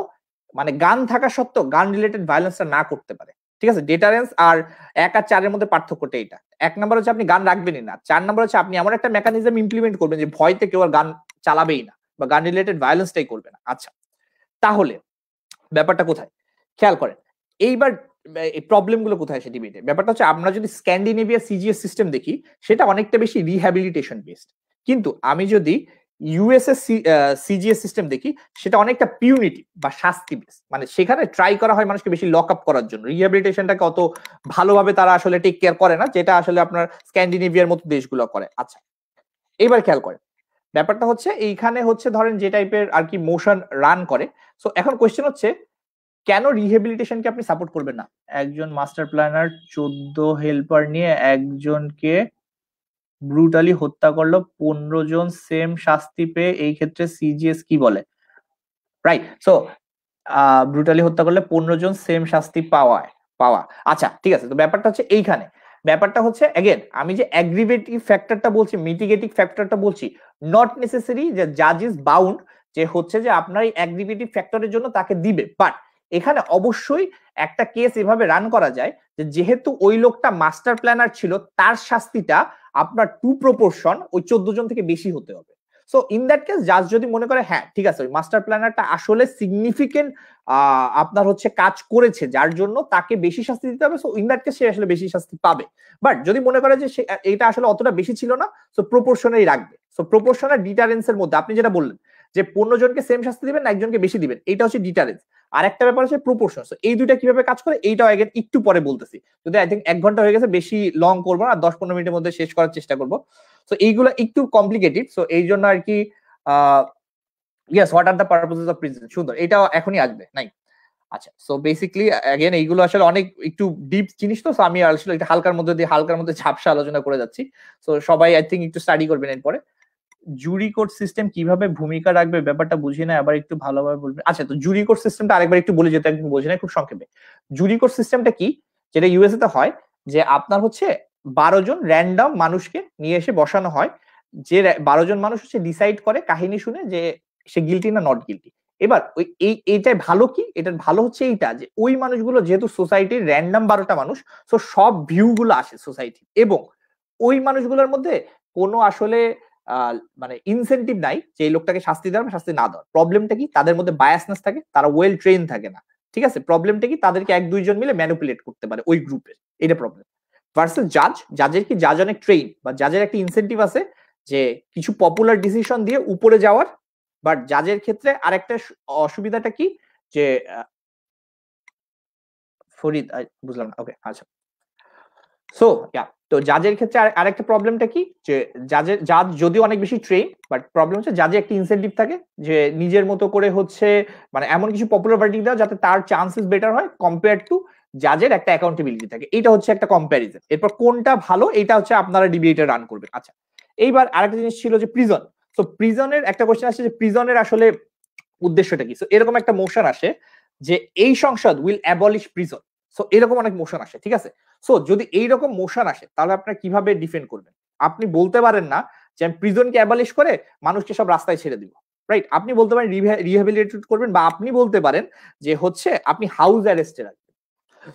[SPEAKER 2] মানে গান থাকা সত্ত্বেও গান রিলেটেড ভায়োলেন্সটা না করতে পারে। ঠিক আছে, ডেটারেন্স আর 1 আর 4 এর মধ্যে পার্থক্যটা এটা। 1 নাম্বার হচ্ছে আপনি গান রাখবেনই না, 4 নাম্বার হচ্ছে আপনি এমন একটা মেকানিজম ইমপ্লিমেন্ট করবেন যে ভয়তে কেউ আর গান চালাবেই না বা গান রিলেটেড ভায়োলেন্সটাই করবে না। আচ্ছা, তাহলে ব্যাপারটা কোথায় খেয়াল করেন। এইবার এই প্রবলেম গুলো কোথায় আসে ডিবেটে? ব্যাপারটা হচ্ছে আমরা যদি স্ক্যান্ডিনেভিয়া সিজিএস সিস্টেম দেখি সেটা অনেকটা বেশি রিহ্যাবিলিটেশন বেসড, কিন্তু আমি যদি ইউএসএ সিজিএস সিস্টেম দেখি সেটা অনেকটা পিউনিটিভ বা শাস্তি বেস, মানে সেখানে ট্রাই করা হয় মানুষকে বেশি লক আপ করার জন্য, রিহ্যাবিলিটেশনটাকে অত ভালোভাবে তারা আসলে টেক কেয়ার করে না, যেটা আসলে আপনার স্ক্যান্ডিনেভিয়ার মতো দেশগুলো করে। আচ্ছা, এইবার খেয়াল করেন ব্যাপারটা হচ্ছে এইখানে হচ্ছে ধরেন যে টাইপের আর কি মোশন রান করে। সো এখন কোয়েশ্চেন হচ্ছে কেন রিহ্যাবিলিটেশনকে আপনি সাপোর্ট করবেন না? একজন মাস্টার প্ল্যানার 14 হেল্পার নিয়ে একজনকে ব্রুটালি হত্যা করলো, 15 জন সেম শাস্তি পেয়ে এই ক্ষেত্রে সিজিএস কি বলে? রাইট। সো ব্রুটালি হত্যা করলে 15 জন সেম শাস্তি পাওয়া। আচ্ছা ঠিক আছে, তো ব্যাপারটা হচ্ছে এইখানে, ব্যাপারটা হচ্ছে এগেন আমি যে অ্যাগ্রিভেটিভ ফ্যাক্টরটা বলছি, মিটিগেটিভ ফ্যাক্টরটা বলছি, নট নেসেসারি যে জাজ ইজ বাউন্ড যে হচ্ছে যে আপনার এই অ্যাগ্রিভেটিভ ফ্যাক্টরের জন্য তাকে দিবে, বাট এখানে অবশ্যই একটা কেস এভাবে রান করা যায় যে যেহেতু ওই লোকটা মাস্টার প্ল্যানার ছিল তার শাস্তিটা আপনার টু প্রপোর্শন ওই 14 জন থেকে বেশি হতে হবে। সো ইন দ্যাট কেস জাজ যদি মনে করে হ্যাঁ ঠিক আছে ওই মাস্টার প্ল্যানারটা আসলে সিগনিফিকেন্ট আপনার হচ্ছে কাজ করেছে যার জন্য তাকে বেশি শাস্তি দিতে হবে, সো ইন দ্যাট কেস সে আসলে বেশি শাস্তি পাবে। বাট যদি মনে করে যে এটা আসলে অতটা বেশি ছিল না, সো প্রপোর্শনেই রাখবে। সো প্রপোর্শন আর ডিটারেন্সের মধ্যে আপনি যেটা বললেন যে 15 জনকে সেম শাস্তি দিবেন না একজনকে বেশি দিবেন, এটা হচ্ছে ডিটারেন্স। আর একটা ব্যাপার হচ্ছে প্রপোর্শন। সো এই দুইটা কিভাবে কাজ করে এইটাও আগে একটু পরে বলতেছি, যদি আই থিঙ্ক 1 ঘন্টা হয়ে গেছে, বেশি লং করবো না, 10-15 মিনিটের মধ্যে শেষ করার চেষ্টা করবো। সো এইগুলো একটু কমপ্লিকেটেড, সো এই জন্য আর কি yes what are the purposes of prison, সুন্দর, এটাও এখনই আসবে নাই। আচ্ছা, সো বেসিক্যালি अगेन এইগুলো আসলে অনেক একটু ডিপ জিনিস, তো আমি আসলে এটা হালকার মধ্যে ঝাপসা আলোচনা করে যাচ্ছি। সো সবাই আই থিঙ্ক একটু স্টাডি করবেন এরপরে। জুরি কোর্ট সিস্টেম কিভাবে ভূমিকা রাখবে ব্যাপারটা বুঝি না, আবার একটু ভালোভাবে বলবেন। আচ্ছা, তো জুরি কোর্ট সিস্টেমটা আরেকবার একটু বলে যেতে একদম বুঝি না, খুব সংক্ষেপে। জুরি কোর্ট সিস্টেমটা কি, যেটা ইউএসএ তে হয়, যে আপনার হচ্ছে 12 জন র্যান্ডম মানুষকে নিয়ে এসে বসানো হয়, যে 12 জন মানুষ হচ্ছে ডিসাইড করে কাহিনী শুনে যে সে গিলটি না নট গিলটি। এবার ওই এইটাই ভালো কি, এটার ভালো হচ্ছে এইটা যে ওই মানুষগুলো যেহেতু সোসাইটির র্যান্ডম 12টা মানুষ, তো সব ভিউ গুলো আসে সোসাইটি, এবং ওই মানুষগুলোর মধ্যে কোনো আসলে মানে ইনসেন্টিভ নাই যে এই লোকটাকে শাস্তি দেওয়ার শাস্তি না দেওয়ার। প্রবলেমটা কি, তাদের মধ্যে বায়াসনেস থাকে, তারা ওয়েল ট্রেন থাকে না, ঠিক আছে। প্রবলেমটা কি, তাদেরকে 1-2 জন মিলে ম্যানিপুলেট করতে পারে ওই গ্রুপের, এটা প্রবলেম। ভার্সেস জাজের কি, জাজ অনেক ট্রেন, বা জাজের একটা ইনসেন্টিভ আছে যে কিছু পপুলার ডিসিশন দিয়ে উপরে যাওয়ার। বাট জাজের ক্ষেত্রে আরেকটা অসুবিধাটা কি, যে ফরিদ বুঝলাম না, ওকে আচ্ছা। সো তো জাজের ক্ষেত্রে আরেকটা প্রবলেমটা কি, যে জাজ যদিও অনেক বেশি ট্রেন, বাট প্রবলেম হচ্ছে জাজে একটা ইনসেন্টিভ থাকে যে নিজের মতো করে হচ্ছে মানে এমন কিছু পপুলার ভার্ডিক্ট দাও যাতে তার চান্সেস বেটার হয় কম্পেয়ার টু জাজের একটা অ্যাকাউন্টেবিলিটি থাকে। এটা হচ্ছে একটা কম্প্যারিজন। এরপর কোনটা ভালো এটা হচ্ছে আপনারা ডিবেটে রান করবেন। আচ্ছা, এইবার আরেকটা জিনিস ছিল যে প্রিজন। সো প্রিজনের একটা কোশ্চেন আসছে যে প্রিজনের আসলে উদ্দেশ্যটা কি। সো এরকম একটা মোশন আসে যে এই সংসদ উইল অ্যাবলিশ প্রিজন। সো এরকম অনেক মোশন আসে, ঠিক আছে। সো যদি এইরকম মোশন আসে তাহলে আপনারা কিভাবে ডিফেন্ড করবেন? আপনি বলতে পারেন না যে আমি প্রিজনকে অ্যাবলিশ করে মানুষকে সব রাস্তায় ছেড়ে দিব, রাইট? আপনি বলতে পারেন রিহ্যাবিলিটেট করবেন, বা আপনি বলতে পারেন যে হচ্ছে আপনি হাউস অ্যারেস্টে রাখবেন।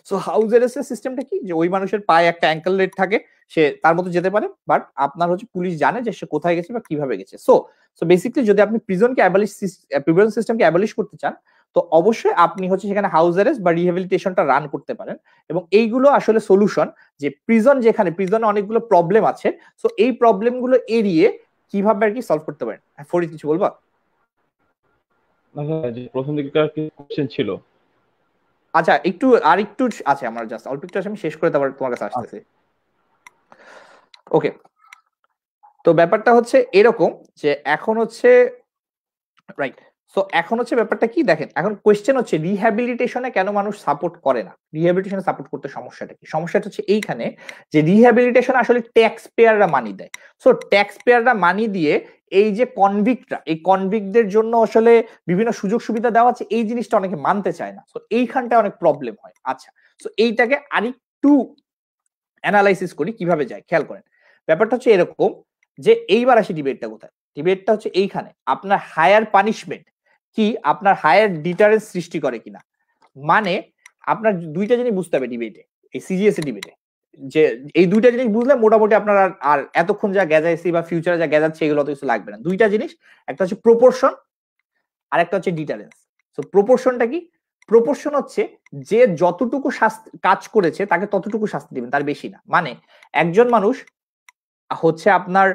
[SPEAKER 2] সো হাউস অ্যারেস্টের সিস্টেমটা কি, যে ওই মানুষের পায়ে একটা অ্যাঙ্কেল রেট থাকে, সে তার মতো যেতে পারে, বাট আপনার হচ্ছে পুলিশ জানে যে সে কোথায় গেছে বা কিভাবে গেছে। সো বেসিক্যালি যদি আপনি প্রিজন সিস্টেমকে অ্যাবলিশ করতে চান, তো অবশ্যই আপনি হচ্ছে সেখানে হাউস অ্যারেস্ট বা রিহ্যাবিলিটেশনটা রান করতে পারেন। এবং এইগুলো আসলে সলিউশন, যে যেখানে প্রিজনে অনেকগুলো প্রবলেম আছে, সো এই প্রবলেমগুলো এড়িয়ে কিভাবে আর কি সলভ করতে পারেন। ফরিদ কিছু বলবা?
[SPEAKER 1] প্রথম দিকে কোশ্চেন ছিল।
[SPEAKER 2] আচ্ছা, একটু আছে আমার, জাস্ট অল্প একটু আছে, আমি শেষ করে তারপর তোমার কাছে আসতেছি। ওকে, তো ব্যাপারটা হচ্ছে এরকম যে এখন হচ্ছে রাইট। সো এখন হচ্ছে ব্যাপারটা কি দেখেন, এখন কোয়েশ্চেন হচ্ছে রিহ্যাবিলিটেশনে কেন মানুষ সাপোর্ট করে না, রিহ্যাবিলিটেশনে সাপোর্ট করতে সমস্যাটা কি? সমস্যাটা হচ্ছে এইখানে যে রিহ্যাবিলিটেশন আসলে ট্যাক্স পেয়াররা মানি দেয়। সো ট্যাক্স পেয়াররা মানি দিয়ে এই যে কনভিক্টরা, এই কনভিক্টদের জন্য আসলে বিভিন্ন সুযোগ সুবিধা দেওয়া আছে, এই জিনিসটা অনেকে মানতে চায় না। সো এইখানটা অনেক প্রবলেম হয়। আচ্ছা, সো এইটাকে আরেকটু অ্যানালাইসিস করি কিভাবে যায়, খেয়াল করেন। ব্যাপারটা হচ্ছে এরকম যে এইবার আসি ডিবেটটা কোথায়। ডিবেটটা হচ্ছে এইখানে, আপনার হায়ার পানিশমেন্ট কি আপনার হায়ার ডিটারেন্স সৃষ্টি করে কিনা। মানে আপনার দুইটা জিনিস বুঝতে হবে ডিবেটে, এই সিজিএস ডিবেটে, যে এই দুইটা জিনিস বুঝলে মোটামুটি আপনার আর এতক্ষণ যা গেজাইছি বা ফিউচারে যা গেজাচ্ছে এগুলো তো কিছু লাগবে না। দুইটা জিনিস, একটা হচ্ছে প্রপোর্শন আর একটা হচ্ছে ডিটারেন্স। সো প্রপোর্শনটা কি? প্রপোর্শন হচ্ছে যে যতটুকু কাজ করেছে তাকে ততটুকু শাস্তি দিবেন, তার বেশি না। মানে একজন মানুষ হচ্ছে আপনার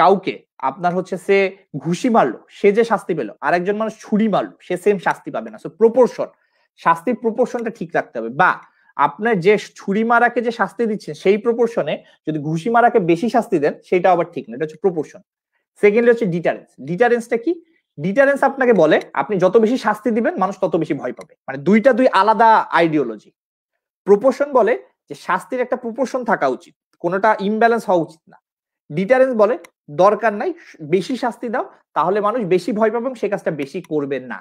[SPEAKER 2] কাউকে আপনার হচ্ছে সে ঘুষি মারলো, সে যে শাস্তি পেলো, আর একজন মানুষ ছুরি মারলো, সে সেম শাস্তি পাবে না। সো প্রপোর্শন, শাস্তির প্রপোর্শনটা ঠিক রাখতে হবে। বা আপনার যে ছুরি মারাকে যে শাস্তি দিচ্ছেন সেই প্রপোর্শনে যদি ঘুষি মারাকে বেশি শাস্তি দেন সেটা আবার ঠিক না, এটা হচ্ছে প্রপোর্শন। সেকেন্ডলি হচ্ছে ডিটারেন্স। ডিটারেন্সটা কি? ডিটারেন্স আপনাকে বলে আপনি যত বেশি শাস্তি দিবেন মানুষ তত বেশি ভয় পাবে, মানে দুই আলাদা আইডিওলজি। প্রপোর্শন বলে যে শাস্তির একটা প্রপোর্শন থাকা উচিত, কোনোটা ইমব্যালেন্স হওয়া উচিত না। ডিটারেন্স বলে দরকার নাই, বেশি শাস্তি দাও, তাহলে মানুষ বেশি ভয় পাবে এবং সে কাজটা বেশি করবেন না।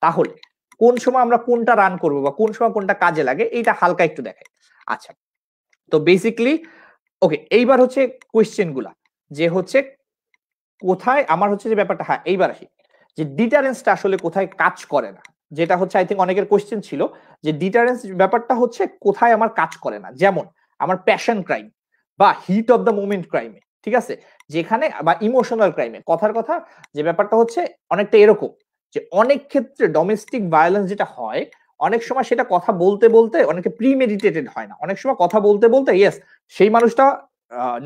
[SPEAKER 2] তাহলে কোন সময় আমরা কোনটা রান করবো বা কোন সময় কোনটা কাজে লাগে এইটা হালকা একটু দেখাই। আচ্ছা, তো বেসিকলি ওকে, এইবার হচ্ছে কোয়েশ্চেন গুলা যে হচ্ছে কোথায় আমার হচ্ছে যে ব্যাপারটা, হ্যাঁ এইবার আসি যে ডিটারেন্সটা আসলে কোথায় কাজ করে না, যেটা হচ্ছে আই থিঙ্ক অনেকের কোয়েশ্চেন ছিল যে ডিটারেন্স ব্যাপারটা হচ্ছে কোথায় আমার কাজ করে না। যেমন আমার প্যাশন ক্রাইম বা হিট অফ দ্য মোমেন্ট ক্রাইমে, ঠিক আছে, যেখানে বা ইমোশনাল ক্রাইমে, কথার কথা যে ব্যাপারটা হচ্ছে অনেকটা এরকম যে অনেক ক্ষেত্রে ডোমেস্টিক ভায়োলেন্স যেটা হয় অনেক সময় সেটা কথা বলতে বলতে অনেকে প্রিমেডিটেটেড হয় না, অনেক সময় কথা বলতে বলতে ইয়েস সেই মানুষটা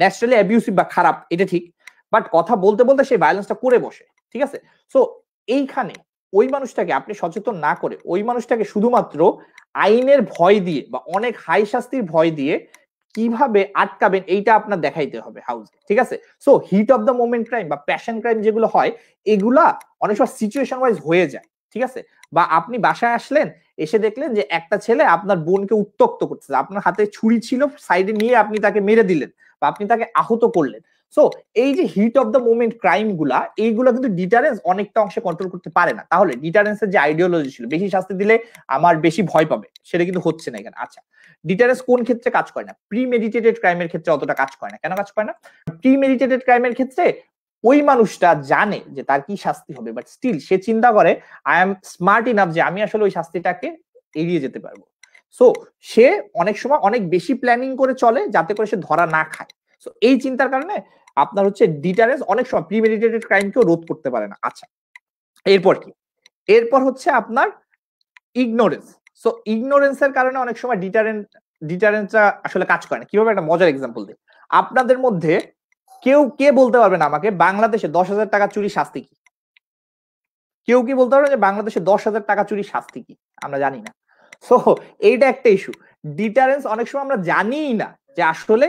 [SPEAKER 2] ন্যাচারালি অ্যাবিউসিভ বা খারাপ, এটা ঠিক, বাট কথা বলতে বলতে সেই ভায়োলেন্সটা করে বসে, ঠিক আছে। সো এইখানে ওই মানুষটাকে আপনি সচেতন না করে ওই মানুষটাকে শুধুমাত্র আইনের ভয় দিয়ে বা অনেক হাই শাস্তির ভয় দিয়ে কিভাবে আটকাবেন এইটা আপনার দেখাইতে হবে হাউসে, ঠিক আছে। So heat of the moment crime বা প্যাশন ক্রাইম যেগুলো হয় এগুলা অনেক সময় সিচুয়েশন ওয়াইজ হয়ে যায়, ঠিক আছে। বা আপনি বাসায় আসলেন, এসে দেখলেন যে একটা ছেলে আপনার বোনকে উত্ত্যক্ত করতেছে, আপনার হাতে ছুরি ছিল, সাইডে নিয়ে আপনি তাকে মেরে দিলেন বা আপনি তাকে আহত করলেন। সো এই যে heat of the moment crime গুলা, এইগুলা কিন্তু ডিটারেন্স অনেকটা অংশে কন্ট্রোল করতে পারে না। তাহলে ডিটারেন্সের যে আইডিওলজি ছিল বেশি শাস্তি দিলে আমার বেশি ভয় পাবে, সেটা কিন্তু হচ্ছে না এখানে। আচ্ছা, ডিটারেন্স কোন ক্ষেত্রে কাজ করে না? প্রিমেডিটেটেড ক্রাইমের ক্ষেত্রে অতটা কাজ করে না। কেন কাজ করে না? প্রিমেডিটেটেড ক্রাইমের ক্ষেত্রে ওই মানুষটা জানে যে তার কি শাস্তি হবে, বাট স্টিল সে চিন্তা করে আই এম স্মার্ট ইনাফ যে আমি আসলে ওই শাস্তিটাকে এড়িয়ে যেতে পারবো। সো সে অনেক সময় অনেক বেশি প্ল্যানিং করে চলে যাতে করে সে ধরা না খায়। সো এই চিন্তার কারণে আপনার হচ্ছে ডিটারেন্স অনেক সময় প্রিমেডিটেটেড ক্রাইমকেও রোধ করতে পারে না। আচ্ছা, এরপর কি? এরপর হচ্ছে আপনার ইগনোরেন্স। সো ইগনোরেন্সের কারণে অনেক সময় ডিটারেন্সটা আসলে কাজ করে না। কিভাবে? একটা মজার এক্সাম্পল দিই। আপনাদের মধ্যে কে বলতে পারবেন আমাকে বাংলাদেশে 10,000 টাকা চুরি শাস্তি কি? কেউ কি বলতে পারবে যে বাংলাদেশে 10,000 টাকা চুরি শাস্তি কি? আমরা জানি না। সো এইটা একটা ইস্যু। ডিটারেন্স অনেক সময় আমরা জানিই না যে আসলে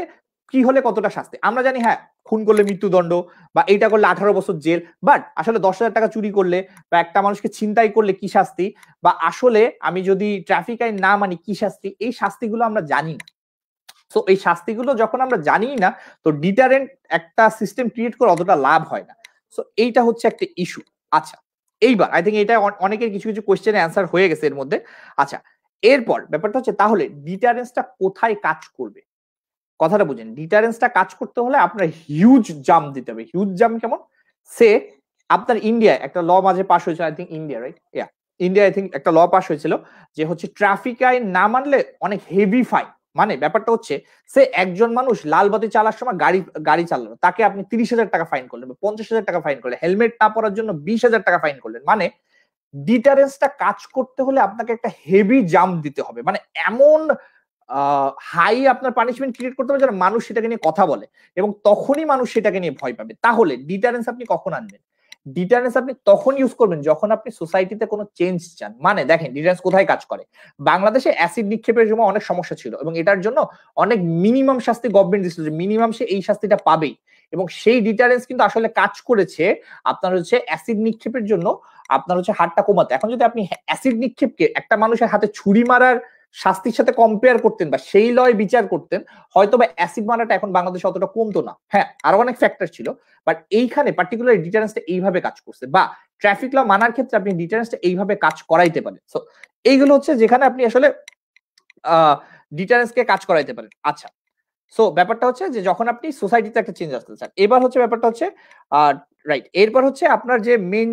[SPEAKER 2] কি হলে কতটা শাস্তি। আমরা জানি হ্যাঁ খুন করলে মৃত্যুদণ্ড বা এইটা করলে 18 বছর জেল, বাট আসলে 10,000 টাকা চুরি করলে বা একটা মানুষকে ছিনতাই করলে কি শাস্তি, বা আসলে আমি যদি ট্রাফিক আইন না মানি কি শাস্তি, এই শাস্তিগুলো আমরা জানি না। সো এই শাস্তিগুলো যখন আমরা জানি না, তো ডিটারেন্ট একটা সিস্টেম ক্রিয়েট করে অতটা লাভ হয় না। সো এইটা হচ্ছে একটা ইস্যু। আচ্ছা, এইবার আই থিঙ্ক এটা অনেকের কিছু কিছু কোয়েশ্চেনের অ্যান্সার হয়ে গেছে এর মধ্যে। আচ্ছা, এরপর ব্যাপারটা হচ্ছে তাহলে ডিটারেন্সটা কোথায় কাজ করবে? কথাটা বুঝেন, ডিটারেন্সটা কাজ করতে হলে আপনার হিউজ জাম্প দিতে হবে। হিউজ জাম্প কেমন? সে আপনার ইন্ডিয়ায় একটা ল মাঝে পাস হয়েছিল, I think India, right? Yeah, India I think একটা ল পাস হয়েছিল যে হচ্ছে ট্রাফিক আইন না মানলে অনেক হেভি ফাইন। মানে ব্যাপারটা হচ্ছে সে একজন মানুষ লাল বাতি চালার সময় গাড়ি চালালো, তাকে আপনি 30,000 টাকা ফাইন করলেন বা 50,000 টাকা ফাইন করলেন, হেলমেট না পরার জন্য 20,000 টাকা ফাইন করলেন। মানে ডিটারেন্সটা কাজ করতে হলে আপনাকে একটা হেভি জাম্প দিতে হবে, মানে এমন হাই আপনার পানিশমেন্ট ক্রিয়েট করতে হবে যেন মানুষ সেটাকে নিয়ে কথা বলে এবং তখনই মানুষ সেটাকে নিয়ে ভয় পাবে। তাহলে ডিটারেন্স আপনি কখন আনবেন? ডিটারেন্স আপনি তখন ইউজ করবেন যখন আপনি সোসাইটিতে কোনো চেঞ্জ চান। মানে দেখেন ডিটারেন্স কোথায় কাজ করে। বাংলাদেশে অ্যাসিড নিক্ষেপের সময় অনেক সমস্যা ছিল এবং এটার জন্য অনেক মিনিমাম শাস্তি গভর্নমেন্ট দিচ্ছিল যে মিনিমাম সে এই শাস্তিটা পাবেই, এবং সেই ডিটারেন্স কিন্তু আসলে কাজ করেছে আপনার হচ্ছে অ্যাসিড নিক্ষেপের জন্য আপনার হচ্ছে হারটা কমাতে। এখন যদি আপনি অ্যাসিড নিক্ষেপকে একটা মানুষের হাতে ছুরি মারার শাস্তির সাথে কম্পেয়ার করতেন বা সেই লয় বিচার করতেন, হয়তো বা অ্যাসিড মারাটা এখন বাংলাদেশে অতটা কমতো না। হ্যাঁ, আরো অনেক ফ্যাক্টর ছিল, বাট এইখানে পার্টিকুলার ডিটারেন্সটা এইভাবে কাজ করছে। বা ট্রাফিক ল মানার ক্ষেত্রে আপনি ডিটারেন্সটা এইভাবে কাজ করাইতে পারেন। সো এইগুলো হচ্ছে যেখানে আপনি আসলে ডিটারেন্সকে কাজ করাইতে পারেন। আচ্ছা, সো ব্যাপারটা হচ্ছে যে যখন আপনি সোসাইটিতে একটা চেঞ্জ আসতে চান, এবার হচ্ছে ব্যাপারটা হচ্ছে রাইট, এরপর হচ্ছে আপনার যে মেইন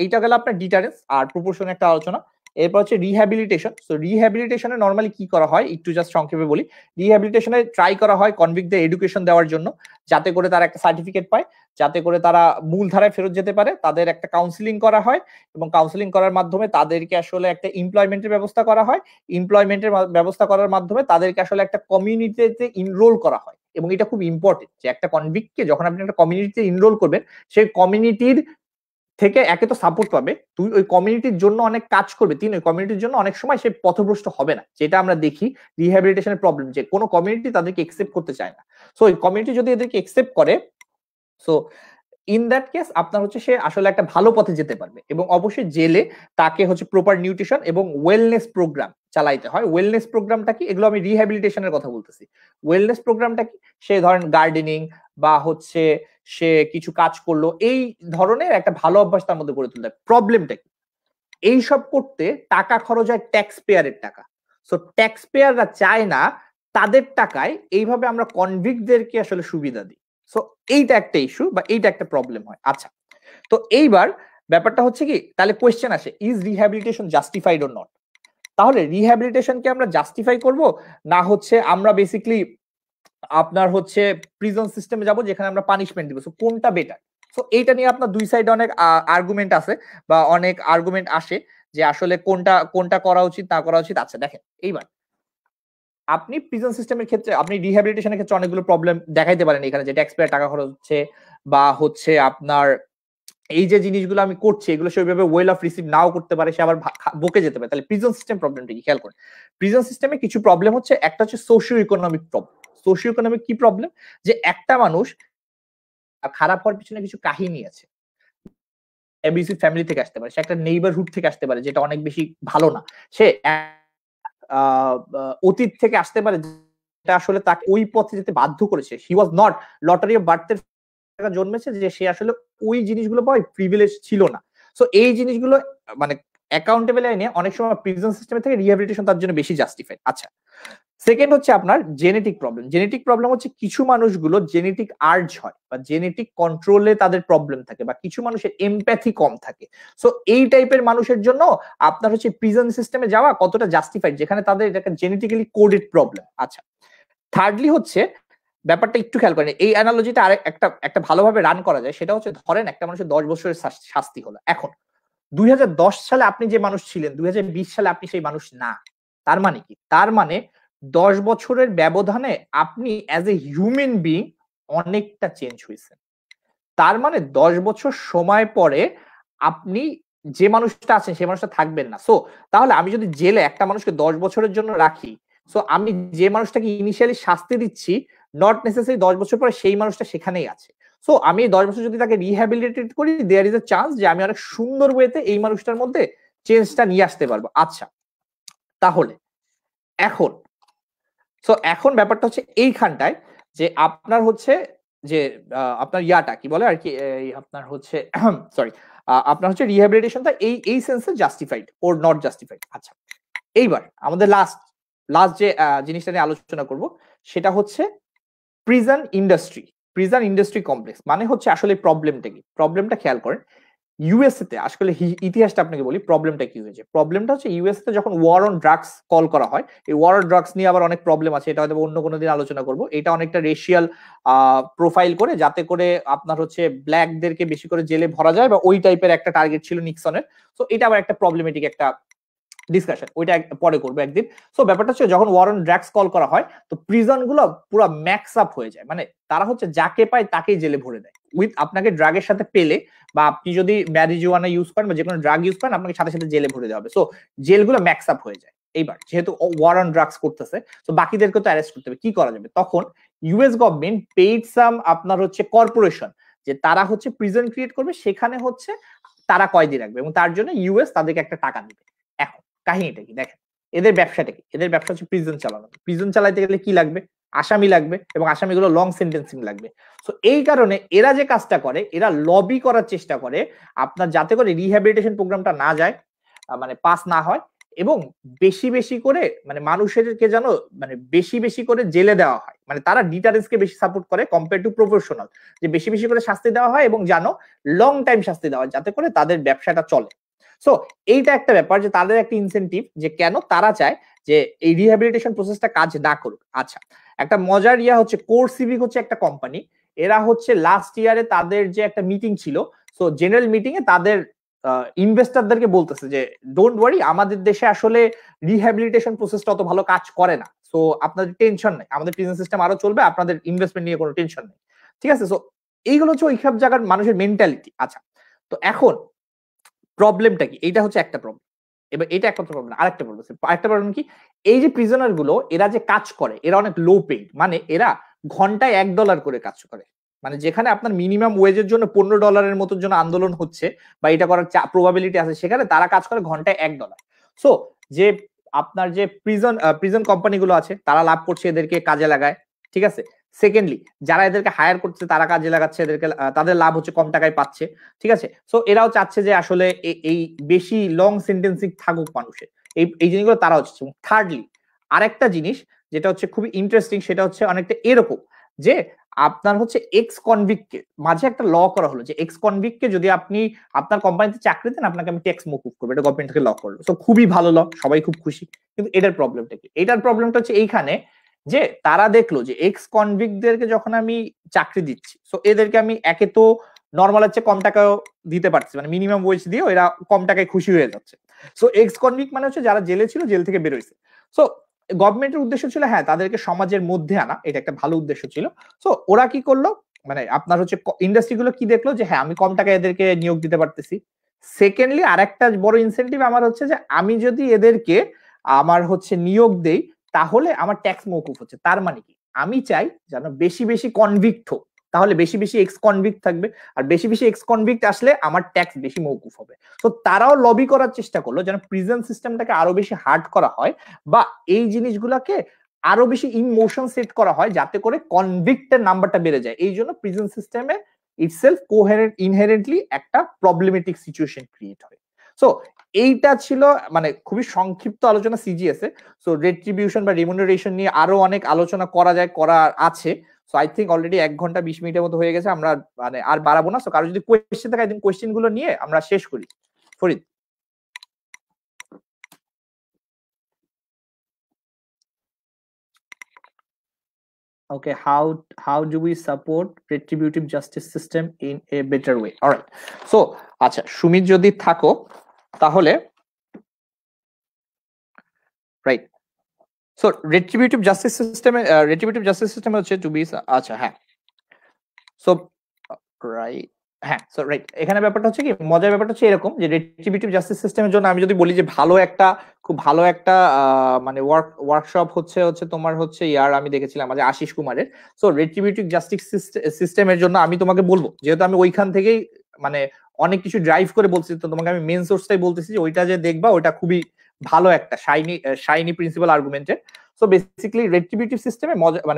[SPEAKER 2] এইটা গেল আপনার ডিটারেন্স আর প্রপোর্শনের একটা আলোচনা। এরপর হচ্ছে রিহ্যাবিলিটেশন। সো রিহ্যাবিলিটেশনে নরমালি কি করা হয় একটু জাস্ট সংক্ষেপে বলি। রিহ্যাবিলিটেশনে ট্রাই করা হয় কনভিক্টদের এডুকেশন দেওয়ার জন্য, যাতে করে তারা একটা সার্টিফিকেট পায়, যাতে করে তারা মূল ধারায় ফেরত যেতে পারে। তাদের একটা কাউন্সিলিং করা হয় এবং কাউন্সিলিং করার মাধ্যমে তাদেরকে আসলে একটা এমপ্লয়মেন্টের ব্যবস্থা করা হয়। এমপ্লয়মেন্টের ব্যবস্থা করার মাধ্যমে তাদেরকে আসলে একটা কমিউনিটিতে ইনরোল করা হয় এবং এটা খুব ইম্পর্টেন্ট যে একটা কনভিক্টকে যখন আপনি একটা কমিউনিটিতে এনরোল করবেন, সেই কমিউনিটির থেকে একে তো সাপোর্ট পাবে, তুই ওই কমিউনিটির জন্য অনেক কাজ করবে, তিন ওই কমিউনিটির জন্য অনেক সময় সে পথভ্রষ্ট হবে না, যেটা আমরা দেখি রিহ্যাবিলিটেশনের প্রবলেম, যে কোনো কমিউনিটি তাদেরকে একসেপ্ট করতে চায় না। সো ওই কমিউনিটি যদি এদেরকে একসেপ্ট করে, সো ইন দ্যাট কেস আপনার হচ্ছে সে আসলে একটা ভালো পথে যেতে পারবে। এবং অবশ্যই জেলে তাকে হচ্ছে প্রপার নিউট্রিশন এবং ওয়েলনেস প্রোগ্রাম চালাইতে হয়। ওয়েলনেস প্রোগ্রামটা কি, এগুলো আমি রিহ্যাবিলিটেশনের কথা বলতেছি। ওয়েলনেস প্রোগ্রামটা কি, সে ধরেন গার্ডেনিং বা হচ্ছে সে কিছু কাজ করলো, এই ধরনের একটা ভালো অভ্যাস তার মধ্যে গড়ে তুলতে। প্রবলেমটা কি, এইসব করতে টাকা খরচ হয় ট্যাক্স পেয়ারের টাকা। সো ট্যাক্স পেয়াররা চায় না তাদের টাকায় এইভাবে আমরা কনভিক্টদেরকে আসলে সুবিধা দিই। সো এইটা একটা ইস্যু বা এইটা একটা প্রবলেম হয়। আচ্ছা, তো এইবার ব্যাপারটা হচ্ছে কি, তাহলে কোয়েশ্চেন আসে, is rehabilitation justified or not? তাহলে রিহ্যাবিলিটেশনকে আমরা জাস্টিফাই করব, না হচ্ছে আমরা বেসিক্যালি আপনার হচ্ছে প্রিজন সিস্টেমে যাব যেখানে আমরা পানিশমেন্ট দিব? সো কোনটা বেটার? সো এইটা নিয়ে আপনার দুই সাইডে অনেক আর্গুমেন্ট আছে বা অনেক আর্গুমেন্ট আসে যে আসলে কোনটা কোনটা করা উচিত না করা উচিত। আচ্ছা দেখেন, এইবার আপনি প্রিজন সিস্টেমের ক্ষেত্রে, আপনি রিহ্যাবিলিটেশনের ক্ষেত্রে অনেকগুলো প্রবলেম দেখাইতে পারেন এখানে, যে ট্যাক্স পেয়ার টাকা খরচ হচ্ছে, বা হচ্ছে আপনার এই যে জিনিসগুলো আমি করছি এগুলো সেভাবে ওয়েল অফ রিসিভ নাও করতে পারে, সে আবার বকে যেতে পারে। তাহলে প্রিজন সিস্টেম প্রবলেমটা কি খেয়াল করেন। প্রিজন সিস্টেমে কিছু প্রবলেম হচ্ছে, একটা হচ্ছে socio economic problem. Socio economic কি প্রবলেম, যে একটা মানুষ খারাপ হওয়ার পিছনে কিছু কাহিনী আছে, এবিসি ফ্যামিলি থেকে আসতে পারে, সে একটা নেইবারহুড থেকে আসতে পারে যেটা অনেক বেশি ভালো না, সে অতীত থেকে আসতে পারে যেটা আসলে তাকে ওই পথে যেতে বাধ্য করেছে। হি ওয়াজ নট লটারি অফ বার্থের জন্মেছে যে সে আসলে ওই জিনিসগুলো পাওয়ার প্রিভিলেজ ছিল না। সো এই জিনিসগুলো মানে অ্যাকাউন্টেবল আইনে অনেক সময় প্রিজন সিস্টেম থেকে রিহ্যাবিলিটেশন তার জন্য বেশি জাস্টিফাইড। আচ্ছা, সেকেন্ড হচ্ছে আপনার জেনেটিক প্রবলেম। জেনেটিক প্রবলেম হচ্ছে কিছু মানুষগুলো জেনেটিক আর্জ হয় বা জেনেটিক কন্ট্রোলে তাদের প্রবলেম থাকে, বা কিছু মানুষের এমপ্যাথি কম থাকে। সো এই টাইপের মানুষের জন্য আপনার হচ্ছে প্রিজন সিস্টেমে যাওয়া কতটা জাস্টিফাইড, যেখানে তাদের এটা জেনেটিক্যালি কোডেড প্রবলেম। আচ্ছা, থার্ডলি হচ্ছে ব্যাপারটা একটু খেয়াল করেন, এই অ্যানালজিটা আর একটা ভালোভাবে রান করা যায়। সেটা হচ্ছে ধরেন একটা মানুষের 10 বছরের শাস্তি হলো, এখন 2010 সালে আপনি যে মানুষ ছিলেন 2020 সালে আপনি সেই মানুষ না। তার মানে কি, তার মানে 10 বছরের ব্যবধানে আপনি অ্যাজ এ হিউম্যান বিং অনেকটা চেঞ্জ হয়েছে। তার মানে 10 বছর সময় পরে আপনি যে মানুষটা আছেন সেই মানুষটা থাকবেন না। সো তাহলে আমি যদি জেলে একটা মানুষকে 10 বছরের জন্য রাখি, সো আমি যে মানুষটাকে ইনিশিয়ালি শাস্তি দিচ্ছি নট নেসেসারি 10 বছর পরে সেই মানুষটা সেখানেই আছে। সো আমি 10 বছর যদি তাকে রিহ্যাবিলিটেট করি, দেয়ার ইজ এ চান্স যে আমি অনেক সুন্দর ওয়েতে এই মানুষটার মধ্যে চেঞ্জটা নিয়ে আসতে পারবো। আচ্ছা, তাহলে এখন এখন ব্যাপারটা হচ্ছে এইখানটায় যে আপনার হচ্ছে যে আপনার ইয়াটা কি বলে আর কি, আপনার হচ্ছে সরি, আপনার হচ্ছে রিহ্যাবিলিটেশনটা এই সেন্সে জাস্টিফাইড ওর নট জাস্টিফাইড। আচ্ছা, এইবার আমাদের লাস্ট যে জিনিসটা নিয়ে আলোচনা করব সেটা হচ্ছে প্রিজন ইন্ডাস্ট্রি কমপ্লেক্স। মানে হচ্ছে আসলে প্রবলেমটা কি, প্রবলেমটা খেয়াল করেন। ইউএসএ তে আসলে ইতিহাসটা আপনাকে বলি, প্রবলেমটা কি হয়েছে। প্রবলেমটা হচ্ছে ইউএসএ তে যখন ওয়ার অন ড্রাগস কল করা হয়, এই ওয়ার অন ড্রাগস নিয়ে আবার অনেক প্রবলেম আছে, এটা হয়তো অন্য কোনো দিন আলোচনা করব। এটা অনেকটা রেশিয়াল প্রোফাইল করে, যাতে করে আপনার হচ্ছে ব্ল্যাকদেরকে বেশি করে জেলে ভরা যায়, বা ওই টাইপের একটা টার্গেট ছিল নিক্সনের। তো এটা আবার একটা প্রবলেমেটিক একটা ডিসকাশন, ওইটা পরে করবো একদিন। সো ব্যাপারটা হচ্ছে যখন ওয়ার অন ড্রাগস কল করা হয়, তো প্রিজন গুলো পুরো ম্যাক্স আপ হয়ে যায়, মানে তারা হচ্ছে যাকে পায় তাকেই জেলে ভরে দেয় উইথ আপনাকে ড্রাগের সাথে পেলে, বা আপনি যদি ম্যারিজুয়ানা ইউজ করেন বা যে কোনো ড্রাগ ইউজ করেন আপনাকে সাথে সাথে জেলে ভরে দেওয়া হবে। সো জেলগুলো ম্যাক্স আপ হয়ে যায়। এইবার যেহেতু ওয়ার অন ড্রাগস করতেছে, তো বাকিদেরকে তো অ্যারেস্ট করতে হবে, কি করা যাবে? তখন ইউএস গভর্নমেন্ট পেইড সাম আপনার হচ্ছে কর্পোরেশন, যে তারা হচ্ছে প্রিজন ক্রিয়েট করবে, সেখানে হচ্ছে তারা কয়েদি রাখবে, এবং তার জন্য ইউএস তাদেরকে একটা টাকা দিবে। এখন কাহিনীটা কি দেখেন, এদের ব্যবসাটা কি, এদের ব্যবসা হচ্ছে প্রিজন চালানো। প্রিজন চালাইতে গেলে কি লাগবে? আসামি লাগবে, এবং আসামিগুলো লং সেন্টেন্সিং লাগবে। সো এই কারণে এরা যে কাজটা করে, এরা লবি করার চেষ্টা করে আপনার যাতে করে রিহ্যাবিলিটেশন প্রোগ্রামটা না যায়, মানে পাস না হয়, এবং বেশি বেশি করে মানে মানুষেরকে যেন মানে বেশি বেশি করে জেলে দেওয়া হয়। মানে তারা ডিটারেন্সকে বেশি সাপোর্ট করে কম্পেয়ার টু প্রফেশনাল, যে বেশি বেশি করে শাস্তি দেওয়া হয় এবং জানো লং টাইম শাস্তি দেওয়া হয়, যাতে করে তাদের ব্যবসাটা চলে। সো এইটা একটা ব্যাপার, যে তাদের একটা ইনসেনটিভ, যে কেন তারা চায় যে এই রিহ্যাবিলিটেশন প্রসেসটা কাজ না করুক। আচ্ছা, একটা মজার ইয়া হচ্ছে কোরসিভিক হচ্ছে একটা কোম্পানি, এরা হচ্ছে লাস্ট ইয়ারে তাদের যে একটা মিটিং ছিল, সো জেনারেল মিটিং এ তাদের ইনভেস্টরদেরকে বলতেছে যে ডোন্ট ওয়ারি, আমাদের দেশে আসলে রিহ্যাবিলিটেশন প্রসেসটা অত ভালো কাজ করে না। সো আপনাদের টেনশন নেই, আমাদের প্রিজন সিস্টেম আরো চলবে, আপনাদের ইনভেস্টমেন্ট নিয়ে কোনো টেনশন নেই, ঠিক আছে। সো এইগুলো হচ্ছে ওই সব জায়গার মানুষের মেন্টালিটি। আচ্ছা, তো এখন প্রবলেমটা কি? এইটা হচ্ছে একটা প্রবলেম। এবার এটা একমাত্র প্রবলেম, আরেকটা প্রবলেম, আরেকটা প্রবলেম কি, এই যে প্রিজনার গুলো এরা যে কাজ করে এরা অনেক লো পেইড, মানে এরা ঘন্টায় $1 করে কাজ করে, মানে যেখানে আপনার মিনিমাম ওয়েজের জন্য $15 মতো জন্য আন্দোলন হচ্ছে বা এটা করার প্রবাবিলিটি আছে, সেখানে তারা কাজ করে ঘন্টায় $1। সো যে আপনার যে প্রিজন কোম্পানিগুলো আছে তারা লাভ করছে, এদেরকে কাজে লাগায়, ঠিক আছে। সেকেন্ডলি যারা এদেরকে হায়ার করছে তারা কাজে লাগাচ্ছে এদেরকে, তাদের লাভ হচ্ছে, কম টাকায় পাচ্ছে, ঠিক আছে। সো এরাও চাচ্ছে যে আসলে এই বেশি লং সেন্টেন্সিং থাকুক মানুষের, এই জিনিসগুলো তারা হচ্ছে। থার্ডলি আরেকটা জিনিস যেটা হচ্ছে খুবই ইন্টারেস্টিং, সেটা হচ্ছে অনেকটা এরকম যে আপনার হচ্ছে এক্স কনভিক্টকে মাঝে একটা ল করা হলো যে এক্স কনভিক্টকে যদি আপনি আপনার কোম্পানিতে চাকরি দেন আপনাকে আমি ট্যাক্স মকুব করবো, এটা গভর্নমেন্ট থেকে ল করলো। তো খুবই ভালো ল, সবাই খুব খুশি। কিন্তু এটার প্রবলেমটা কি? এটার প্রবলেমটা হচ্ছে এইখানে যে তারা দেখলো যে এক্স কনভিক্টদেরকে যখন আমি চাকরি দিচ্ছি, সো এদেরকে আমি একে তো নর্মাল হচ্ছে কম টাকাও দিতে পারছি, মানে মিনিমাম ওয়েজ দিয়েও এরা কম টাকায় খুশি হয়ে যাচ্ছে। সো এক্স কনভিক্ট মানে হচ্ছে যারা জেলে ছিল, জেল থেকে বেরোইছে। সো গভর্নমেন্টের উদ্দেশ্য ছিল হ্যাঁ তাদেরকে সমাজের মধ্যে আনা, এটা একটা ভালো উদ্দেশ্য ছিল। সো ওরা কি করলো, মানে আপনার হচ্ছে ইন্ডাস্ট্রি গুলো কি দেখলো যে হ্যাঁ আমি কম টাকায় এদেরকে নিয়োগ দিতে পারতেছি। সেকেন্ডলি আরেকটা বড় ইনসেন্টিভ আমার হচ্ছে যে আমি যদি এদেরকে আমার হচ্ছে নিয়োগ দেই তাহলে আমার ট্যাক্স মওকুফ হচ্ছে। তার মানে কি, আমি চাই যেন বেশি বেশি কনভিক্ট হোক, তাহলে বেশি বেশি এক্স কনভিক্ট থাকবে, আর বেশি বেশি এক্স কনভিক্ট আসলে আমার ট্যাক্স বেশি মওকুফ হবে। তো তারাও লবি করার চেষ্টা করলো যেন প্রিজন সিস্টেমটাকে আরো বেশি হার্ড করা হয় বা এই জিনিসগুলোকে আরো বেশি ইমোশন সেট করা হয় যাতে করে কনভিক্টের নাম্বারটা বেড়ে যায়। এই জন্য প্রিজন সিস্টেমে ইটসেলফ ইনহেরেন্টলি একটা প্রবলেমেটিক সিচুয়েশন ক্রিয়েট হয়। সো এইটা ছিল মানে খুবই সংক্ষিপ্ত আলোচনা সিজিএস এ। সো রেট্রিবিউশন বা রিমুনারেশন নিয়ে আরো অনেক আলোচনা করা যায়, করার আছে। সো আই থিঙ্ক অলরেডি 1 ঘন্টা 20 মিনিটের মতো হয়ে গেছে, আমরা মানে আর বাড়াবো না। সো কারো যদি কোয়েশ্চেন থাকে একদিন কোয়েশ্চেন গুলো নিয়ে আমরা শেষ করি। Farid. Okay, how do we support retributive justice system in a better way? All right. So আচ্ছা সুমিত যদি থাকো তাহলে right. So retributive justice system হচ্ছে টু বি, আচ্ছা হ্যাঁ। সো রাইট, হ্যাঁ। সো রাইট, এখানে ব্যাপারটা হচ্ছে কি, মজার ব্যাপারটা হচ্ছে এরকম যে রেট্রিবিউটিভ জাস্টিস সিস্টেমের জন্য আমি যদি বলি যে খুব ভালো একটা মানে ওয়ার্কশপ হচ্ছে তোমার হচ্ছে ইয়ার আমি দেখেছিলাম আমাদের আশিস কুমারের। সো রেট্রিবিউটিভ জাস্টিস সিস্টেমের জন্য আমি তোমাকে বলবো, যেহেতু আমি ওইখান থেকেই মানে অনেক কিছু ড্রাইভ করে বলছি, তো তোমাকে আমি মেন সোর্সটাই বলতেছি যে ওইটা যে দেখবা, ওইটা খুবই ভালো একটা শাইনি প্রিন্সিপাল আর্গুমেন্টের। সো বেসিক্যালি রেট্রিবিউটিভ সিস্টেমে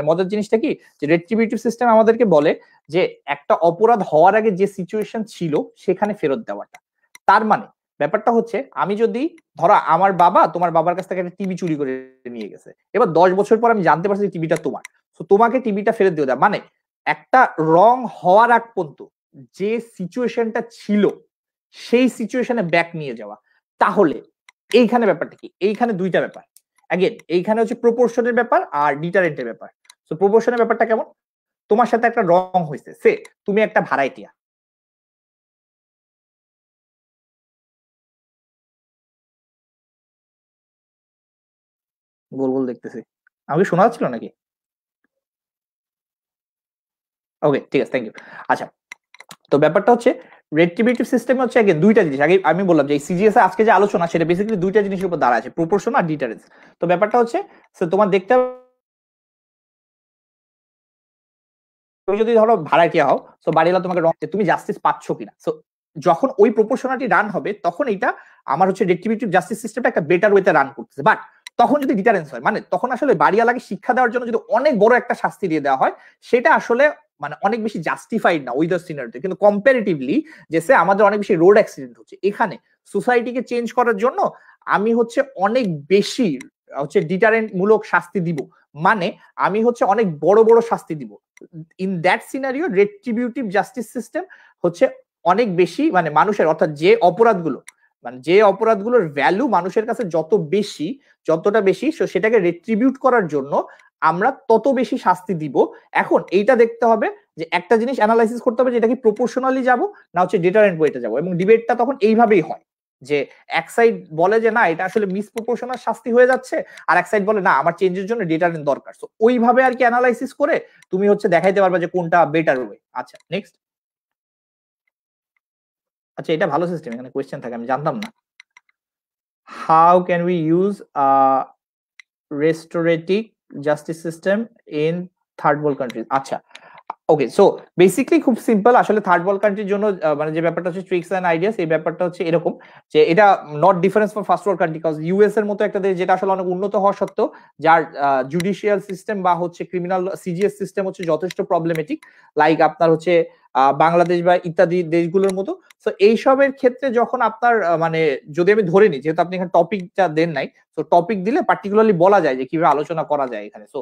[SPEAKER 2] মজার জিনিসটা কি, যে রেট্রিবিউটিভ সিস্টেম আমাদেরকে বলে যে একটা অপরাধ হওয়ার আগে যে সিচুয়েশন ছিল সেখানে ফেরত দেওয়াটা। তার মানে ব্যাপারটা হচ্ছে আমি যদি ধরো আমার বাবা তোমার বাবার কাছ থেকে একটা টিভি চুরি করে নিয়ে গেছে, এবার 10 বছর পর আমি জানতে পারছি টিভিটা তোমার, তো তোমাকে টিভিটা ফেরত দিয়ে দেওয়া মানে একটা রং হওয়ার আগ পর্যন্ত যে সিচুয়েশনটা ছিল সেই সিচুয়েশনে ব্যাক নিয়ে যাওয়া। তাহলে এইখানে ব্যাপারটা কি, এইখানে দুইটা ব্যাপার। अगेन এইখানে হচ্ছে প্রপোর্শনের ব্যাপার আর ডিটারেন্টের ব্যাপার। সো প্রপোর্শনের ব্যাপারটা কেমন, তোমার সাথে একটা রং হয়েছে, সে তুমি একটা ভাড়াইটিয়া, গোল গোল দেখতেছি, আমাকে শোনা যাচ্ছিল নাকি? ওকে ঠিক আছে, থ্যাংক ইউ। আচ্ছা, তো ব্যাপারটা হচ্ছে রেট্রিবিউটিভ সিস্টেম হচ্ছে अगेन দুইটা জিনিস। আগে আমি বললাম যে সিজিএস এ আজকে যে আলোচনা সেটা বেসিক্যালি দুইটা জিনিসের উপর দাঁড়ায় আছে, প্রপোর্শন আর ডিটারেন্স। তো ব্যাপারটা হচ্ছে তোমার দেখতে তুমি যদি ধরো ভাড়াটিয়া হও, সো বাড়িওয়ালা তোমাকে রং, তুমি জাস্টিস পাচ্ছ কিনা। সো যখন ওই প্রপোর্শনালিটি রান হবে তখন এটা আমার হচ্ছে রেট্রিবিউটিভ জাস্টিস সিস্টেমটা একটা বেটার ওয়েতে রান করতেছে। বাট তখন যদি ডিটারেন্স হয়, মানে তখন আসলে বাড়িওয়ালাকে শিক্ষা দেওয়ার জন্য যদি অনেক বড় একটা শাস্তি দিয়ে দেওয়া হয়, সেটা আসলে মানে অনেক বেশি জাস্টিফাইড না ওইদার সিনারিতে। কিন্তু কম্পারেটিভলি যে আমাদের অনেক বেশি রোড অ্যাক্সিডেন্ট হচ্ছে, এখানে সোসাইটিকে চেঞ্জ করার জন্য আমি হচ্ছে অনেক বেশি হচ্ছে ডিটারেন্ট মূলক শাস্তি দিব, মানে আমি হচ্ছে অনেক বড় বড় শাস্তি দিব। In that scenario retributive justice system হচ্ছে অনেক বেশি মানে মানুষের, অর্থাৎ যে অপরাধগুলোর ভ্যালু মানুষের কাছে যতটা বেশি সেটাকে রেট্রিবিউট করার জন্য আমরা তত বেশি শাস্তি দিব। এখন এইটা দেখতে হবে যে একটা জিনিস অ্যানালাইসিস করতে হবে যে এটা কি প্রপোর্শনালি যাব না হচ্ছে ডিটারেন্ট ওয়েতে যাব, এবং ডিবেটটা তখন এইভাবেই হয় যে এক সাইড বলে যে না এটা আসলে মিসপ্রপোর্শনাল শাস্তি হয়ে যাচ্ছে, আর এক সাইড বলে না আমার চেঞ্জের জন্য ডেটা দরকার। সো ওইভাবে আর কি অ্যানালাইসিস করে তুমি হচ্ছে দেখাইতে পারবে যে কোনটা বেটার ওয়ে। আচ্ছা নেক্সট। আচ্ছা এটা ভালো সিস্টেম, এখানে কোয়েশ্চেন থাকে, আমি জানতাম না। How can we use restorative justice system in third world countries? আচ্ছা ওকে, সো বেসিক্যালি খুব সিম্পল। আসলে থার্ড ওয়ার্ল্ড কান্ট্রির জন্য মানে যে ব্যাপারটা হচ্ছে ট্রিক্স এন্ড আইডিয়াস, এই ব্যাপারটা হচ্ছে এরকম যে এটা not difference for first world country, because US এর মতো একটা দেশ যেটা আসলে অনেক উন্নত হওয়া সত্ত্বেও যার জুডিশিয়াল সিস্টেম বা হচ্ছে ক্রিমিনাল সিজিএস সিস্টেম হচ্ছে যথেষ্ট প্রবলেমেটিক, লাইক আপনার হচ্ছে বাংলাদেশ বা ইত্যাদি দেশগুলোর মতো। তো এইসবের ক্ষেত্রে যখন আপনার মানে যদি আমি ধরে নিই, যেহেতু আপনি এখানে টপিকটা দেন নাই, তো টপিক দিলে পার্টিকুলারলি বলা যায় যে কিভাবে আলোচনা করা যায় এখানে। সো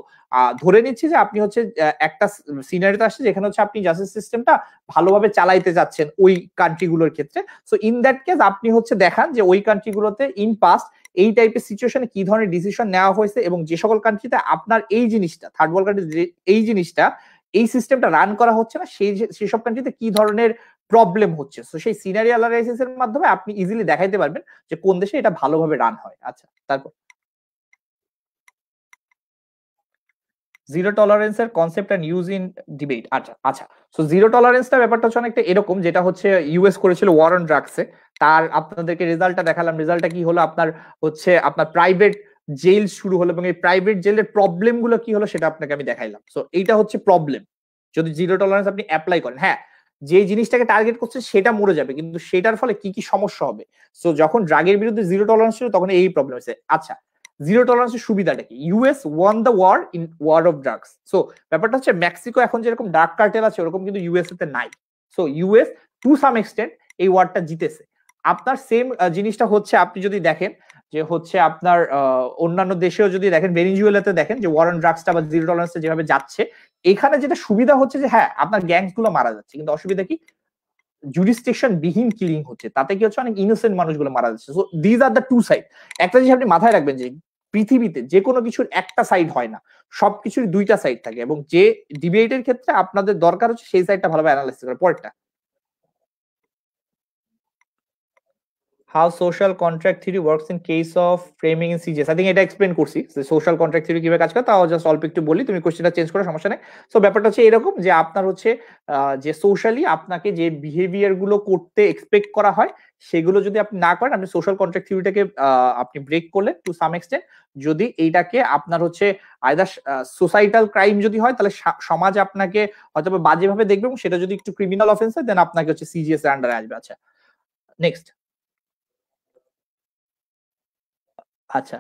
[SPEAKER 2] ধরে নিচ্ছি যে আপনি হচ্ছে একটা সিনারিতে আসছে যেখানে হচ্ছে আপনি জাস্টিস সিস্টেমটা ভালোভাবে চালাইতে যাচ্ছেন ওই কান্ট্রিগুলোর ক্ষেত্রে। সো ইন দ্যাট কেস আপনি হচ্ছে দেখান যে ওই কান্ট্রিগুলোতে ইন পাস্ট এই টাইপের সিচুয়েশনে কি ধরনের ডিসিশন নেওয়া হয়েছে, এবং যে সকল কান্ট্রিতে আপনার এই জিনিসটা থার্ড ওয়ার্ল্ড কান্ট্রি এই জিনিসটা এই সিস্টেমটা রান করা হচ্ছে না, সেই সব কান্ট্রিতে কি ধরনের প্রবলেম হচ্ছে। তো সেই সিনারি অ্যানালাইসিস এর মাধ্যমে আপনি ইজিলি দেখাইতে পারবেন যে কোন দেশে এটা ভালোভাবে রান হয়। আচ্ছা তারপর জিরো টলারেন্সের concept and use in debate. আচ্ছা আচ্ছা, সো জিরো টলারেন্সটা ব্যাপারটা হচ্ছে অনেকটা এরকম, যেটা হচ্ছে ইউএস করেছিল ওয়ার অন ড্রাগসে। তার আপনাদেরকে রেজাল্টটা দেখালাম, রেজাল্টটা কি হলো, আপনার হচ্ছে আপনার প্রাইভেট জেল শুরু হলো, এবং এই প্রাইভেট জেলের প্রবলেম গুলো কি হলো সেটা আপনাকে আমি দেখাইলাম। সো এইটা হচ্ছে প্রবলেম যদি জিরো টলারেন্স আপনি অ্যাপ্লাই করেন। হ্যাঁ, যে জিনিসটাকে টার্গেট করছে সেটা মরে যাবে, কিন্তু সেটার ফলে কি কি সমস্যা হবে। সো যখন ড্রাগের বিরুদ্ধে জিরো টলারেন্স ছিল তখন এই প্রবলেম হয়েছে। আচ্ছা জিরো টলারেন্সের সুবিধাটা কি? US won the war in war of drugs. So ব্যাপারটা হচ্ছে মেক্সিকো এখন যেরকম ডার্ক কার্টেল আছে ওরকম কিন্তু ইউএসএ তে নাই। So US to some extent এই ওয়ারটা জিতেছে। আপনার সেম জিনিসটা হচ্ছে আপনি যদি দেখেন যে হচ্ছে আপনার অন্যান্য দেশেও যদি দেখেন, ভেনিজুয়েলাতে দেখেন যে ওয়ার অন ড্রাগসটা বা জিরো টলারেন্সটা যেভাবে যাচ্ছে, এখানে যেটা সুবিধা হচ্ছে যে হ্যাঁ আপনার গ্যাংস গুলো মারা যাচ্ছে, কিন্তু অসুবিধা কি? জুরিসডিকশন বিহীন কিলিং হচ্ছে, তাতে কি হচ্ছে অনেক ইনোসেন্ট মানুষগুলো মারা যাচ্ছে। So these are the two side. একটা জিনিস আপনি মাথায় রাখবেন যে পৃথিবীতে যে কোনো কিছুর একটা সাইড হয় না, সবকিছুর দুইটা সাইড থাকে, এবং যে ডিবেটের ক্ষেত্রে আপনাদের দরকার হচ্ছে সেই সাইডটা ভালোভাবে অ্যানালাইসিস করা। পরেরটা, how social contract theory works in case of framing in CGS. I think এটা এক্সপ্লেন করছি যে সোশ্যাল কন্ট্রাক্ট থিওরি কিভাবে কাজ করে, তাও জাস্ট অল্প একটু বলি, তুমি কোশ্চেনটা চেঞ্জ করো সমস্যা নেই। সো ব্যাপারটা হচ্ছে এরকম যে আপনার হচ্ছে যে সোশ্যালি আপনাকে যে বিহেভিয়ার গুলো করতে এক্সপেক্ট করা হয় সেগুলো যদি আপনি না করেন, আপনি সোশ্যাল কন্ট্রাক্ট থিওরিটাকে আপনি ব্রেক করলেন টু সাম এক্সটেন্ট। যদি এইটাকে আপনার হচ্ছে আইদার সোসাইটাল ক্রাইম যদি হয় তাহলে সমাজ আপনাকে হয়তো বাজেভাবে দেখবে, এবং সেটা যদি একটু ক্রিমিনাল অফেন্স হয় দেন আপনাকে হচ্ছে সিজিএস এর আন্ডারে আসবে। আচ্ছা নেক্সট। আচ্ছা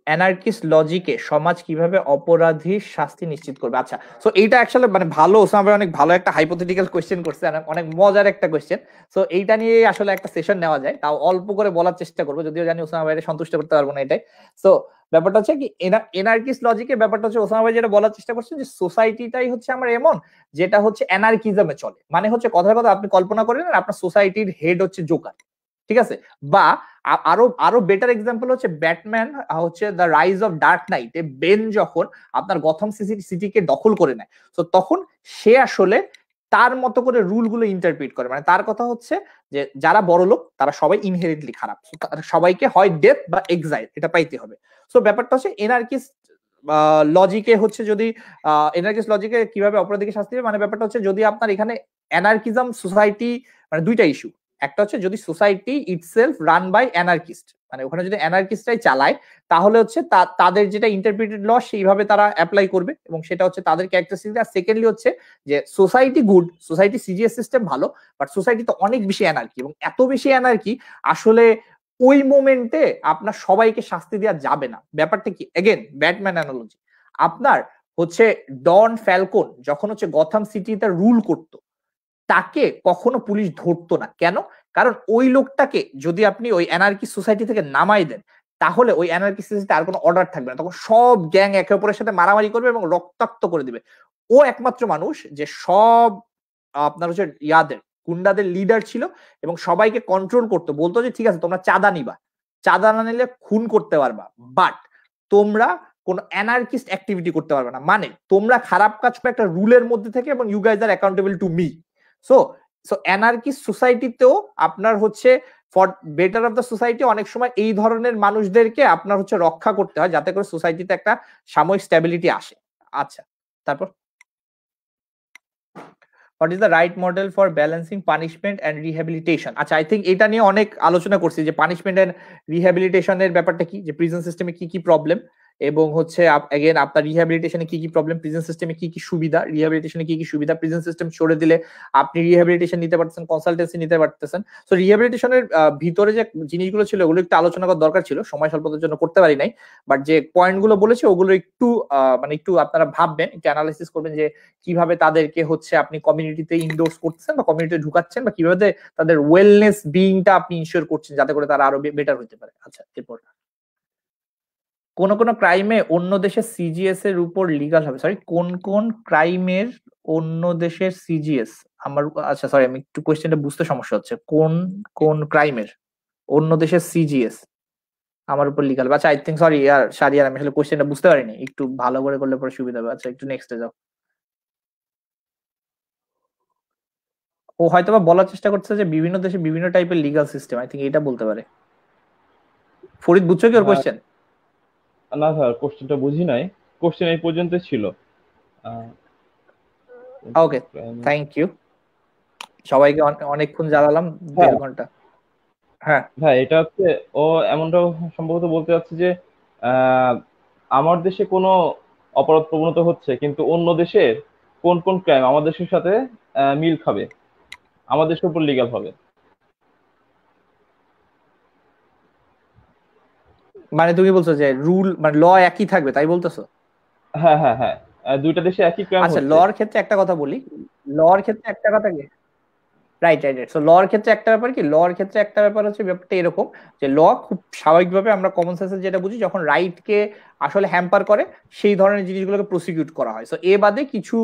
[SPEAKER 2] অ্যানার্কিস্ট লজিকে সমাজ কিভাবে অপরাধীর শাস্তি নিশ্চিত করবে? আচ্ছা সো এইটা অ্যাকচুয়ালি মানে ভালো, ওসামা ভাই অনেক ভালো একটা হাইপোথেটিক্যাল কোয়েশ্চেন করছে, অনেক মজার একটা কোয়েশ্চেন। সো এইটা নিয়ে আসলে একটা সেশন নেওয়া যায়, তাও অল্প করে বলার চেষ্টা করবো, যদিও জানি ওসামা ভাইকে সন্তুষ্ট করতে পারবো না এটাই। সো ব্যাপারটা হচ্ছে কি এনার্কিস্ট লজিকে ব্যাপারটা হচ্ছে ওসামা ভাই যেটা বলার চেষ্টা করছেন যে সোসাইটিটাই হচ্ছে আমার এমন যেটা হচ্ছে অ্যানার্কিজমে চলে। মানে হচ্ছে কথার কথা আপনি কল্পনা করেন আপনার সোসাইটির হেড হচ্ছে জোকার, ঠিক আছে? বা আরো আরো বেটার এক্সাম্পল হচ্ছে ব্যাটম্যান হচ্ছে the rise of dark night A Ben যখন আপনার গথম সিটিকে দখল করে নেয়, তো তখন সে আসলে তার মতো করে রুল গুলো ইন্টারপ্রিট করে। মানে তার কথা হচ্ছে যে যারা বড় লোক তারা সবাই ইনহেরিটলি খারাপ, সবাইকে হয় ডেথ বা এক্সাইল এটা পাইতে হবে। সো ব্যাপারটা হচ্ছে এনার্কিস্ট লজিকে হচ্ছে যদি এনার্কিস্ট লজিকে কিভাবে অপরাধীকে শাস্তি দেবে, মানে ব্যাপারটা হচ্ছে যদি আপনার এখানে অ্যানার্কিজম সোসাইটি মানে দুইটা ইস্যু, একটা হচ্ছে যদি society itself run by anarchist, মানে ওখানে যদি অ্যানার্কিস্টরাই চালায় তাহলে হচ্ছে তাদের যেটা ইন্টারপ্রিটেড ল সেইভাবে তারা অ্যাপ্লাই করবে, এবং সেটা হচ্ছে তাদের ক্যারেক্টারিস্টিক। আর সেকেন্ডলি হচ্ছে যে society good, society CGS system ভালো, বাট সোসাইটি তো অনেক বেশি অ্যানার্কি, এবং এত বেশি অ্যানার্কি আসলে ওই মোমেন্টে আপনার সবাইকে শাস্তি দেওয়া যাবে না। ব্যাপারটা কি, এগেন ব্যাটম্যান অ্যানালজি, আপনার হচ্ছে ডন ফ্যালকন যখন হচ্ছে গথাম সিটিতে রুল করতো তাকে কখনো পুলিশ ধরতো না। কেন? কারণ ওই লোকটাকে যদি আপনি ওই অ্যানার্কি সোসাইটি থেকে নামাই দেন তাহলে ওই অ্যানার্কি সোসাইটিতে আর কোনো অর্ডার থাকবে না, তখন সব গ্যাং একে অপরের সাথে মারামারি করবে এবং রক্তাক্ত করে দিবে। ও একমাত্র মানুষ যে সব আপনার হচ্ছে ইয়াদের গুন্ডাদের লিডার ছিল এবং সবাইকে কন্ট্রোল করতো, বলতো যে ঠিক আছে তোমরা চাঁদা নিবা, চাঁদা না নিলে খুন করতে পারবা, বাট তোমরা কোন অ্যানার্কিস্ট অ্যাক্টিভিটি করতে পারবে না, মানে তোমরা খারাপ কাজ করে একটা রুলের মধ্যে থেকে, এবং you guys are accountable to me. So anarchist সোসাইটিতেও আপনার হচ্ছে for better of the society অনেক সময় এই ধরনের মানুষদেরকে আপনার হচ্ছে রক্ষা করতে হয় যাতে করে সোসাইটিতে একটা সাময়িক স্ট্যাবিলিটি আসে। আচ্ছা, তারপর what is the right model for balancing punishment and rehabilitation? আচ্ছা, আই থিঙ্ক এটা নিয়ে অনেক আলোচনা করছি যে পানিশমেন্ট অ্যান্ড রিহ্যাবিলিটেশনের ব্যাপারটা কি, যে প্রিজন সিস্টেমে কি কি প্রবলেম এবং হচ্ছে এগেন আপনার রিহ্যাবিলিটেশনে কি কি প্রবলেম, প্রিজন সিস্টেমে কি কি সুবিধা, রিহ্যাবিলিটেশনে কি কি সুবিধা, প্রিজন সিস্টেম ছেড়ে দিলে আপনি রিহ্যাবিলিটেশন নিতে পারতেছেন, কনসালটেন্সি নিতে পারতেছেন। সো রিহ্যাবিলিটেশনের ভিতরে যে জিনিসগুলো ছিল ওগুলো একটু আলোচনা করার দরকার ছিল, সময় স্বল্পতার জন্য করতে পারি নাই। বাট যে পয়েন্টগুলো বলেছে ওগুলো একটু মানে একটু আপনারা ভাববেন, একটু অ্যানালাইসিস করবেন যে কিভাবে তাদেরকে হচ্ছে আপনি কমিউনিটিতে ইনডোর্স করতেছেন বা কমিউনিটিতে ঢুকাচ্ছেন, বা কিভাবে তাদের ওয়েলনেস বিইংটা আপনি ইনশিওর করছেন যাতে করে তারা আরো বেটার হতে পারে। আচ্ছা, এরপর কোন কোন ক্রাইমে অন্য দেশের সিজিএস এর উপর লিগাল হবে, সরি কোন কোন ক্রাইমের অন্য দেশের সিজিএস আমার, আচ্ছা সরি আমি একটু কোয়েশ্চেনটা বুঝতে সমস্যা হচ্ছে, কোন কোন ক্রাইমের অন্য দেশের সিজিএস আমার উপর লিগাল হবে। আচ্ছা আই থিঙ্ক সরি ইয়ার শারিয়ার, আমি আসলে কোয়েশ্চেনটা বুঝতে পারিনি, একটু ভালো করে করলে পরে সুবিধা হবে। আচ্ছা একটু নেক্সটে যাও। ও হয়তোবা বলার চেষ্টা করছে যে বিভিন্ন দেশে বিভিন্ন টাইপের লিগাল সিস্টেম, আই থিঙ্ক এটা বলতে পারে। ফরিদ বুঝছো কি ওর কোয়েশ্চেন?
[SPEAKER 1] না স্যার, কোশ্চেনটা বুঝি নাই, কোশ্চেন এই পর্যন্ত ছিল।
[SPEAKER 2] ওকে, থ্যাংক ইউ সবাইকে, অনেকক্ষণ জ্বালালাম, 1.5 ঘন্টা। হ্যাঁ
[SPEAKER 1] হ্যাঁ, এটা হচ্ছে ও এমনটাও সম্ভবত বলতে চাচ্ছে যে আমার দেশে কোনো অপরাধ প্রবণতা হচ্ছে কিন্তু অন্য দেশের কোন কোন ক্রাইম আমার দেশের সাথে মিল খাবে, আমার দেশের উপর লিগ্যাল হবে।
[SPEAKER 2] মানে তুমি বলছো যে রুল মানে ল একই থাকবে তাই বলতেছো?
[SPEAKER 1] হ্যাঁ হ্যাঁ হ্যাঁ, দুইটা দেশে একই ক্রাইম
[SPEAKER 2] আচ্ছা,
[SPEAKER 1] হচ্ছে।
[SPEAKER 2] লর ক্ষেত্রে একটা কথা বলি, লর ক্ষেত্রে একটা কথা কি, রাইট রাইট রাইট। সো লর ক্ষেত্রে একটা ব্যাপার কি, লর ক্ষেত্রে একটা ব্যাপার হচ্ছে ব্যাপারটা এরকম যে ল খুব স্বাভাবিকভাবে আমরা কমন সেন্সে যেটা বুঝি, যখন রাইট কে আসলে হ্যাম্পার করে সেই ধরনের জিনিসগুলোকে প্রসিকিউট করা হয়। সো এ বাদে কিছু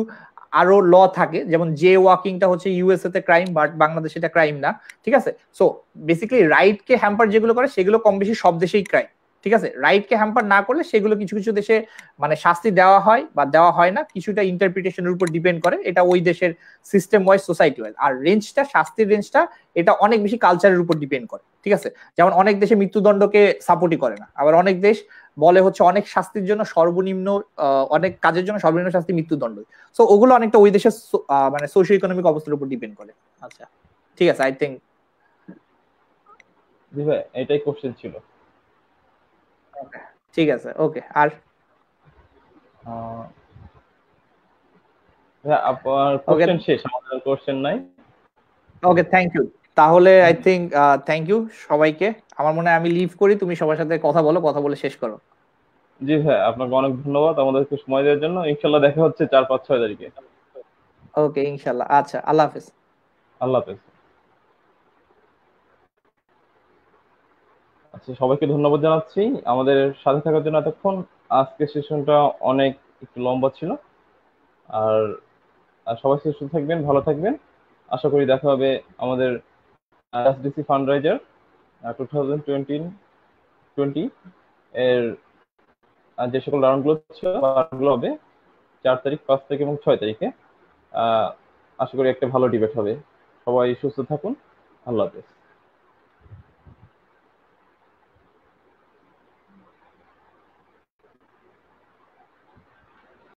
[SPEAKER 2] আরো ল থাকে, যেমন জে ওয়াকিংটা হচ্ছে ইউএসএ তে ক্রাইম, বাট বাংলাদেশে এটা ক্রাইম না, ঠিক আছে? সো বেসিক্যালি রাইট কে হ্যাম্পার যেগুলো করে সেগুলো কম বেশি সব দেশেই ক্রাইম, ঠিক আছে? রাইট কে হ্যাম্পার না করলে সেগুলো কিছু কিছু দেশে মানে শাস্তি দেওয়া হয় বা দেওয়া হয় না, কিছুটা ইন্টারপ্রিটেশনের উপর ডিপেন্ড করে, এটা ওই দেশের সিস্টেম ওয়াইজ, সোসাইটি ওয়াইজ। আর রেঞ্জটা, শাস্তির রেঞ্জটা এটা অনেক বেশি কালচারের উপর ডিপেন্ড করে, ঠিক আছে? যেমন অনেক দেশে মৃত্যুদণ্ডকে সাপোর্টই করে না, আবার অনেক দেশ বলে হচ্ছে অনেক শাস্তির জন্য সর্বনিম্ন, অনেক কাজের জন্য সর্বনিম্ন শাস্তি মৃত্যুদণ্ড। সো ওগুলো অনেকটা ওই দেশের মানে সোশিও ইকোনমিক অবস্থার উপর ডিপেন্ড করে। আচ্ছা ঠিক আছে, আই থিঙ্ক
[SPEAKER 1] জি ভাই, এটাই কোশ্চেন ছিল।
[SPEAKER 2] ঠিক আছে, ওকে। আর
[SPEAKER 1] হ্যাঁ, আপনার কোশ্চেন শেষ, আমাদের কোশ্চেন নাই।
[SPEAKER 2] ওকে, থ্যাংক ইউ। তাহলে আই থিঙ্ক থ্যাংক ইউ সবাইকে। আমার মনে হয় আমি লিভ করি, তুমি সবার সাথে কথা বলো, কথা বলে শেষ করো।
[SPEAKER 1] জি ভাই, আপনাকে অনেক ধন্যবাদ আমাদেরকে সময় দেওয়ার জন্য। ইনশাল্লাহ দেখা হচ্ছে 4, 5, 6 তারিখে।
[SPEAKER 2] ওকে, ইনশাল্লাহ। আচ্ছা, আল্লাহ হাফেজ।
[SPEAKER 1] আল্লাহ হাফেজ। আচ্ছা, সবাইকে ধন্যবাদ জানাচ্ছি আমাদের সাথে থাকার জন্য এতক্ষণ। আজকের সেশনটা অনেক একটু লম্বা ছিল। আর সবাই সুস্থ থাকবেন, ভালো থাকবেন। আশা করি দেখা হবে আমাদের এসডিসি ফান্ডরাইজার 2020 এর যে সকল রাউন্ডগুলো ছিল রাউন্ডগুলো হবে 4 তারিখ, 5 তারিখ এবং 6 তারিখে। আশা করি একটা ভালো ডিবেট হবে। সবাই সুস্থ থাকুন। আল্লাহ হাফেজ।